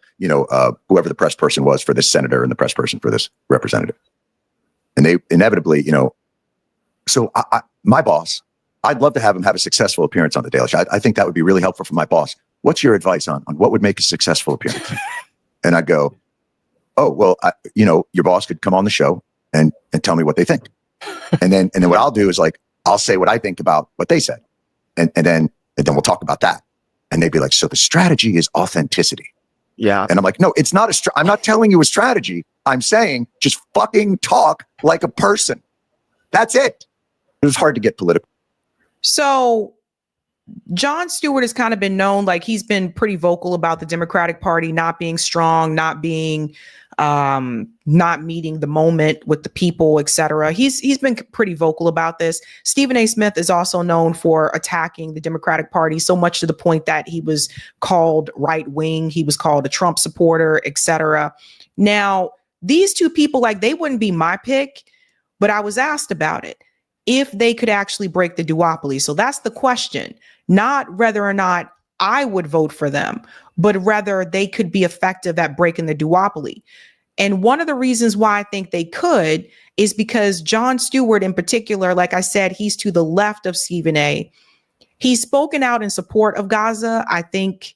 whoever the press person was for this senator and the press person for this representative. And they inevitably, so my boss, I'd love to have him have a successful appearance on the Daily Show. I think that would be really helpful for my boss. What's your advice on what would make a successful appearance? And I'd go, oh, well, your boss could come on the show and tell me what they think. And then what I'll do is I'll say what I think about what they said. And then we'll talk about that. And they'd be like, so the strategy is authenticity. Yeah. And I'm like, no, it's not I'm not telling you a strategy. I'm saying just fucking talk like a person. That's it. It was hard to get political. So Jon Stewart has kind of been known, like he's been pretty vocal about the Democratic Party not being strong, not being, not meeting the moment with the people, etc. He's been pretty vocal about this. Stephen A. Smith is also known for attacking the Democratic Party so much to the point that he was called right wing. He was called a Trump supporter, etc. Now, these two people, they wouldn't be my pick, but I was asked about it, if they could actually break the duopoly. So that's the question, not whether or not I would vote for them, but whether they could be effective at breaking the duopoly. And one of the reasons why I think they could is because Jon Stewart in particular, like I said, he's to the left of Stephen A. He's spoken out in support of Gaza. I think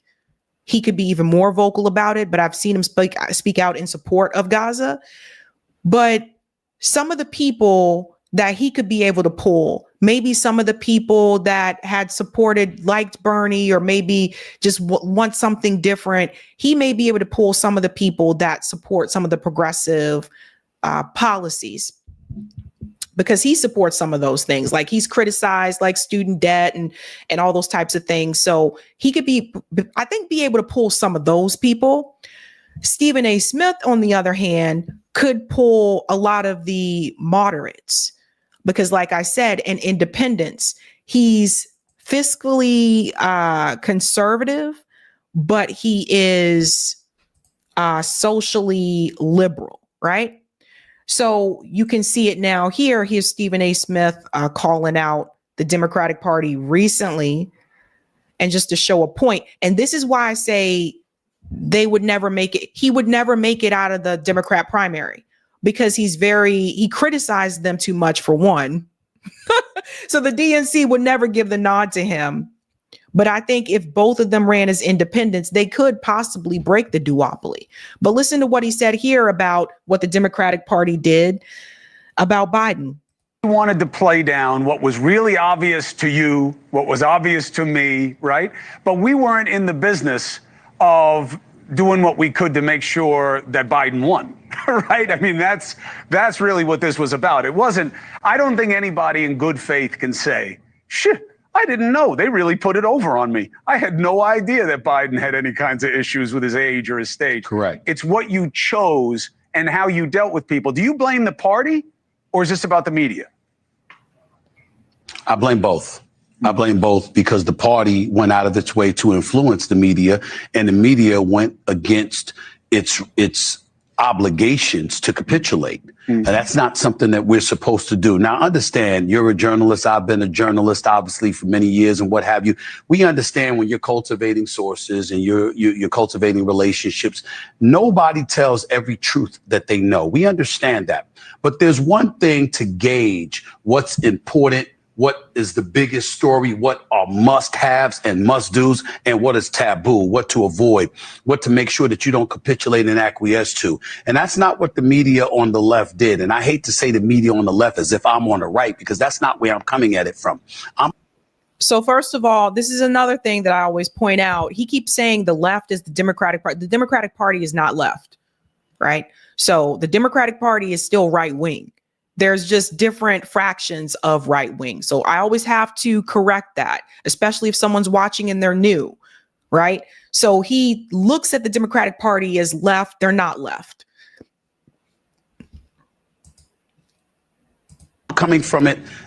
he could be even more vocal about it, but I've seen him speak out in support of Gaza. But some of the people that he could be able to pull, maybe some of the people that had liked Bernie, or maybe just want something different, he may be able to pull some of the people that support some of the progressive policies, because he supports some of those things. Like he's criticized like student debt and all those types of things. So he could be able to pull some of those people. Stephen A. Smith, on the other hand, could pull a lot of the moderates, because like I said, in independence, he's fiscally conservative, but he is socially liberal, right? So you can see it now here. Here's Stephen A. Smith calling out the Democratic Party recently, and just to show a point. And this is why I say they would never make it. He would never make it out of the Democrat primary because he criticized them too much, for one. So the DNC would never give the nod to him. But I think if both of them ran as independents, they could possibly break the duopoly. But listen to what he said here about what the Democratic Party did about Biden. We wanted to play down what was really obvious to you, what was obvious to me, right? But we weren't in the business of doing what we could to make sure that Biden won, right? I mean, that's really what this was about. It wasn't, I don't think anybody in good faith can say, shit, I didn't know. They really put it over on me. I had no idea that Biden had any kinds of issues with his age or his stage. Correct. It's what you chose and how you dealt with people. Do you blame the party or is this about the media? I blame both. I blame both because the party went out of its way to influence the media, and the media went against its obligations to capitulate. And that's not something that we're supposed to do. Now, understand, you're a journalist. I've been a journalist, obviously, for many years and what have you. We understand when you're cultivating sources and you're cultivating relationships, nobody tells every truth that they know. We understand that. But there's one thing to gauge what's important, what is the biggest story, what are must-haves and must-dos, and what is taboo, what to avoid, what to make sure that you don't capitulate and acquiesce to. And that's not what the media on the left did. And I hate to say the media on the left as if I'm on the right, because that's not where I'm coming at it from. So first of all, this is another thing that I always point out. He keeps saying the left is the Democratic Party. The Democratic Party is not left, right? So the Democratic Party is still right wing. There's just different fractions of right wing. So I always have to correct that, especially if someone's watching and they're new, right? So he looks at the Democratic Party as left. They're not left. Coming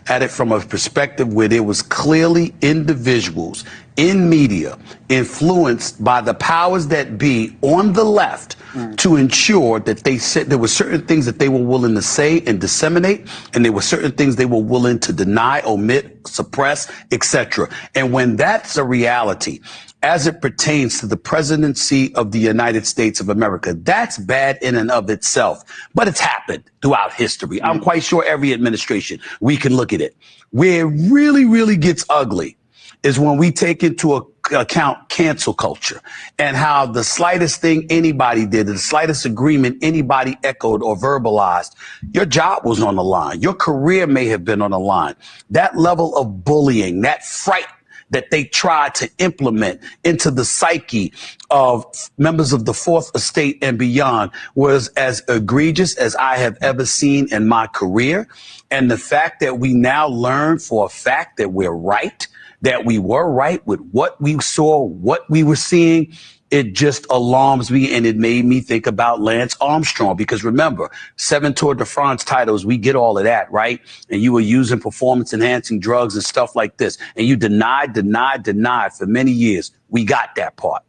at it from a perspective where there was clearly individuals in media influenced by the powers that be on the left to ensure that they said there were certain things that they were willing to say and disseminate, and there were certain things they were willing to deny, omit, suppress, etc. And when that's a reality, as it pertains to the presidency of the United States of America, that's bad in and of itself. But it's happened throughout history. I'm quite sure every administration, we can look at it. Where it really, really gets ugly is when we take into account cancel culture and how the slightest thing anybody did, the slightest agreement anybody echoed or verbalized, your job was on the line. Your career may have been on the line. That level of bullying, that fright that they tried to implement into the psyche of members of the Fourth Estate and beyond was as egregious as I have ever seen in my career. And the fact that we now learn for a fact that we're right, that we were right with what we saw, what we were seeing, it just alarms me, and it made me think about Lance Armstrong. Because remember, 7 Tour de France titles, we get all of that, right? And you were using performance-enhancing drugs and stuff like this. And you denied for many years. We got that part.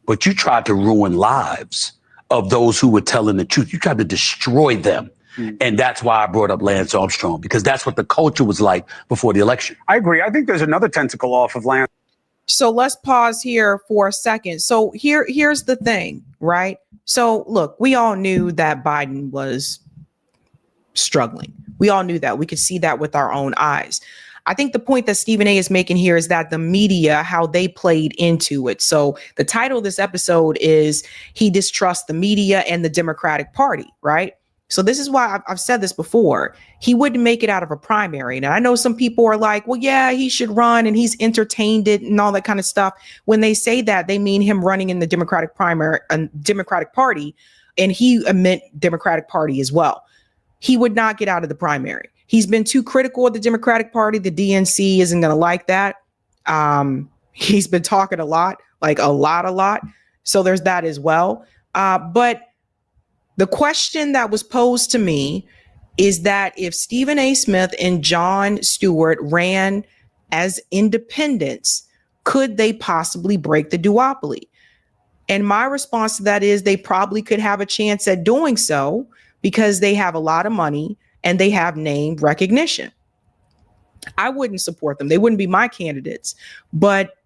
But you tried to ruin lives of those who were telling the truth. You tried to destroy them. And that's why I brought up Lance Armstrong, because that's what the culture was like before the election. I agree. I think there's another tentacle off of Lance. So let's pause here for a second. So here's the thing, right? So look, we all knew that Biden was struggling. We all knew that. We could see that with our own eyes. I think the point that Stephen A is making here is that the media, how they played into it. So the title of this episode is He Distrusts the Media and the Democratic Party, right? So this is why I've said this before. He wouldn't make it out of a primary. Now, I know some people are like, well, yeah, he should run and he's entertained it and all that kind of stuff. When they say that, they mean him running in the Democratic primary and Democratic Party. And he meant Democratic Party as well. He would not get out of the primary. He's been too critical of the Democratic Party. The DNC isn't going to like that. He's been talking a lot. So there's that as well. But the question that was posed to me is that if Stephen A. Smith and Jon Stewart ran as independents, could they possibly break the duopoly? And my response to that is they probably could have a chance at doing so because they have a lot of money and they have name recognition. I wouldn't support them. They wouldn't be my candidates, but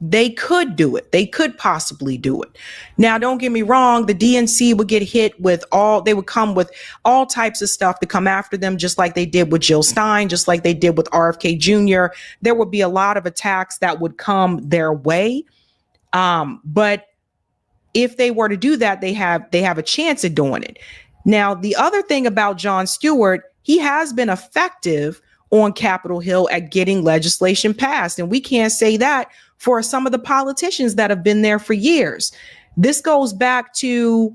they could do it. They could possibly do it. Now, don't get me wrong. The DNC would get hit with they would come with all types of stuff to come after them, just like they did with Jill Stein, just like they did with RFK Jr. There would be a lot of attacks that would come their way. But if they were to do that, they have a chance at doing it. Now, the other thing about Jon Stewart, he has been effective on Capitol Hill at getting legislation passed. And we can't say that for some of the politicians that have been there for years. This goes back to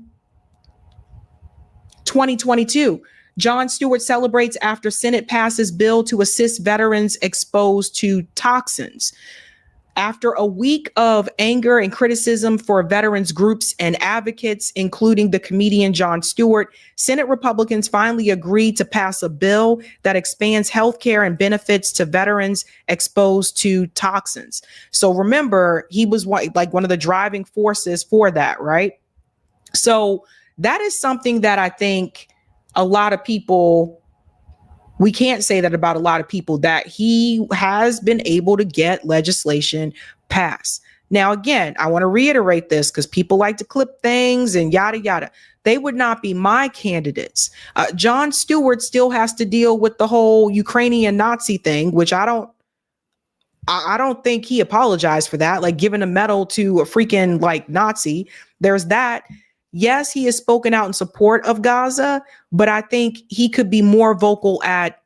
2022. Jon Stewart celebrates after Senate passes bill to assist veterans exposed to toxins. After a week of anger and criticism for veterans groups and advocates, including the comedian Jon Stewart, Senate Republicans finally agreed to pass a bill that expands health care and benefits to veterans exposed to toxins. So remember, he was one of the driving forces for that, right? So that is something that I think a lot of people, we can't say that about a lot of people, that he has been able to get legislation passed. Now, again, I want to reiterate this because people like to clip things and yada, yada. They would not be my candidates. Jon Stewart still has to deal with the whole Ukrainian Nazi thing, which I don't think he apologized for that, like giving a medal to a freaking Nazi. There's that. Yes, he has spoken out in support of Gaza, but I think he could be more vocal at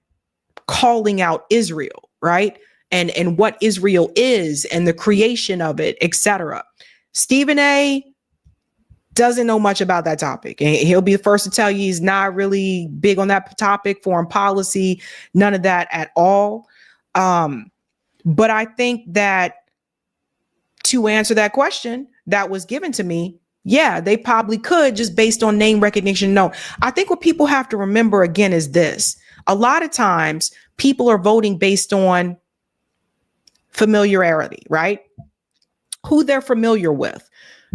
calling out Israel, right? And what Israel is and the creation of it, etc. Stephen A. doesn't know much about that topic. And he'll be the first to tell you he's not really big on that topic, foreign policy, none of that at all. But I think that to answer that question that was given to me, yeah, they probably could, just based on name recognition. No, I think what people have to remember again is this. A lot of times people are voting based on familiarity, right? Who they're familiar with.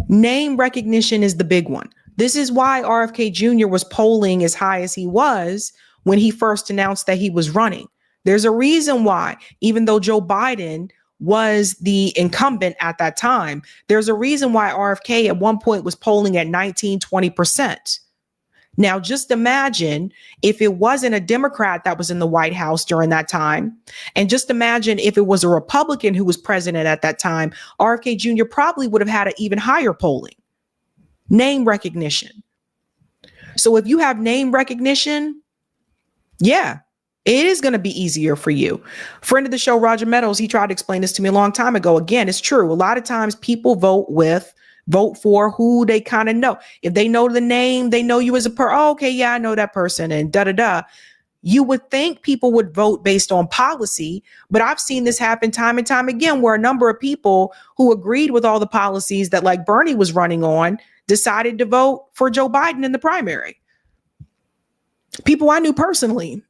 Name recognition is the big one. This is why RFK Jr. was polling as high as he was when he first announced that he was running. There's a reason why, even though Joe Biden was the incumbent at that time, there's a reason why RFK at one point was polling at 19-20%. Now, just imagine if it wasn't a Democrat that was in the White House during that time, and just imagine if it was a Republican who was president at that time, RFK Jr. probably would have had an even higher polling. Name recognition. So if you have name recognition, yeah, it is going to be easier for you. Friend of the show, Roger Meadows, he tried to explain this to me a long time ago. Again, it's true. A lot of times people vote for who they kind of know. If they know the name, they know you as a person. Oh, okay, yeah, I know that person, and da-da-da. You would think people would vote based on policy, but I've seen this happen time and time again, where a number of people who agreed with all the policies that like Bernie was running on decided to vote for Joe Biden in the primary. People I knew personally.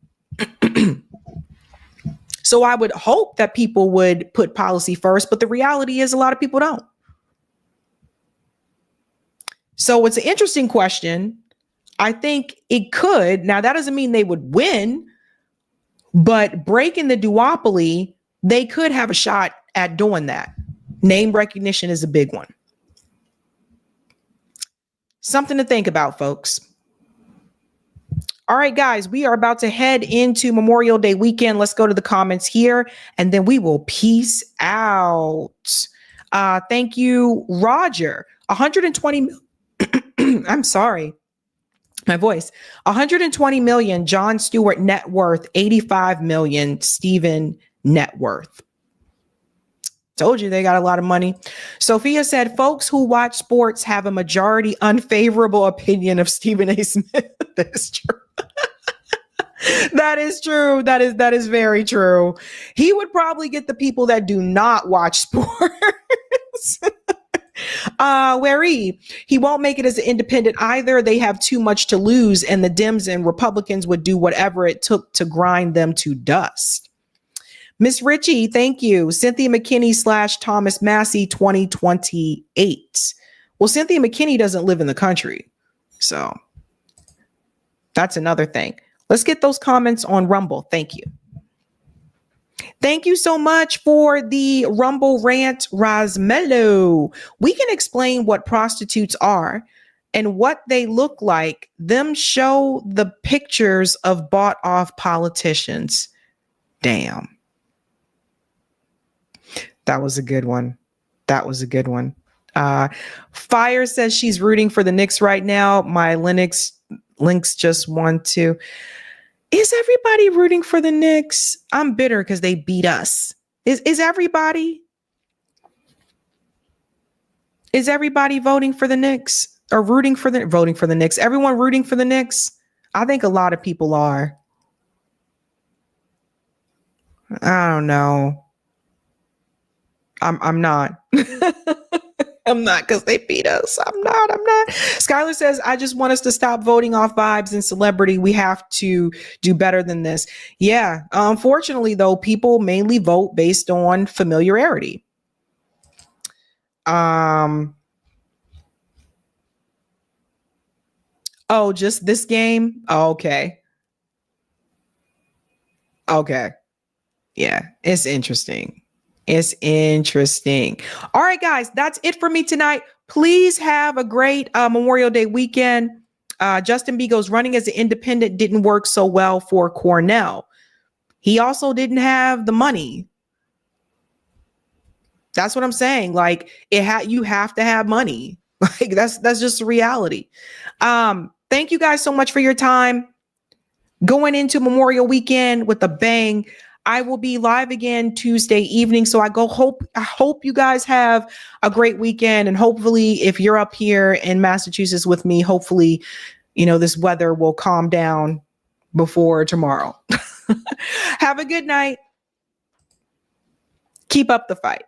So I would hope that people would put policy first, but the reality is a lot of people don't. So it's an interesting question. I think it could. Now, that doesn't mean they would win, but breaking the duopoly, they could have a shot at doing that. Name recognition is a big one. Something to think about, folks. All right, guys, we are about to head into Memorial Day weekend. Let's go to the comments here, and then we will peace out. Thank you, Roger. 120. I'm sorry. My voice. 120 million, Jon Stewart net worth, 85 million, Stephen net worth. Told you they got a lot of money. Sophia said, folks who watch sports have a majority unfavorable opinion of Stephen A. Smith. That's true. That is true. That is very true. He would probably get the people that do not watch sports. He won't make it as an independent either. They have too much to lose, and the Dems and Republicans would do whatever it took to grind them to dust. Miss Ritchie, thank you. Cynthia McKinney / Thomas Massey 2028. Well, Cynthia McKinney doesn't live in the country, so that's another thing. Let's get those comments on Rumble. Thank you. Thank you so much for the Rumble rant, Rosmello. We can explain what prostitutes are and what they look like. Them show the pictures of bought off politicians. Damn. That was a good one. That was a good one. Fire says she's rooting for the Knicks right now. My links just want to. Is everybody rooting for the Knicks? I'm bitter because they beat us. Is everybody? Is everybody voting for the Knicks or voting for the Knicks? Everyone rooting for the Knicks? I think a lot of people are. I don't know. I'm not. I'm not because they beat us. I'm not. Skylar says, I just want us to stop voting off vibes and celebrity. We have to do better than this. Yeah. Unfortunately, though, people mainly vote based on familiarity. Oh, just this game? Oh, okay. Okay. Yeah, it's interesting. It's interesting. All right, guys, that's it for me tonight. Please have a great Memorial Day weekend. Justin Bego's running as an independent didn't work so well for Cornell. He also didn't have the money. That's what I'm saying. Like you have to have money. Like that's just the reality. Thank you guys so much for your time. Going into Memorial Weekend with a bang. I will be live again Tuesday evening. So I hope you guys have a great weekend. And hopefully if you're up here in Massachusetts with me, hopefully, this weather will calm down before tomorrow. Have a good night. Keep up the fight.